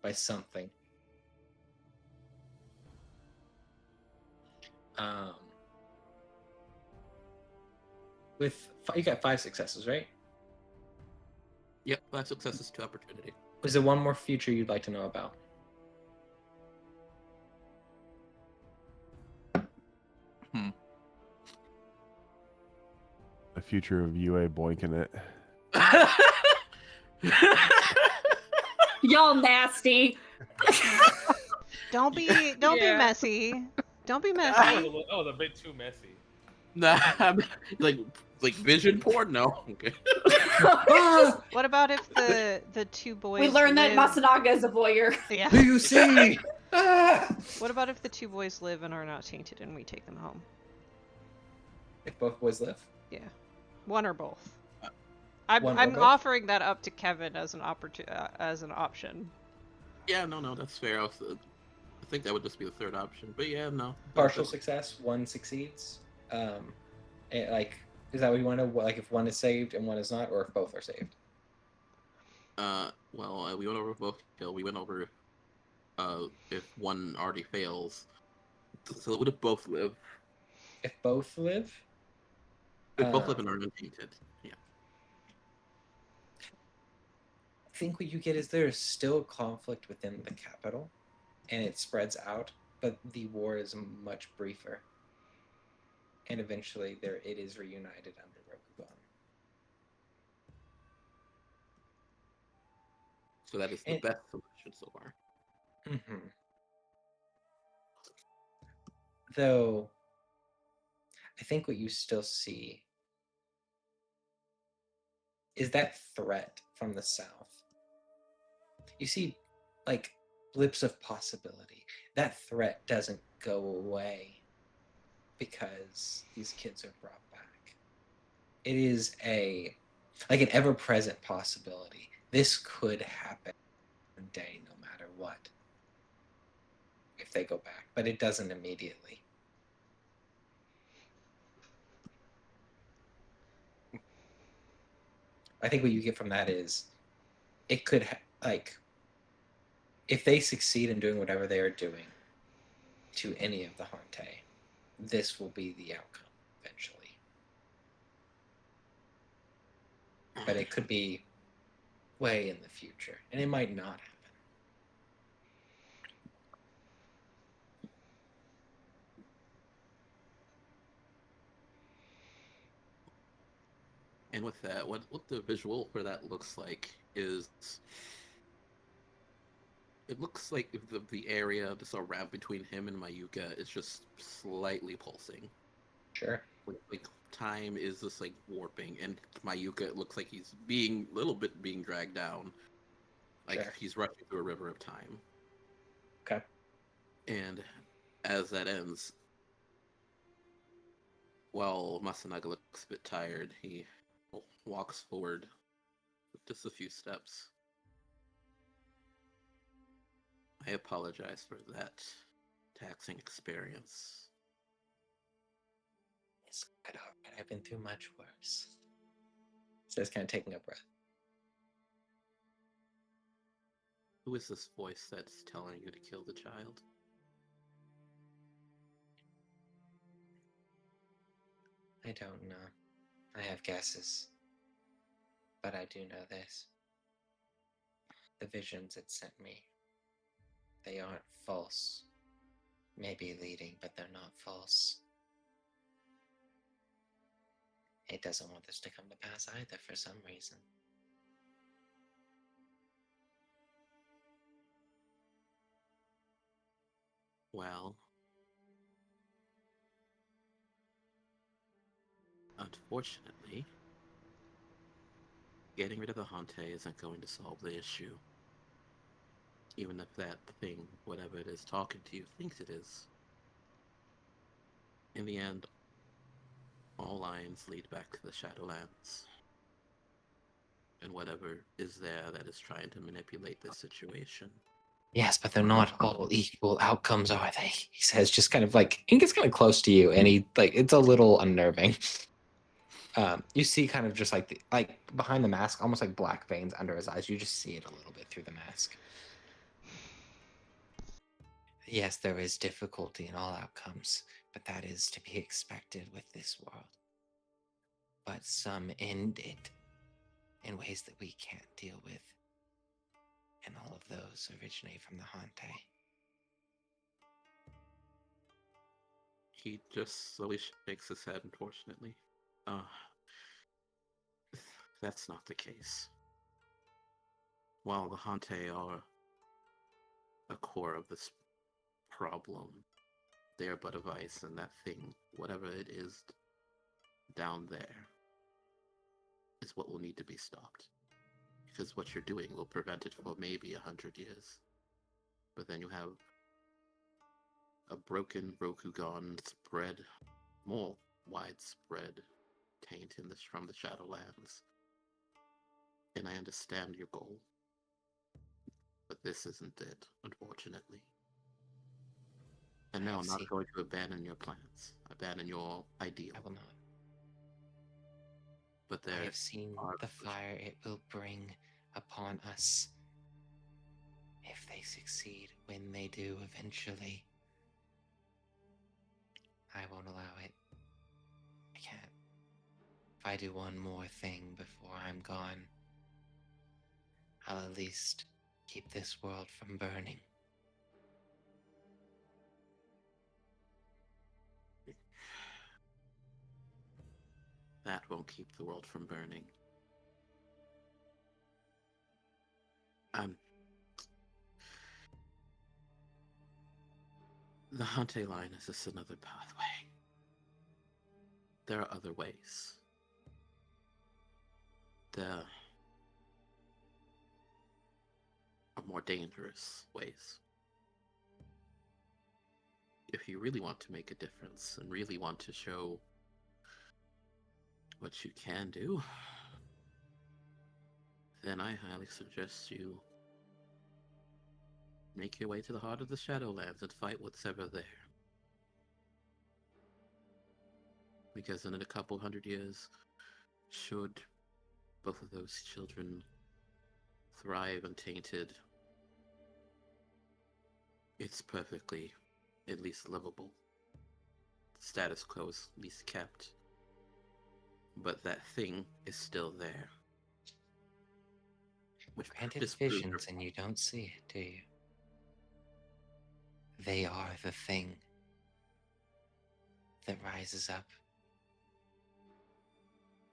by something. You got 5 successes, right? Yep, 5 successes, 2 opportunity. Was there one more future you'd like to know about? The future of UA boinking it. Y'all nasty. Don't be messy. Don't be messy. That was a bit too messy. Nah, like vision porn? No. Okay. What about if the two boys We learned that live... Matsunaga is a voyeur. Yeah. Do you see? What about if the two boys live and are not tainted and we take them home? If both boys live? Yeah. One or both. One or I'm both? offering that up to Kevin as an as an option. Yeah, no, that's fair. I think that would just be the third option. But yeah, no. Partial success, one succeeds. Is that what you want to, like, if one is saved and one is not, or if both are saved? Well, we went over both kill. We went over if one already fails. So what if both live? If both live? If both live and are untainted, yeah. I think what you get is there is still conflict within the capital, and it spreads out, but the war is much briefer. And eventually it is reunited under Rokugan. So that is the best solution so far. Though, I think what you still see is that threat from the south. You see, like, blips of possibility. That threat doesn't go away because these kids are brought back. It is an ever-present possibility. This could happen one day, no matter what, if they go back, but it doesn't immediately. I think what you get from that is it could if they succeed in doing whatever they are doing to any of the Hante, this will be the outcome eventually. But it could be way in the future, and it might not happen. And with that, what the visual for that looks like is, it looks like the area just around between him and Mayuka is just slightly pulsing. Sure. Like time is just like warping, and Mayuka, it looks like he's being a little bit being dragged down, like Sure. he's rushing through a river of time. Okay. And as that ends, while Masanaga looks a bit tired, he walks forward just a few steps. I apologize for that taxing experience. It's quite alright. I've been through much worse. So it's kind of taking a breath. Who is this voice that's telling you to kill the child? I don't know. I have guesses. But I do know this. The visions it sent me, they aren't false. Maybe leading, but they're not false. It doesn't want this to come to pass either for some reason. Well, unfortunately, getting rid of the Hante isn't going to solve the issue. Even if that thing, whatever it is talking to you, thinks it is. In the end, all lines lead back to the Shadowlands. And whatever is there that is trying to manipulate this situation. Yes, but they're not all equal outcomes, are they? He says, just kind of like, he gets kind of close to you, and he, like, it's a little unnerving. You see kind of just like behind the mask, almost like black veins under his eyes. You just see it a little bit through the mask. Yes, there is difficulty in all outcomes, but that is to be expected with this world. But some end it in ways that we can't deal with. And all of those originate from the Hante. He just slowly shakes his head, unfortunately. That's not the case. While the Hante are a core of this problem, they are but a vice, and that thing, whatever it is down there, is what will need to be stopped. Because what you're doing will prevent it for maybe 100 years. But then you have a broken Rokugan spread, more widespread taint from the Shadowlands. And I understand your goal. But this isn't it, unfortunately. And no, I'm not going to abandon your plans. Abandon your ideal. I will not. But there I have seen the fire it will bring upon us. If they succeed, when they do eventually, I won't allow it. I can't. If I do one more thing before I'm gone, I'll at least keep this world from burning. That won't keep the world from burning. The Hante line is just another pathway. there are other ways. There are more dangerous ways. If you really want to make a difference and really want to show what you can do, then I highly suggest you make your way to the heart of the Shadowlands and fight what's ever there. Because in a couple hundred years, should both of those children thrive untainted, it's perfectly, at least livable. Status quo is at least kept. But that thing is still there. Which Granted disproves your visions and you don't see it, do you? They are the thing that rises up.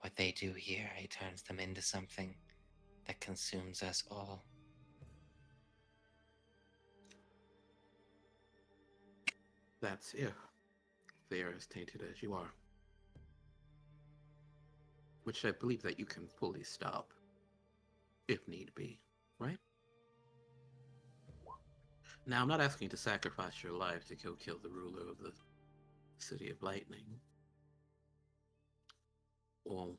What they do here, it turns them into something that consumes us all. That's if they are as tainted as you are. Which I believe that you can fully stop, if need be, right? Now, I'm not asking you to sacrifice your life to go kill the ruler of the City of Lightning, or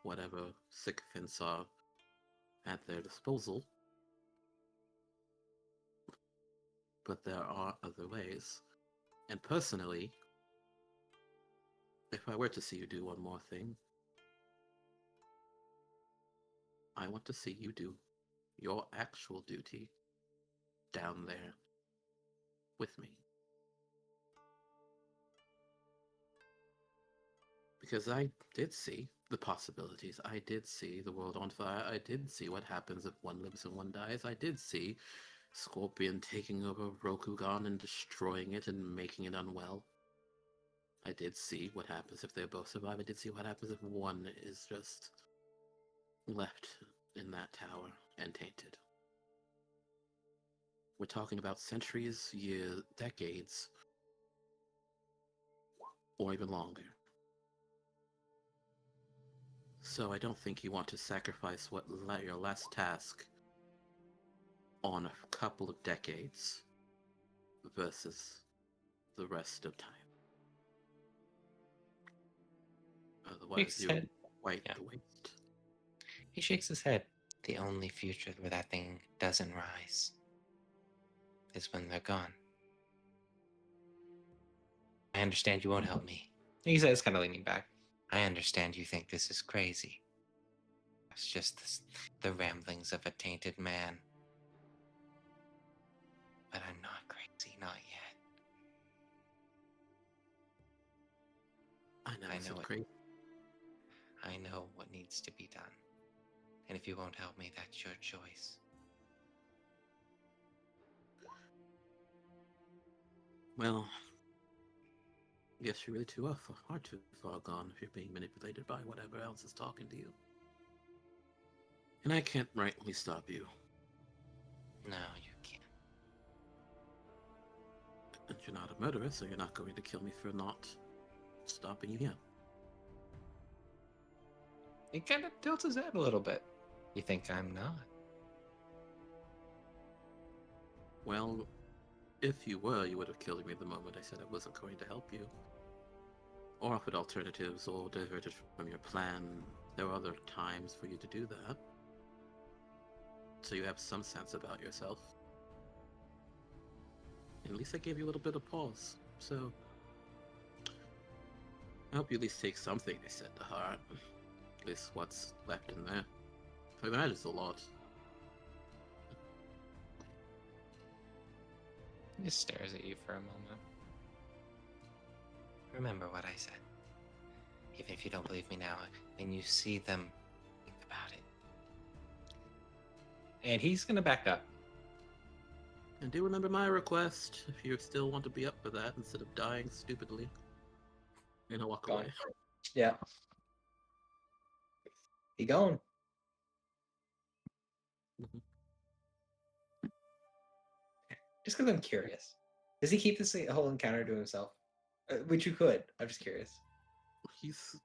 whatever sycophants are at their disposal. But there are other ways. And personally, if I were to see you do one more thing, I want to see you do your actual duty down there with me. Because I did see the possibilities. I did see the world on fire. I did see what happens if one lives and one dies. I did see Scorpion taking over Rokugan and destroying it and making it unwell. I did see what happens if they both survive. I did see what happens if one is just left in that tower and tainted. We're talking about centuries, years, decades, or even longer. So I don't think you want to sacrifice your last task on a couple of decades versus the rest of time. Otherwise, Makes you'll sense. wipe Yeah. the waste. He shakes his head. The only future where that thing doesn't rise is when they're gone. I understand you won't help me. He says, kind of leaning back. I understand you think this is crazy. It's just the ramblings of a tainted man. But I'm not crazy, not yet. I know I it's know it. crazy. I know what needs to be done. And if you won't help me, that's your choice. Well, I guess you're really too far gone if you're being manipulated by whatever else is talking to you. And I can't rightly stop you. No, you can't. And you're not a murderer, so you're not going to kill me for not stopping you here. He kind of tilts his head a little bit. You think I'm not? Well, if you were, you would have killed me the moment I said I wasn't going to help you. Or offered alternatives, or diverted from your plan. There were other times for you to do that. So you have some sense about yourself. At least I gave you a little bit of pause. So I hope you at least take something they said to heart. At least what's left in there. For that is a lot. He just stares at you for a moment. Remember what I said. Even if you don't believe me now, when you see them, think about it. And he's gonna back up. And do remember my request, if you still want to be up for that, instead of dying stupidly. And I'll walk Gone. away. Yeah. He gone. Mhm. Just because I'm curious. Does he keep this whole encounter to himself? Which you could. I'm just curious. he's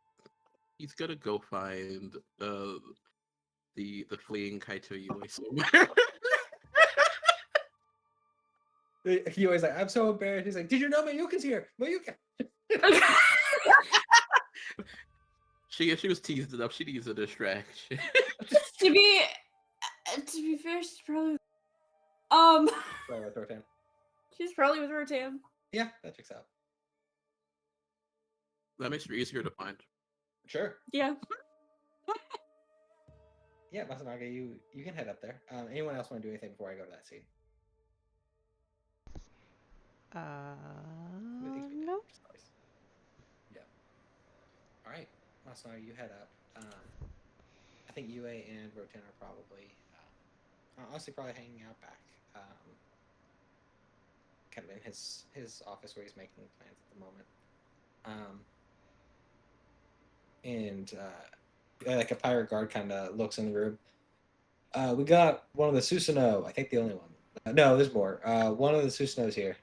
gonna go find the fleeing Kaito Yue somewhere. He always like, I'm so embarrassed. He's like, did you know Mayuka's here? Mayuka. She was teased enough. She needs a distraction. to be fair, she's probably Sorry about Rotan. she's probably with Rotan. Yeah, that checks out. That makes her easier to find. Sure. Yeah. Yeah, Masanaga, you can head up there. Anyone else want to do anything before I go to that scene? With XP No. precise. Yeah. All right, Masanaga, you head up. I think Yue and Rotan are probably, honestly, probably hanging out back, kind of in his office where he's making plans at the moment. Like a pirate guard kind of looks in the room. We got one of the Susanoo. I think the only one. No, there's more. One of the Susanoos here.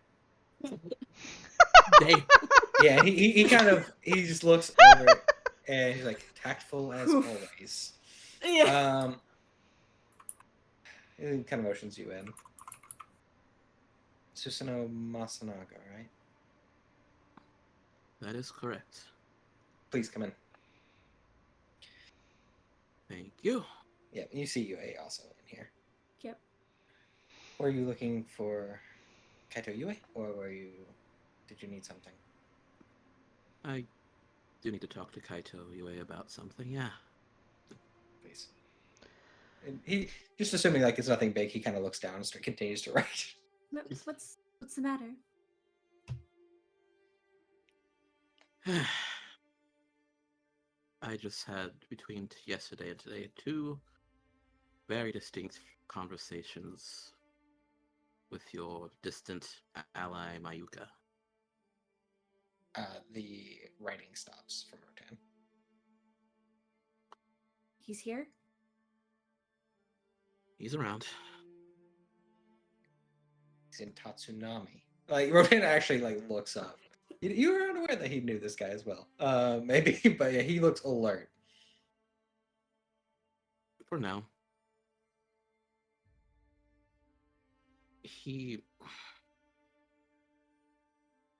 Damn. Yeah, he just looks over and he's like tactful as always. Yeah. He kind of motions you in. Susanoo Masanaga, right? That is correct. Please come in. Thank you. Yeah, you see Yue also in here. Yep. Were you looking for Kaito Yue, or did you need something? I do need to talk to Kaito Yue about something, yeah. Please. And he, just assuming like it's nothing big, he kind of looks down and continues to write. What's the matter? I just had, between yesterday and today, 2 very distinct conversations with your distant ally, Mayuka. The writing stops from Rotan. He's here? He's around. He's in Tatsunami. Like Rotan actually like looks up. You were unaware that he knew this guy as well. Maybe, but yeah, he looks alert. For now.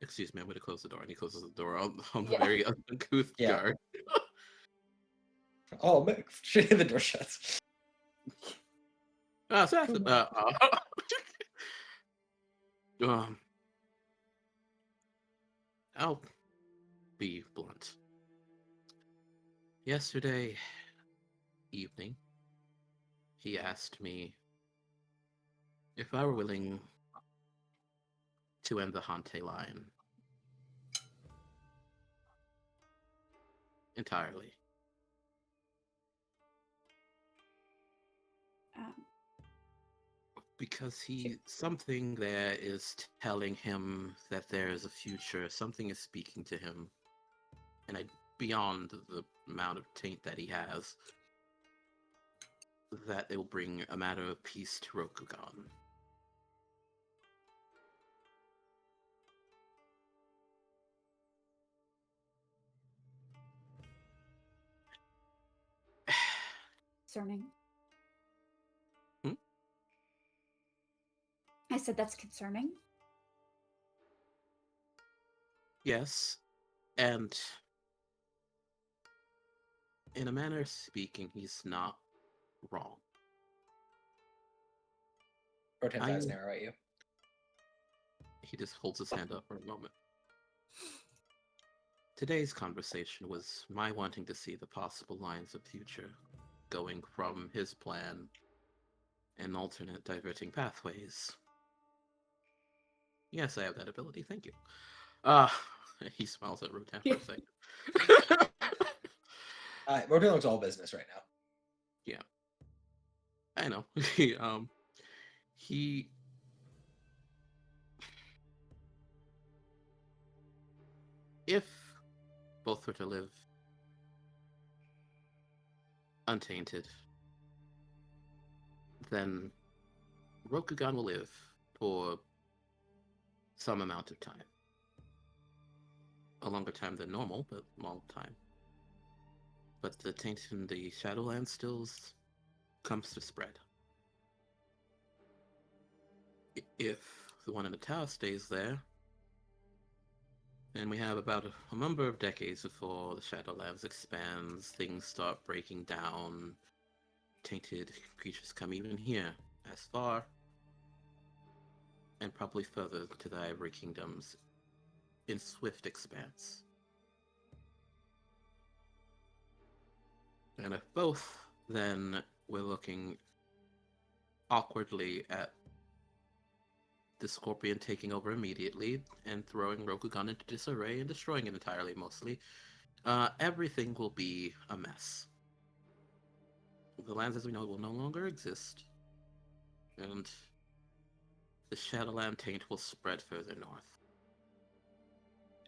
Excuse me, I'm gonna close the door, and he closes the door on the Yeah. very uncouth Yeah. guard. Oh, man, the door shuts. So after I'll be blunt. Yesterday evening, he asked me if I were willing to end the Hante line entirely. Because something there is telling him that there is a future, something is speaking to him, and beyond the amount of taint that he has, that it will bring a matter of peace to Rokugan. Concerning. Hmm? I said that's concerning. Yes, and in a manner of speaking, he's not wrong. Rotan's eyes narrow at you. He just holds his hand up for a moment. Today's conversation was my wanting to see the possible lines of future, going from his plan and alternate diverting pathways. Yes, I have that ability, thank you. He smiles at Rotan for a second. Rotan looks all business right now. Yeah. I know. He if both were to live untainted, then Rokugan will live for some amount of time. a longer time than normal, but long time. But the taint in the Shadowlands still comes to spread. If the one in the tower stays there, then we have about a number of decades before the Shadowlands expands, things start breaking down, tainted creatures come even here, as far, and probably further to the Ivory Kingdoms in swift expanse. And if both, then we're looking awkwardly at the Scorpion taking over immediately and throwing Rokugan into disarray and destroying it entirely, mostly. Everything will be a mess. The lands as we know it will no longer exist, and the Shadowland taint will spread further north.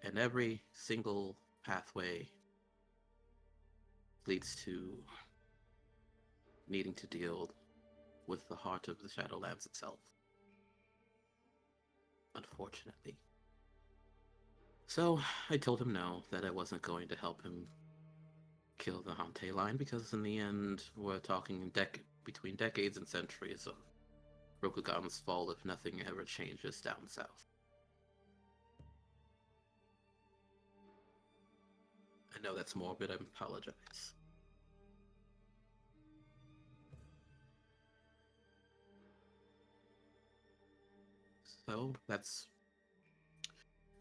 And every single pathway leads to needing to deal with the heart of the Shadowlands itself. Unfortunately. So I told him no, that I wasn't going to help him kill the Hante line, because in the end, we're talking between decades and centuries of Rokugan's fall if nothing ever changes down south. I know that's morbid, I apologize. So that's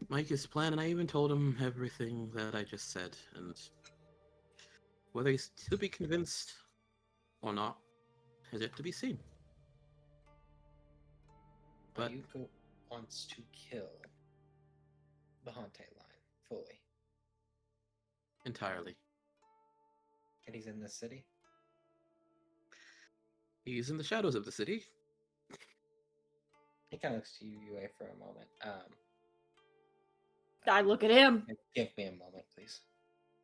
Mike's plan, and I even told him everything that I just said, and whether he's to be convinced or not has yet to be seen. But Yuko wants to kill the Hante line fully. entirely. And he's in the city? He's in the shadows of the city. He kind of looks to you, Yue, for a moment. I look at him. Give me a moment, please.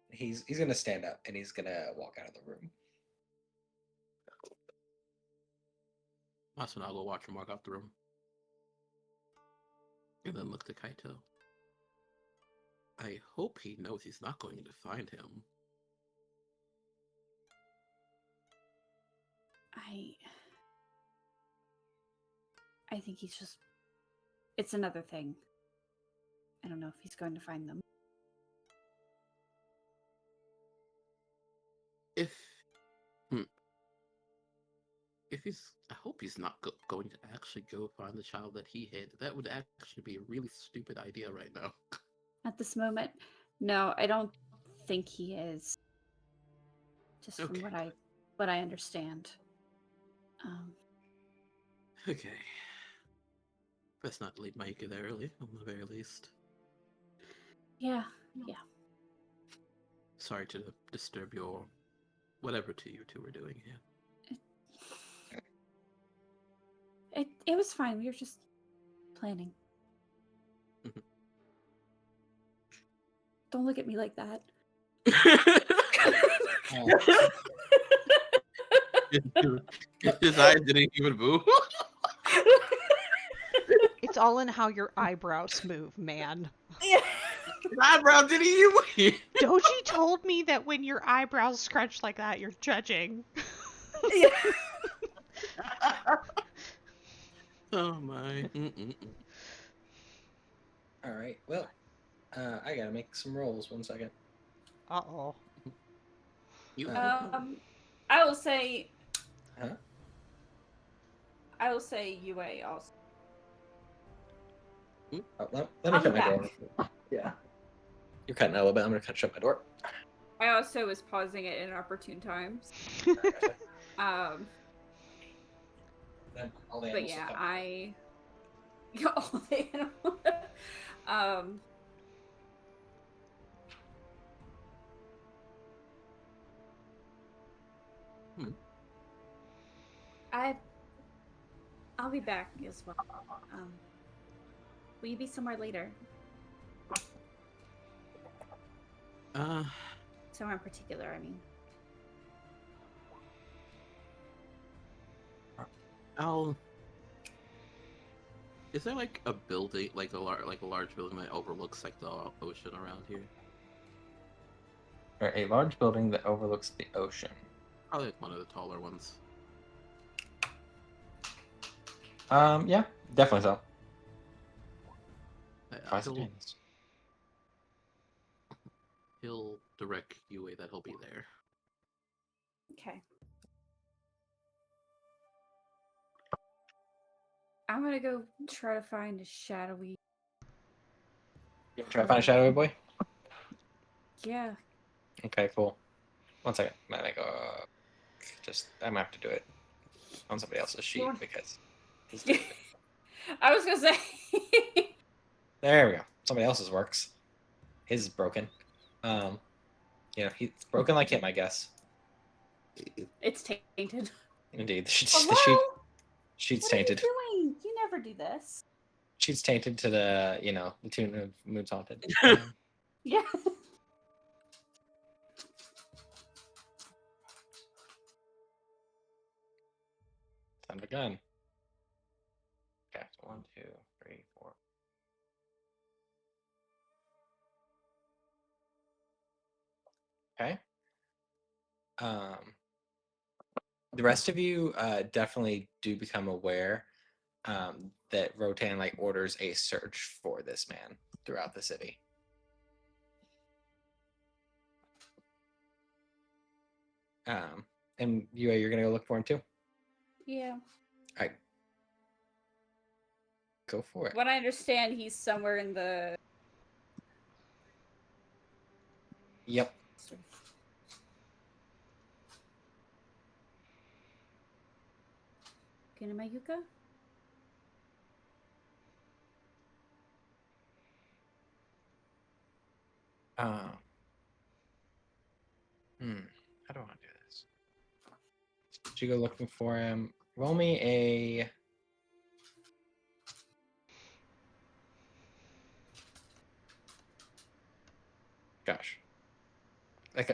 He's gonna stand up and he's gonna walk out of the room. That's when I'll go watch him walk out the room. And then look to Kaito. I hope he knows he's not going to find him. I think he's just... It's another thing. I don't know if he's going to find them. If he's, I hope he's not going to actually go find the child that he hid. That would actually be a really stupid idea right now. At this moment, no, I don't think he is. Just from Okay. what I understand. Okay. Best not leave Maika there early, at the very least. Yeah. Sorry to disturb your whatever you two were doing here. It was fine. We were just planning. Don't look at me like that. His eyes didn't even move. It's all in how your eyebrows move, man. Yeah. His eyebrow didn't even move. Doji told me that when your eyebrows scrunch like that, you're judging. Yeah. Oh my. All right. Well, I gotta make some rolls. 1 second. Uh-oh. You I will say. Huh? I will say UA also. Oh, let me I'll shut be my door. Yeah. You're cutting out a little bit. I'm gonna shut my door. I also was pausing it in opportune times. Then all the But animals will yeah, come. all the animals. I'll be back as well. Will you be somewhere later? Somewhere in particular, I mean. Is there like a building, like a large building that overlooks like the ocean around here? Or a large building that overlooks the ocean. Probably like one of the taller ones. Yeah, definitely so. Uh, he'll, he'll direct you away that he'll be there. Okay. I'm gonna go try to find a shadowy. You try to find a shadowy boy? Yeah. Okay, cool. 1 second. I'm gonna go. I'm gonna have to do it on somebody else's sheet Sure. because. I was gonna say. There we go. Somebody else's works. His is broken. He's broken like him, I guess. It's tainted. Indeed, the Hello? sheet's What tainted. are you doing? You never do this. Sheet's tainted to the the tune of Moon's Haunted. Yeah. Son of a gun. Okay, so 1, 2, 3, 4. Okay. The rest of you definitely do become aware that Rotan like orders a search for this man throughout the city. And you're gonna go look for him too? Yeah. All right. Go for it. What I understand, he's somewhere in the. Yep. Kinamayuka? How do I want to do this? Should you go looking for him? Roll me a. Gosh. I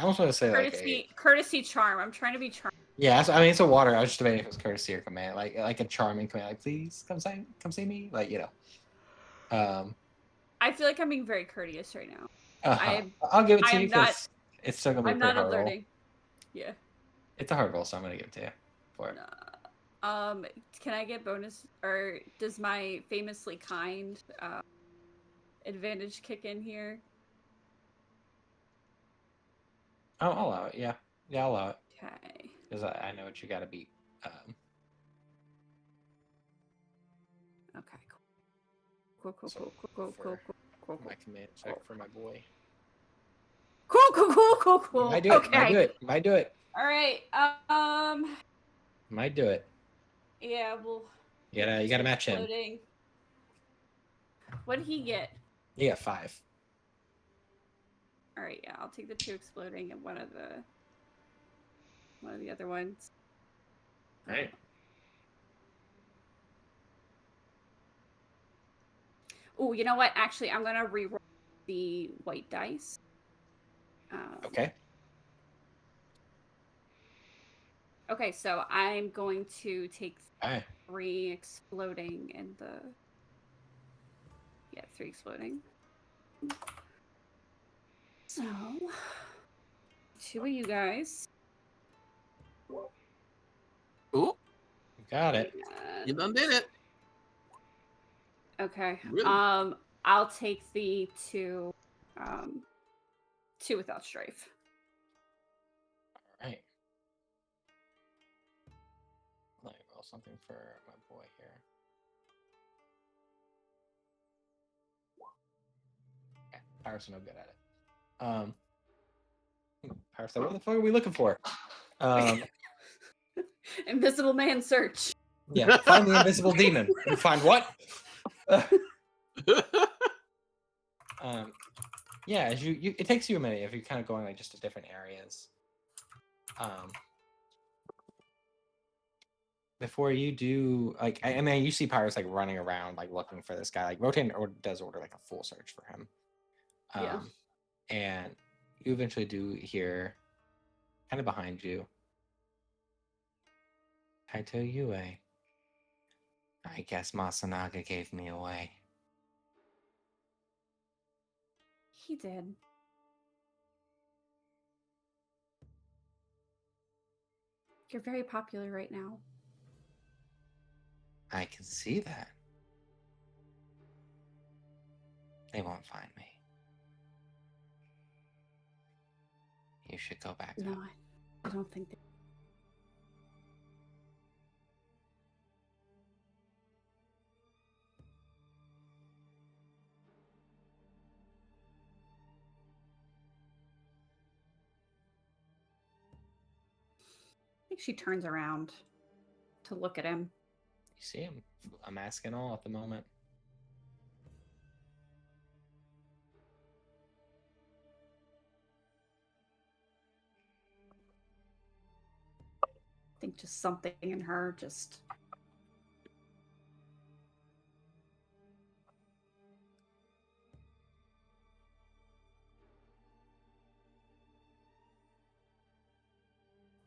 almost want to say Courtesy charm. I'm trying to be charming. Yeah, I mean it's a water. I was just debating if it was courtesy or command, like a charming command, like please come see me, like I feel like I'm being very courteous right now. I'll give it I to am you not- because it's still gonna be a I'm pretty not hard roll. alerting. Yeah. It's a hard roll, so I'm gonna give it to you for it. Can I get bonus, or does my famously kind advantage kick in here? Oh, I'll allow it. Yeah, I'll allow it Okay. because I know what you got to beat. Okay. Cool. So, Cool. My command check for my boy. Cool. Might do it. Okay. Might do it. All right. Might do it. Yeah. Well. You gotta match him. Exploding. What did he get? You got 5. All right. Yeah. I'll take the 2 exploding and one of the other ones. All right. Oh, you know what? Actually, I'm gonna reroll the white dice. Okay. Okay, so I'm going to take All right. 3 exploding and 3 exploding. So, 2 of you guys. Ooh, Got it. you done did it. Okay. Really? I'll take the 2 without strafe. All right. Let me roll something for my boy here. Okay. Pirates are no good at it. Pirates like, what the fuck are we looking for? Invisible man search. Yeah, find the invisible demon. You find what? Yeah, as you it takes you a minute if you're kind of going like just to different areas. Before you do like I mean you see pirates like running around like looking for this guy. Like Rotan does order like a full search for him. Yeah. And you eventually do hear kind of behind you. Kaito Yue. I guess Masanaga gave me away. He did. You're very popular right now. I can see that. They won't find me. You should go back No, up. I don't think that. I think she turns around to look at him. You see him, a mask and all at the moment. I think just something in her just.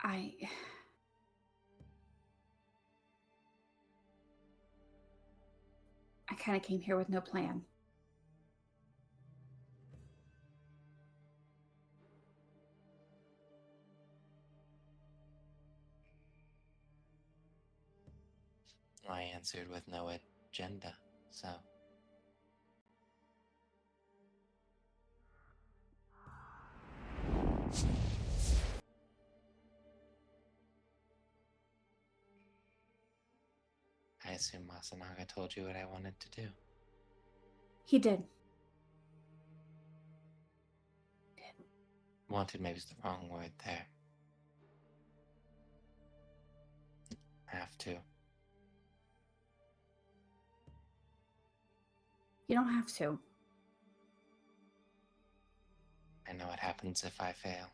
I kind of came here with no plan. I answered with no agenda, so. I assume Masanaga told you what I wanted to do. He did. Wanted maybe is the wrong word there. Have to. You don't have to. I know what happens if I fail.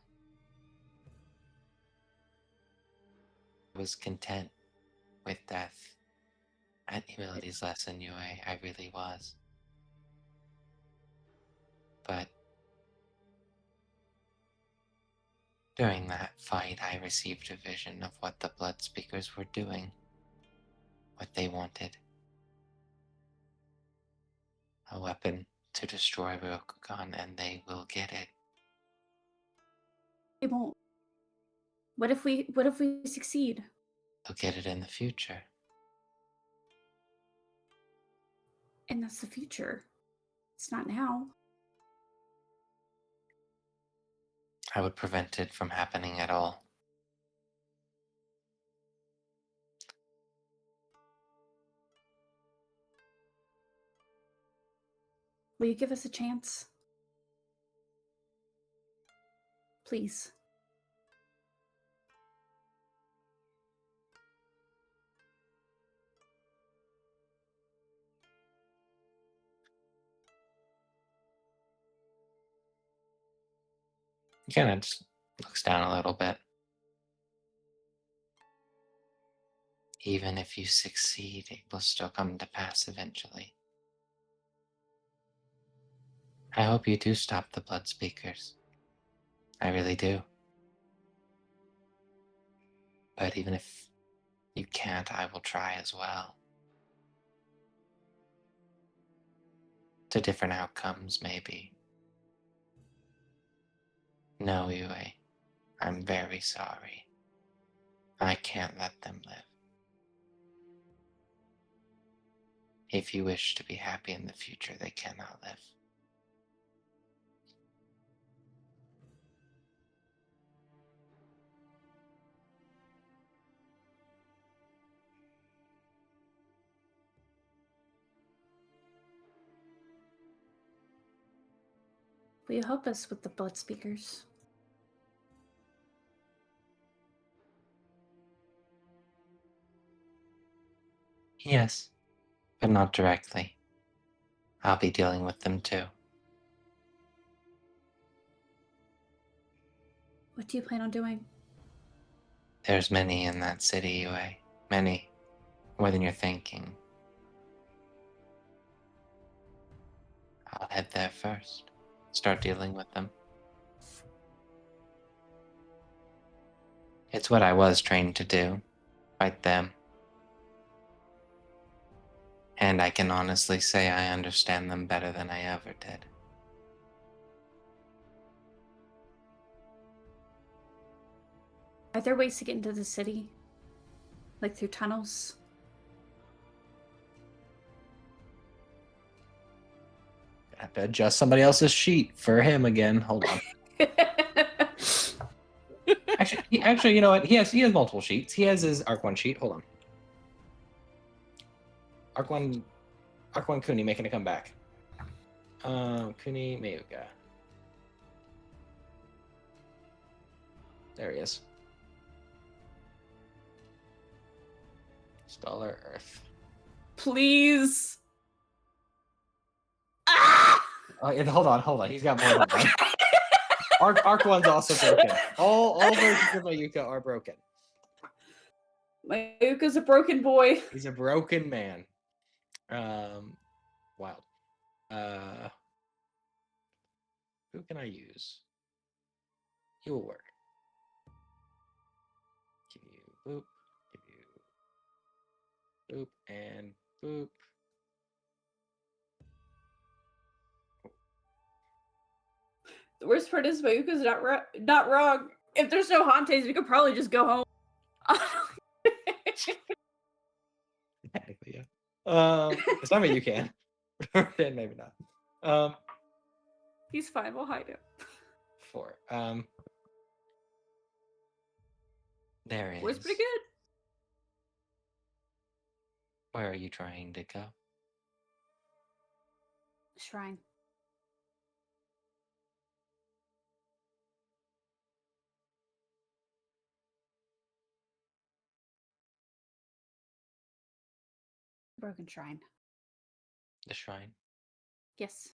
I was content with death. At humility's lesson, Yue, I really was. But during that fight, I received a vision of what the Blood Speakers were doing, what they wanted. A weapon to destroy Ryokugan, and they will get it. It won't. What if we succeed? They'll get it in the future. And that's the future. It's not now. I would prevent it from happening at all. Will you give us a chance? Please. He kind of just looks down a little bit. Even if you succeed, it will still come to pass eventually. I hope you do stop the Blood Speakers. I really do. But even if you can't, I will try as well. To different outcomes, maybe. No, Yue, I'm very sorry. I can't let them live. If you wish to be happy in the future, they cannot live. Will you help us with the Blood Speakers? Yes, but not directly. I'll be dealing with them too. What do you plan on doing? There's many in that city, Yue. Many. More than you're thinking. I'll head there first. Start dealing with them. It's what I was trained to do. Fight them. And I can honestly say I understand them better than I ever did. Are there ways to get into the city? Like through tunnels? I have to adjust somebody else's sheet for him again. Hold on. Actually, you know what? He has multiple sheets. He has his Arc 1 sheet. Hold on. Arc 1 Kuni making a comeback. Kuni Meyuka. There he is. Stellar Earth. Please. Ah! Oh, yeah, hold on. He's got more than one. Arc 1's also broken. All versions of Mayuka are broken. Mayuka's a broken boy. He's a broken man. Wild. Who can I use? He will work. Give you boop. Give you boop and boop. The worst part is Mayuka's not wrong. If there's no Hantes, we could probably just go home. Technically, yeah. Some of you can. Then maybe not. He's fine. We'll hide him. 4. There is. Where's pretty good? Where are you trying to go? Shrine. Broken shrine. The shrine? Yes.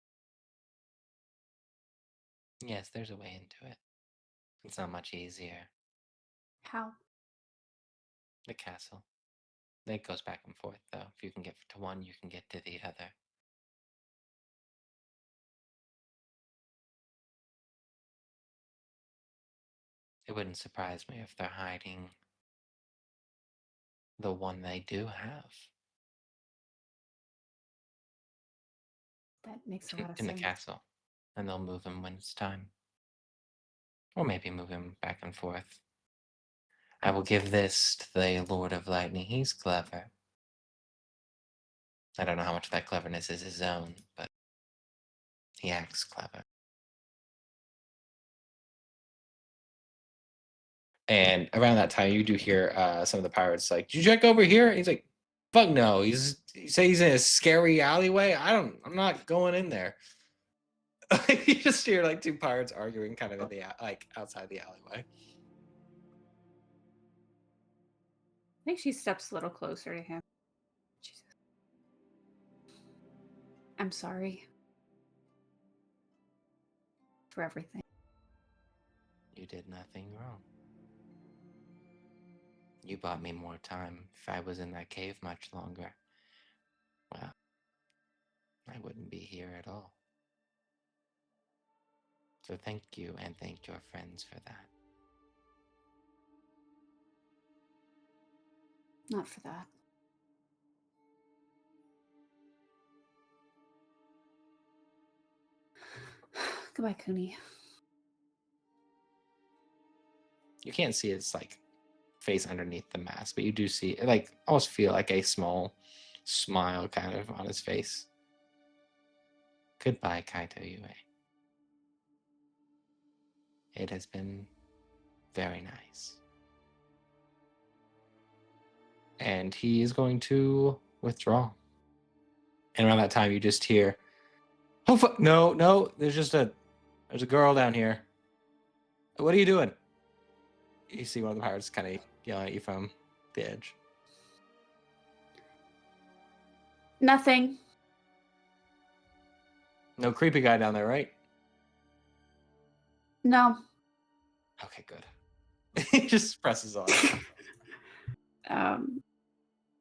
Yes, there's a way into it. It's not much easier. How? The castle. It goes back and forth, though. If you can get to one, you can get to the other. It wouldn't surprise me if they're hiding the one they do have That makes a lot of in the sense. castle. And they'll move him when it's time. Or maybe move him back and forth. I will give this to the Lord of Lightning. He's clever. I don't know how much of that cleverness is his own, but he acts clever. And around that time, you do hear some of the pirates like, "Did you check over here?" And he's like, "Fuck no." He say he's in a scary alleyway. I'm not going in there. You just hear like 2 pirates arguing, kind of in the outside the alleyway. I think she steps a little closer to him. Jesus. I'm sorry for everything. You did nothing wrong. You bought me more time. If I was in that cave much longer, well, I wouldn't be here at all. So thank you, and thank your friends for that. Not for that. Goodbye, Kuni. You can't see his face underneath the mask, but you do see almost feel like a small smile kind of on his face. Goodbye, Kaito Yue. It has been very nice. And he is going to withdraw. And around that time, you just hear, "Oh fuck! No! There's a girl down here. What are you doing?" You see one of the pirates kind of yelling at you from the edge. Nothing. No creepy guy down there, right? No. Okay, good. He just presses on.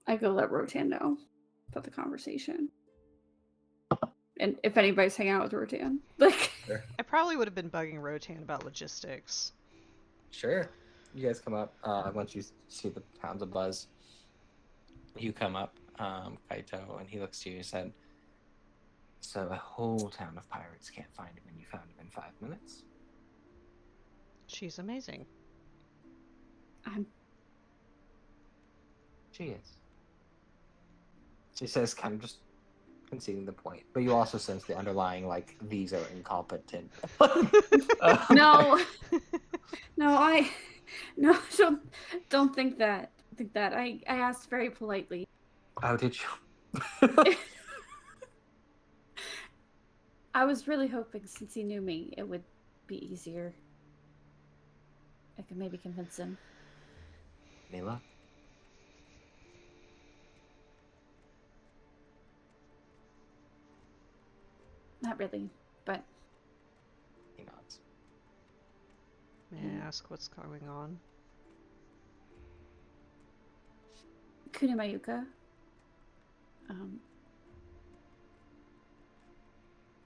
I go let Rotan know about the conversation. And if anybody's hanging out with Rotan. I probably would have been bugging Rotan about logistics. Sure. You guys come up. Once you see the pounds of buzz, you come up. Kaito, and he looks to you and said, "So a whole town of pirates can't find him, and you found him in 5 minutes." She's amazing. I'm She is. She says, kind of just conceding the point, but you also sense the underlying, like, these are incompetent. no, no, no, don't think that. Don't think that. I asked very politely. Oh, did you? I was really hoping, since he knew me, it would be easier. I could maybe convince him. Any luck? Not really, but He nods. May I ask what's going on? Kunamayuka.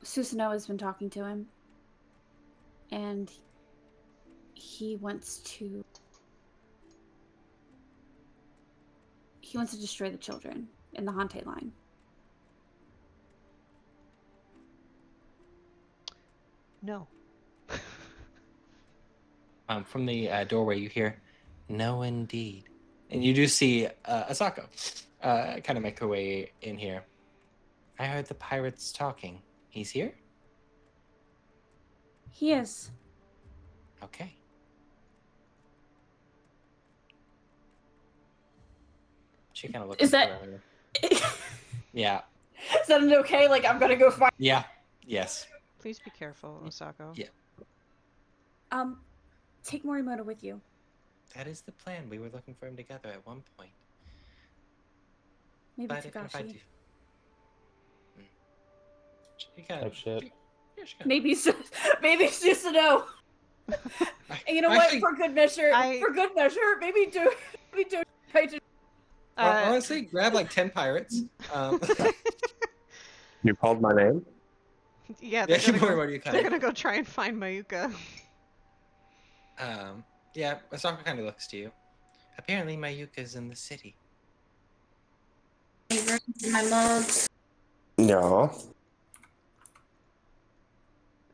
Susanoo has been talking to him, and he wants to destroy the children in the Hante line. No. From the doorway, you hear, "No, indeed," and you do see Asako kind of make her way in here. I heard the pirates talking. He's here? He is. Okay. She kind of looks. Is that? Yeah. Is that an okay? Like, I'm gonna go find. Yeah. Yes. Please be careful, Osako. Yeah. Take Morimoto with you. That is the plan. We were looking for him together at one point. Maybe But if I do. Tagashi. She kind Oh of. shit. Yeah, she kind Maybe Susanoo. of. And you know Actually, what? For good measure, maybe do Kaito. honestly, grab like 10 pirates. You called my name? Yeah, Yeah, they're, Morimoto, you they're kind gonna go try and find Mayuka. of. Yeah, Asako kind of looks to you. Apparently, Mayuka's in the city. My mods. No.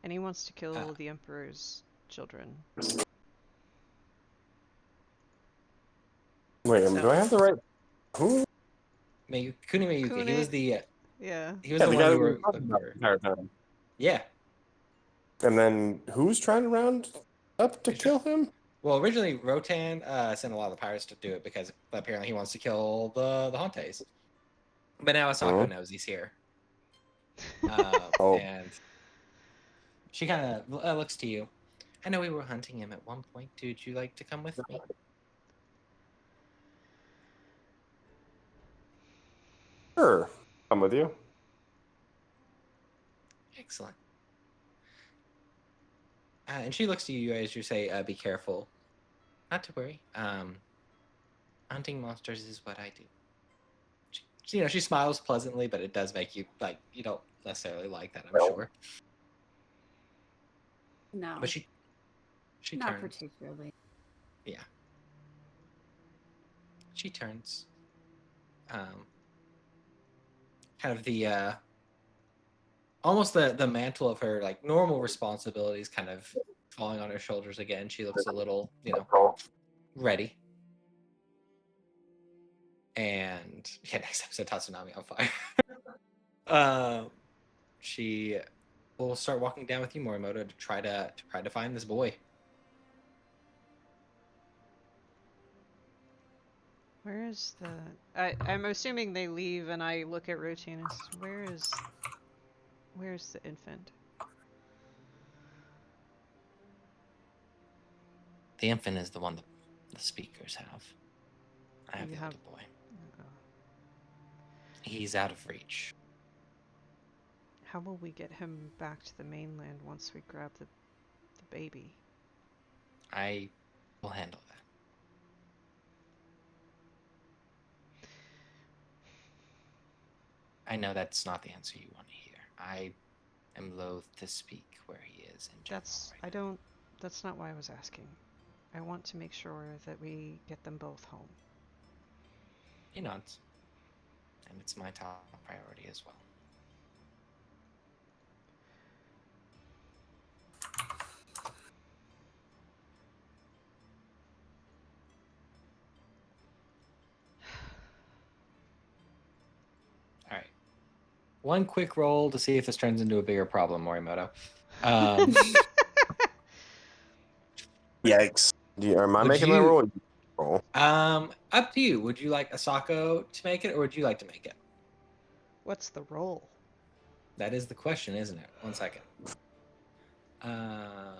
And he wants to kill Ah. the Emperor's children. Wait, So- do I have the right? Who? Kuni Mayuka. He was Kune- the Yeah. he was Yeah, the the one guy you that we were were talking looking about the for. entire time. Yeah. And then who's trying to round up to kill him? Well, originally Rotan sent a lot of the pirates to do it because apparently he wants to kill the Hantes. But now Asako Oh. knows he's here. Oh. And she kind of looks to you. I know we were hunting him at one point. Would you like to come with me? Sure. I'm with you. Excellent. And she looks to you as you say, "Be careful." Not to worry. Hunting monsters is what I do. She smiles pleasantly, but it does make you like you don't necessarily like that, I'm No. sure. No, But she not turns. particularly. She turns. Kind of the almost the mantle of her like normal responsibilities kind of falling on her shoulders again. She looks a little, ready. And yeah, next episode, Tatsunami on fire. She will start walking down with you, Morimoto, to try to find this boy. Where is the... I'm assuming they leave and I look at Rotin and say, where's the infant? The infant is the one that the speakers have. I have You the have- older boy. Oh. He's out of reach. How will we get him back to the mainland once we grab the baby? I will handle that. I know that's not the answer you want to hear. I am loath to speak where he is in general. That's not why I was asking. I want to make sure that we get them both home. He nods. and it's my top priority as well. All right. One quick roll to see if this turns into a bigger problem, Morimoto. Yikes. Am I Would making that you- roll? Roll. Up to you. Would you like Asako to make it, or would you like to make it? What's the role? That is the question, isn't it? 1 second. Asako,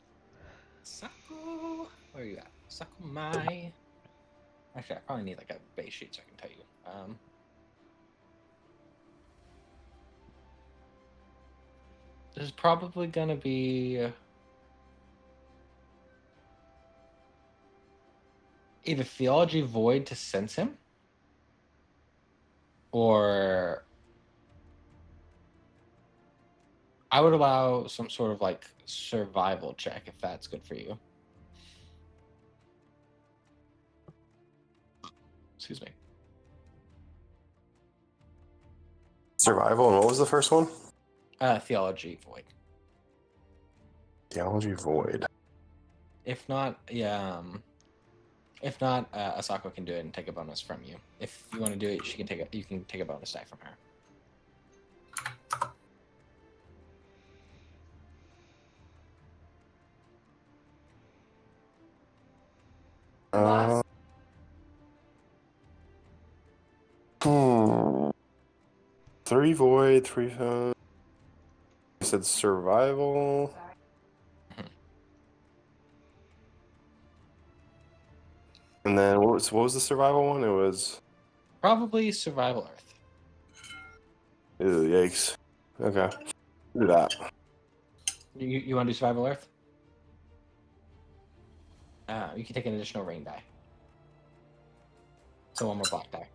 where are you at? Asako Mai. Actually, I probably need like a base sheet so I can tell you. There's probably gonna be either Theology Void to sense him, or I would allow some sort of like survival check if that's good for you. Excuse me. Survival, and what was the first one? Theology Void. Theology Void. If not, Asako can do it and take a bonus from you. If you want to do it, you can take a bonus die from her. Boss. 3 void, 3. You said survival. And then what was the survival one? It was. Probably Survival Earth. Ew, yikes. Okay. Do that. You want to do Survival Earth? You can take an additional rain die. So 1 more black die.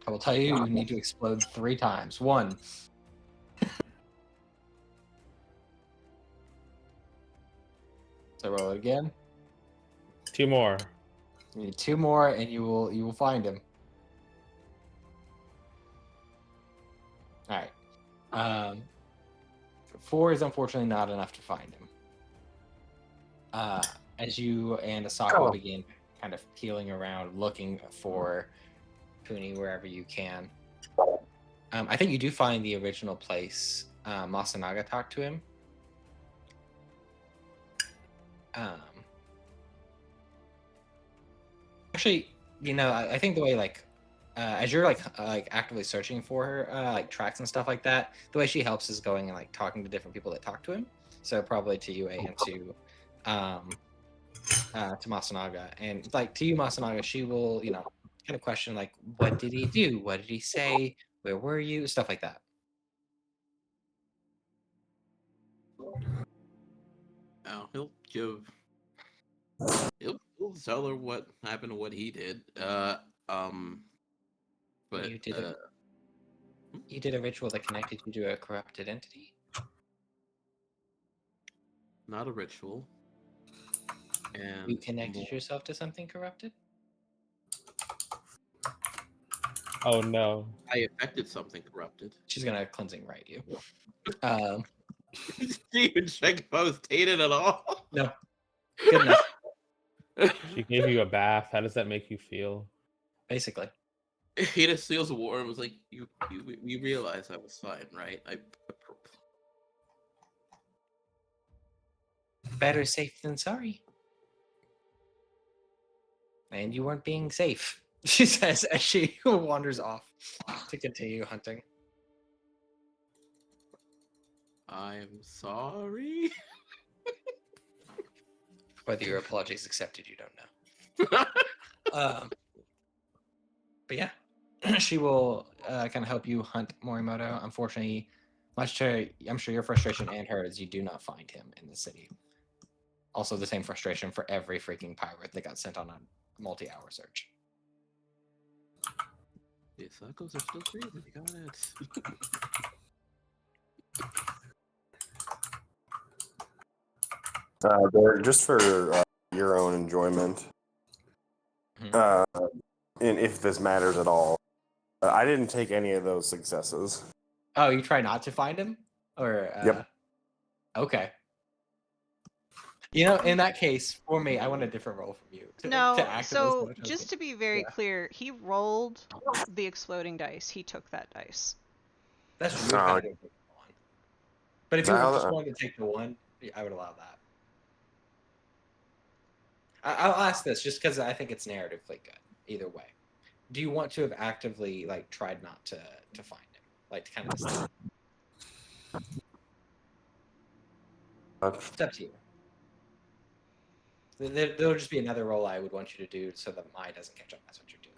I will tell you, you need to explode 3 times. 1. So roll it again. 2 more. You need 2 more, and you will find him. All right. 4 is unfortunately not enough to find him. As you and Asako begin kind of peeling around, looking for Puni wherever you can. I think you do find the original place. Masanaga talked to him. Actually, I think the way as you're like actively searching for her, like tracks and stuff like that, the way she helps is going and like talking to different people that talk to him. So probably to you and to Masanaga, and like to you, Masanaga, she will kind of question like, what did he do? What did he say? Where were you? Stuff like that. He'll tell her what happened to what he did. But You did a ritual that connected you to a corrupted entity. not a ritual. And You connected yourself to something corrupted. Oh no. I affected something corrupted. She's gonna cleansing right you. Did you even check if I was tainted at all? No, good enough. She gave you a bath. How does that make you feel? Basically, He just feels warm. Was like, you realize I was fine, right? better safe than sorry. And you weren't being safe, she says as she wanders off to continue hunting. I'm sorry. Whether your apologies accepted, you don't know. But yeah, she will kind of help you hunt Morimoto. Unfortunately, much to I'm sure your frustration and hers, you do not find him in the city. Also, the same frustration for every freaking pirate that got sent on a multi-hour search. The Asakos are still crazy. Got it. Just for your own enjoyment. Mhm. And if this matters at all, I didn't take any of those successes. Oh, you try not to find him, or Yep. Okay. You know, in that case, for me, I want a different role from you to No, actively so sabotage just me. to be very Yeah. clear, he rolled the exploding dice. He took that dice. That's true. You would Oh, kind of take the one. But if Is you that how just that- wanted to take the one, I would allow that. I'll ask this just because I think it's narratively good. Either way, do you want to have actively like tried not to find him, like to kind of mislead him? It's up to you. There'll just be another role I would want you to do so that Mai doesn't catch up. That's what you're doing.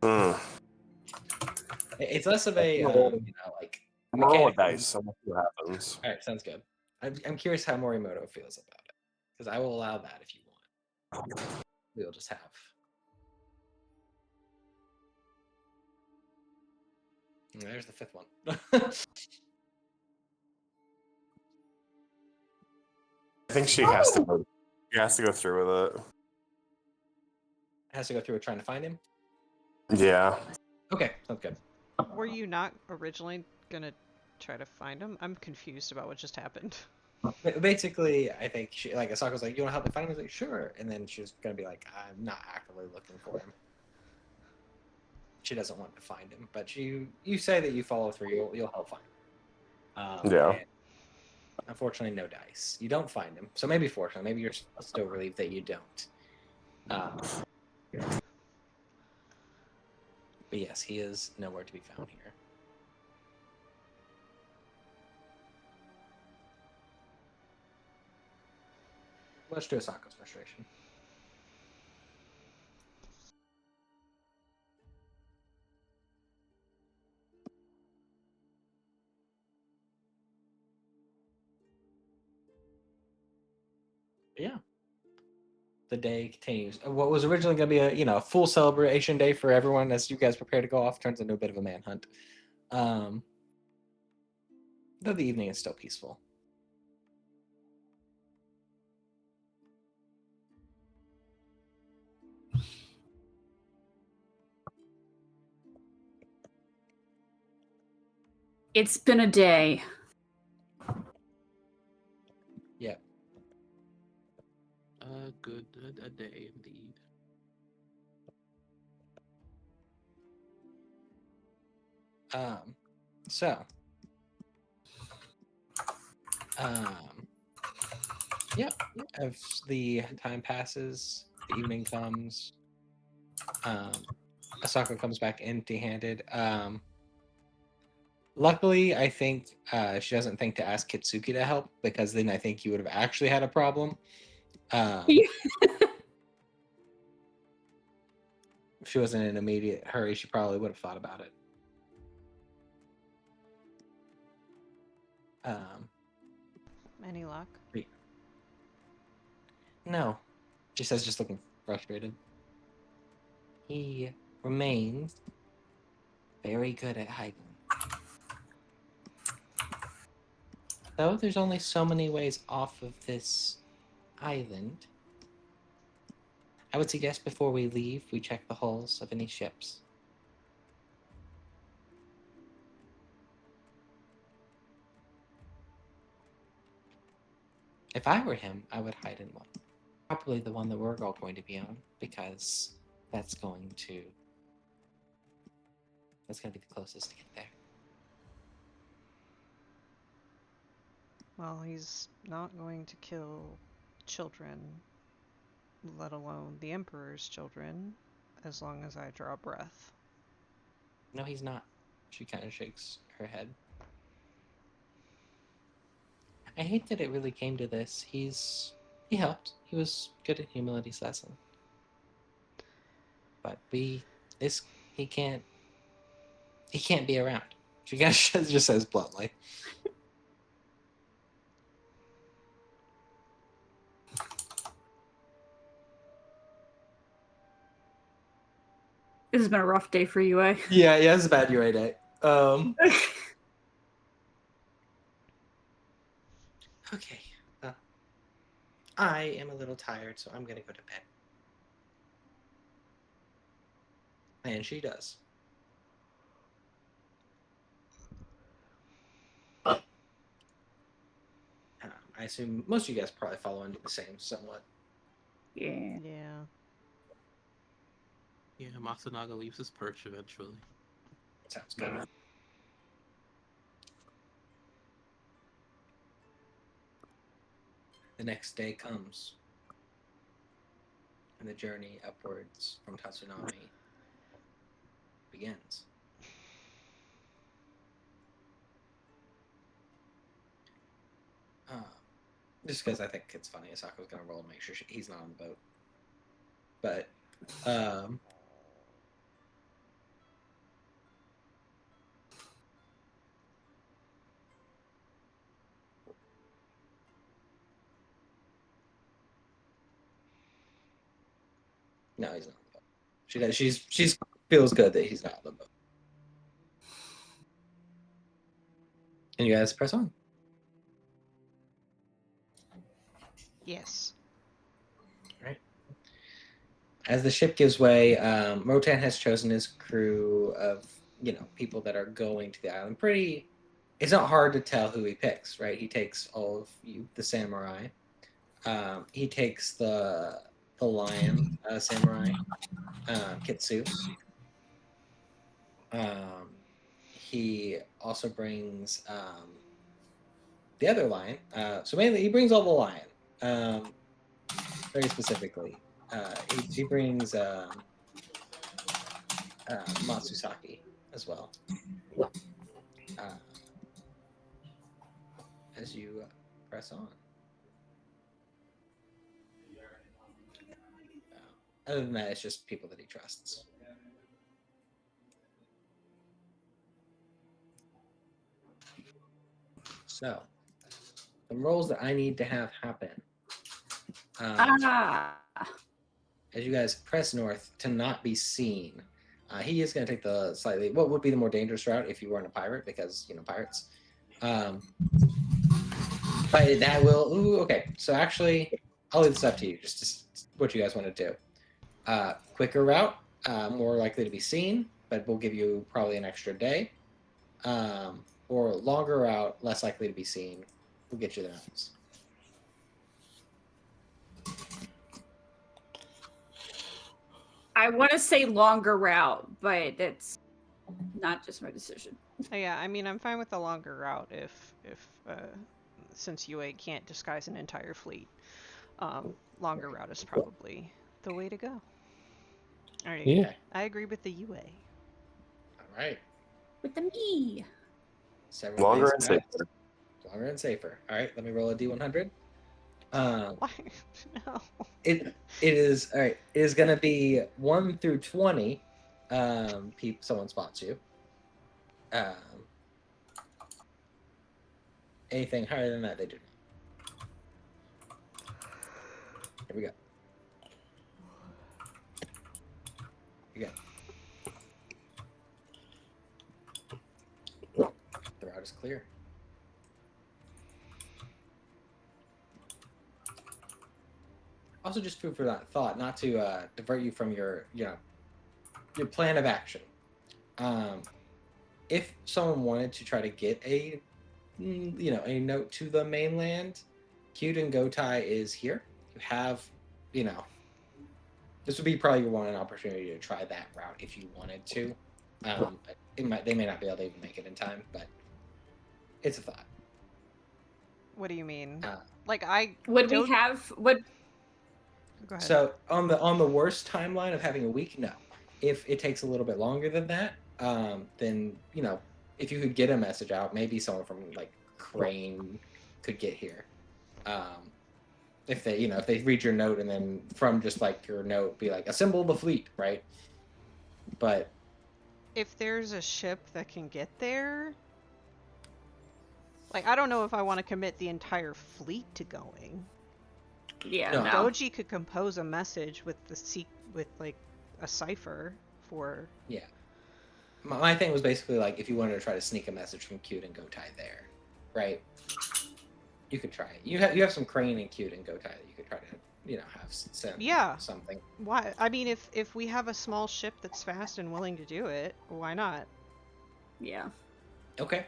Hmm. It's less of a like I'm gonna roll a mechanical. dice. I'm gonna see what happens. All right, sounds good. I'm curious how Morimoto feels about it because I will allow that if you want. We'll just have. And there's the fifth one. I think she has to go. She has to go through with it. Has to go through it trying to find him. Yeah. Okay, sounds good. Were you not originally gonna try to find him? I'm confused about what just happened. Basically, I think she like Asako's like, "You want to help me find him?" He's like, "Sure," and then she's gonna be like, "I'm not actively looking for him." She doesn't want to find him, but you say that you follow through. You'll help find him. Yeah. And unfortunately, no dice. You don't find him. So maybe fortunately, maybe you're still relieved that you don't. But yes, he is nowhere to be found here. Let's do Asako's frustration. Yeah. The day continues. What was originally going to be a full celebration day for everyone as you guys prepare to go off turns into a bit of a manhunt. Though the evening is still peaceful. It's been a day. Yeah. A day indeed. So. Yeah. As the time passes, the evening comes. Asako comes back empty-handed. Luckily, I think she doesn't think to ask Kitsuki to help because then I think you would have actually had a problem. If she wasn't in an immediate hurry, she probably would have thought about it. Any luck? No, she says, just looking frustrated. He remains very good at hiding. Though there's only so many ways off of this island, I would suggest before we leave, we check the hulls of any ships. If I were him, I would hide in one. Probably the one that we're all going to be on, because that's going to be the closest to get there. Well, he's not going to kill children, let alone the Emperor's children, as long as I draw breath. No, he's not. She kind of shakes her head. I hate that it really came to this. He helped. He was good at humility's lesson. But he can't be around. She kind of just says bluntly. This has been a rough day for you, eh? Yeah, it's a bad UA day. Um. Okay. I am a little tired, so I'm gonna go to bed. And she does. I assume most of you guys probably follow into the same somewhat. Yeah. Yeah. Yeah, Matsunaga leaves his perch eventually. Sounds good. The next day comes, and the journey upwards from Tatsunami begins. Just because I think it's funny, Asako's gonna roll to make sure he's not on the boat. But, no, he's not on the boat. She does. She's feels good that he's not on the boat. And you guys press on. Yes. As the ship gives way, Rotan has chosen his crew of, people that are going to the island. It's not hard to tell who he picks, right? He takes all of you, the samurai. He takes the lion samurai, Kitsu. He also brings the other lion. So mainly, he brings all the lion, very specifically. He brings Matsusaki as well. As you press on. Other than that, it's just people that he trusts. So, the roles that I need to have happen. As you guys press north to not be seen, he is going to take the slightly what would be the more dangerous route if you weren't a pirate, because pirates. But that will. Ooh, okay. So actually, I'll leave this up to you. Just what you guys want to do. Quicker route, more likely to be seen, but we'll give you probably an extra day. Or longer route, less likely to be seen. We'll get you the mountains. I want to say longer route, but that's not just my decision. Yeah, I mean, I'm fine with the longer route if since UA can't disguise an entire fleet. Longer route is probably the way to go. All right. Yeah. I agree with the UA. All right. With the me. Several Longer days and passed. safer. Longer and safer. All right. Let me roll a D100. Why? No. It is all right. It is gonna be 1 through 20. Someone spots you. Anything higher than that, they do not. Here we go. The route is clear. Also, just food for that thought, not to divert you from your plan of action. If someone wanted to try to get a note to the mainland, Kyuden Gotai is here. You have, this would be probably your one opportunity to try that route if you wanted to. They may not be able to even make it in time, but it's a thought. What do you mean? Would don't- we have would Go ahead. So on the worst timeline of having a week, no. If it takes a little bit longer than that, then if you could get a message out, maybe someone from like Crane could get here. If they read your note and then from just like your note be like assemble the fleet, right? But if there's a ship that can get there, I don't know if I want to commit the entire fleet to going. yeah, No. no. Doji could compose a message with a cipher for. yeah. My thing was basically like if you wanted to try to sneak a message from Cute and Gotai there, right? You could try it. You have some Crane and Cute and Gotai that you could try to have send Yeah. something. Why? I mean, if we have a small ship that's fast and willing to do it, why not? Yeah. Okay.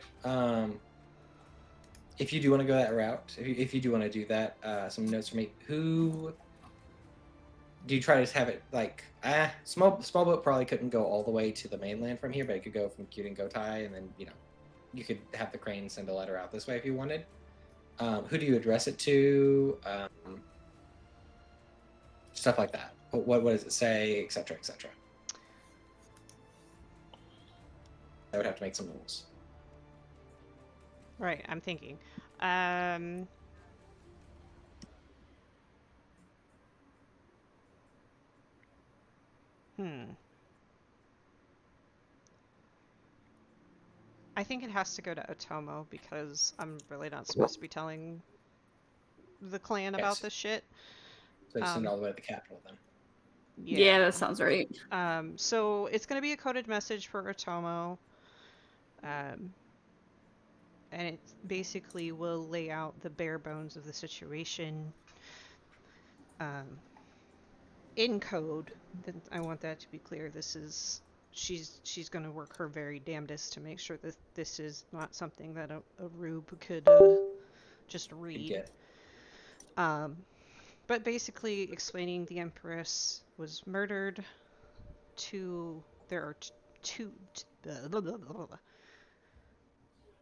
If you do want to go that route, if you do want to do that, some notes for me. Who do you try to have it like? Small boat probably couldn't go all the way to the mainland from here, but it could go from Cute and Gotai, and then you could have the Crane send a letter out this way if you wanted. Who do you address it to? Stuff like that. What does it say, etc., etc. I would have to make some rules. Right, I'm thinking. I think it has to go to Otomo because I'm really not supposed to be telling the clan about Yes. this shit. So you send it all the way to the capital then. Yeah, that sounds right. So it's going to be a coded message for Otomo. And it basically will lay out the bare bones of the situation in code. I want that to be clear. This is she's going to work her very damnedest to make sure that this is not something that a rube could just read. But basically explaining the Empress was murdered. There are two.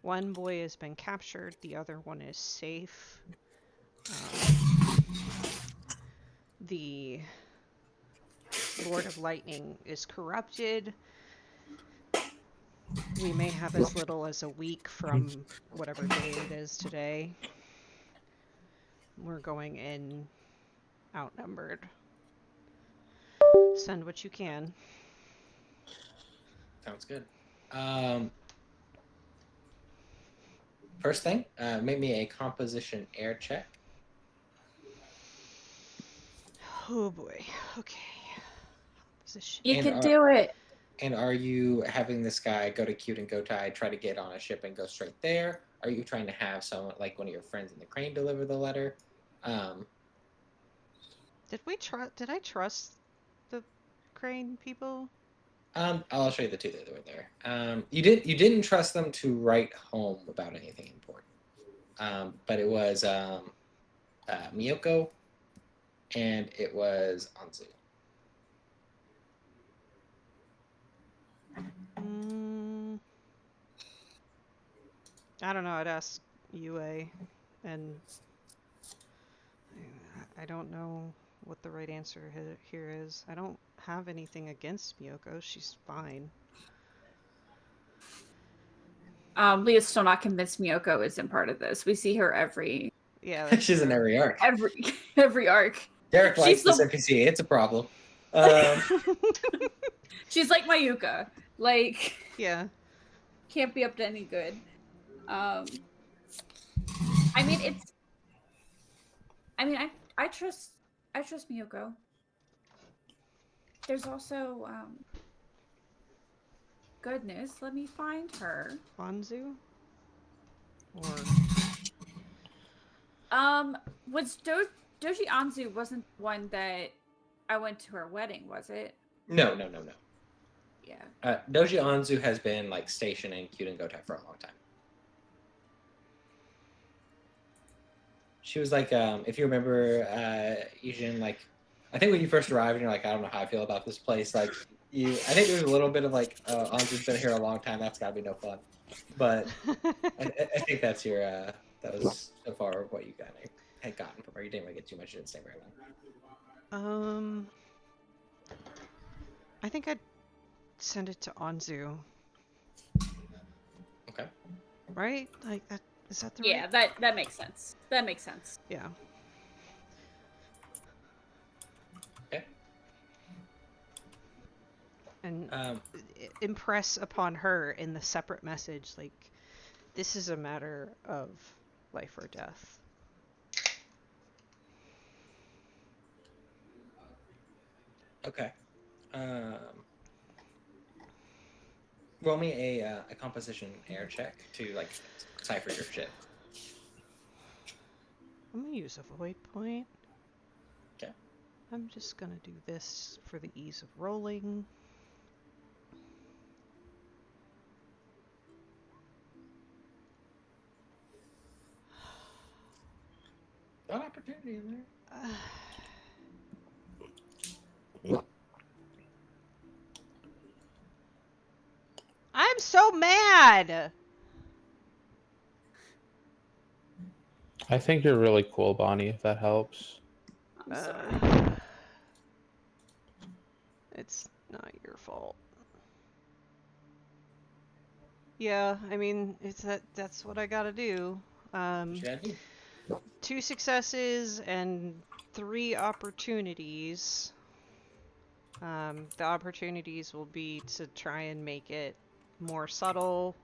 One boy has been captured. The other one is safe. The Lord of Lightning is corrupted. We may have as little as a week from whatever day it is today. We're going in outnumbered. Send what you can. Sounds good. First thing, make me a composition air check. Oh boy. Okay. Position. You And can do it. And are you having this guy go to Cute and Gotai, try to get on a ship and go straight there? Are you trying to have someone like one of your friends in the Crane deliver the letter? Did I trust the Crane people? I'll show you the two that were there. You didn't trust them to write home about anything important. But it was Miyoko and it was Anzu. I don't know. I'd ask UA, and I don't know what the right answer here is. I don't have anything against Miyoko. She's fine. Leah's still not convinced Miyoko isn't part of this. We see her every. Yeah, She's in every arc. Every arc. Derek likes this NPC. It's a problem. She's like Mayuka. Like. Yeah. Can't be up to any good. I trust Miyoko. There's also goodness, let me find her. Anzu? Or was Doji Anzu wasn't one that I went to her wedding, was it? No. Yeah. Doji Anzu has been like stationed in Cute and Gotai for a long time. She was like, if you remember, Yijin, like, I think when you first arrived and you're like, I don't know how I feel about this place, like, I think there's a little bit of like, Anzu's been here a long time, that's gotta be no fun. But I think that's that was so far what you had gotten from her. You didn't really get too much, you didn't stay very long. I think I'd send it to Anzu. Okay. Right? Like that. Is that the Yeah, right? that makes sense. That makes sense. Yeah. Okay. And impress upon her in the separate message, like, this is a matter of life or death. Okay. roll me a composition air check to like cipher your shit. I'm gonna use a void point. Okay. I'm just gonna do this for the ease of rolling. Got opportunity in there. I'm so mad! I think you're really cool, Bonnie, if that helps. I'm sorry. It's not your fault. Yeah, I mean, that's what I gotta do. What you gotta do? 2 successes and 3 opportunities. The opportunities will be to try and make it more subtle,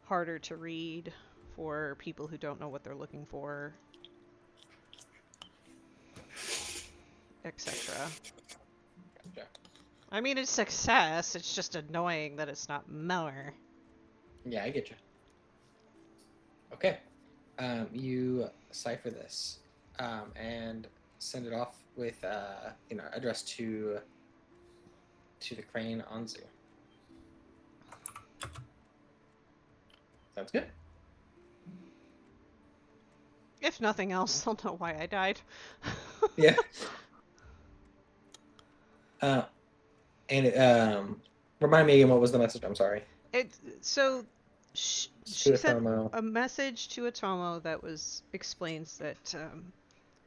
harder to read for people who don't know what they're looking for, etc. Gotcha. I mean, it's success, it's just annoying that it's not more. Yeah, I get you. Okay. You cipher this and send it off with addressed to the crane Anzu. Sounds good. If nothing else, they'll know why I died. Yeah. Remind me again, what was the message? I'm sorry. She To sent Atomo. a message to Atomo that explains that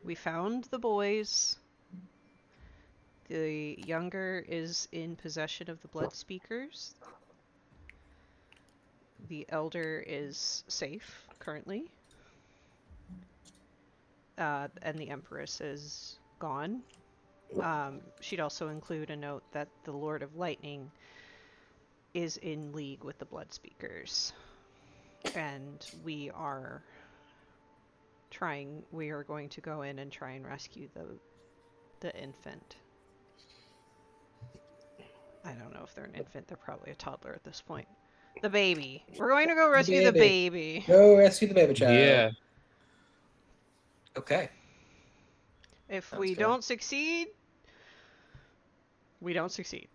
we found the boys. The younger is in possession of the blood speakers. The elder is safe currently. And the Empress is gone. She'd also include a note that the Lord of Lightning is in league with the blood speakers. And we are going to go in and try and rescue the infant. I don't know if they're an infant, they're probably a toddler at this point. The baby. We're going to go rescue the baby. Go rescue the baby child. Yeah. Okay. If Sounds we good. don't succeed, we don't succeed.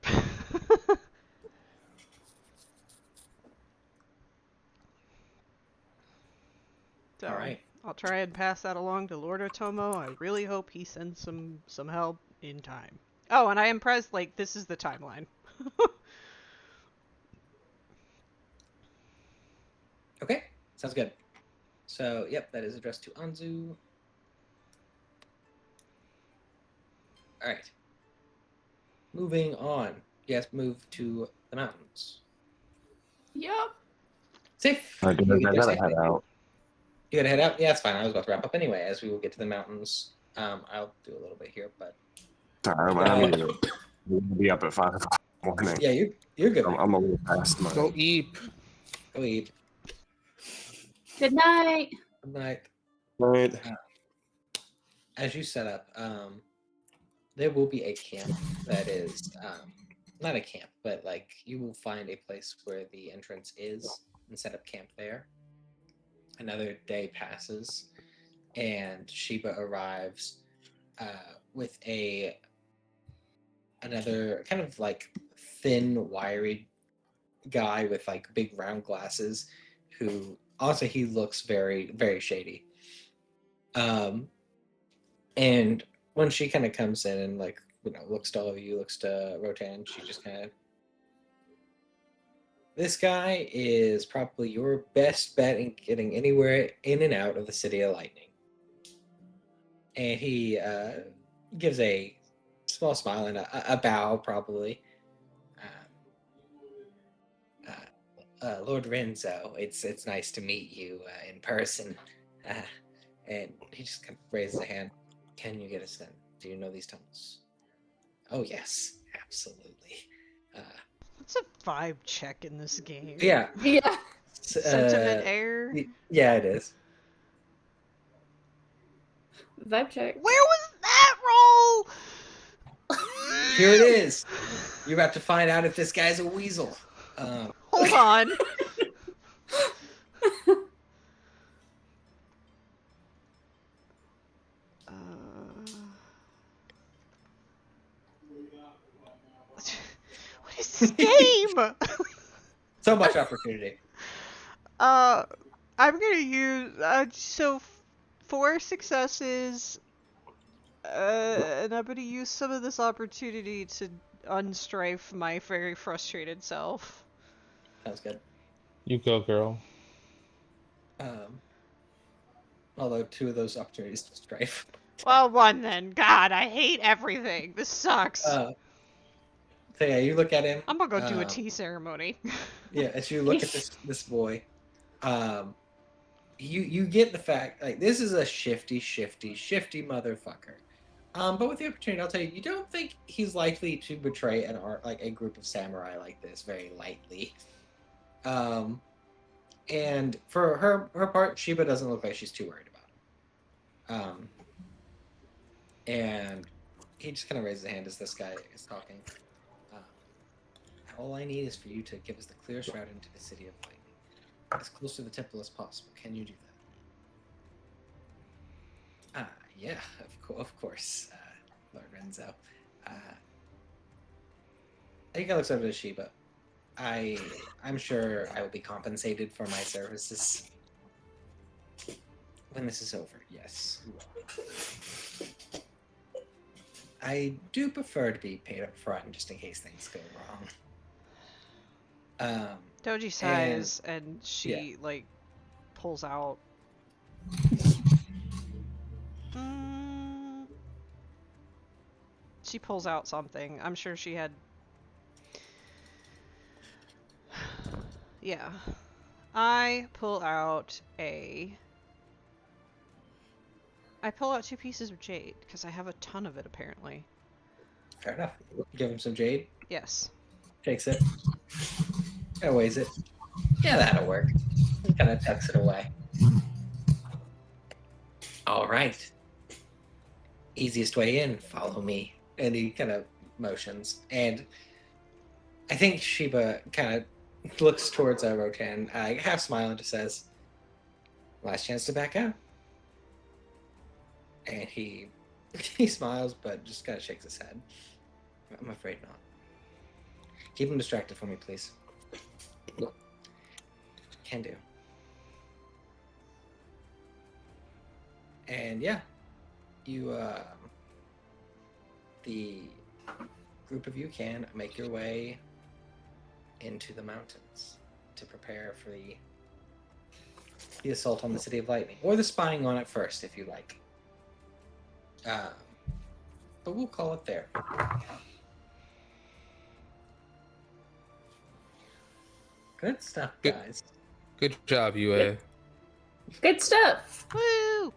So, All right. I'll try and pass that along to Lord Otomo. I really hope he sends some help in time. Oh, and I impressed, like, this is the timeline. Okay. Sounds good. So, yep, that is addressed to Anzu. All right. Moving on. Yes, move to the mountains. Yep. Safe. I You get there gotta safely. head out. You gotta head out? Yeah, it's fine. I was about to wrap up anyway, as we will get to the mountains. I'll do a little bit here, but Sorry, but I need to be up at 5 o'clock in the morning. yeah, you're good. I'm a little past my. Go eat. Go eat. Good night. Good night. Right. As you set up, there will be a camp that is not a camp, but like you will find a place where the entrance is and set up camp there. Another day passes, and Sheba arrives with another kind of like thin, wiry guy with like big round glasses, who also he looks very, very shady. And when she kind of comes in and like looks to all of you, looks to Rotan, she just kind of, this guy is probably your best bet in getting anywhere in and out of the City of Lightning. And he gives a small smile and a bow, probably. Lord Renzo, it's nice to meet you in person. And he just kind of raises a hand. Can you get us in? Do you know these tunnels? Oh yes, absolutely. What's a vibe check in this game? Yeah. Yeah. Sentiment air? Yeah, it is. Vibe check. Where was that roll? Here it is. You're about to find out if this guy's a weasel. Hold on. Uh, what is this game? So much opportunity. I'm gonna use so 4 successes, and I'm gonna use some of this opportunity to unstrafe my very frustrated self. Sounds good. You go, girl. Although 2 of those opportunities to strife. Well, 1 then. God, I hate everything. This sucks. So yeah, you look at him. I'm gonna go do a tea ceremony. Yeah, as you look at this boy, you get the fact like this is a shifty motherfucker. But with the opportunity, I'll tell you, you don't think he's likely to betray a group of samurai like this very lightly. And for her part, Sheba doesn't look like she's too worried about him. And he just kind of raises a hand as this guy is talking. All I need is for you to give us the clearest route into the City of Lightning, as close to the temple as possible. Can you do that? Yeah, of course, Lord Renzo. I think I looks over to Sheba. I'm sure I will be compensated for my services when this is over. Yes. I do prefer to be paid up front just in case things go wrong. Doji sighs and she like pulls out. She pulls out something. I'm sure she had. Yeah. I pull out 2 pieces of jade because I have a ton of it apparently. Fair enough. Give him some jade. Yes. Takes it. Kind of weighs it. Yeah, that'll work. He kind of tucks it away. All right. Easiest way in. Follow me. And he kind of motions. And I think Sheba kind of looks towards Rotan, half smile and just says, "Last chance to back out." And he smiles, but just kind of shakes his head. I'm afraid not. Keep him distracted for me, please. Can do. And yeah, you, the group of you can make your way into the mountains to prepare for the assault on the City of Lightning, or the spying on it first, if you like. But we'll call it there. Good stuff, guys. Good job, UA. Good stuff. Woo!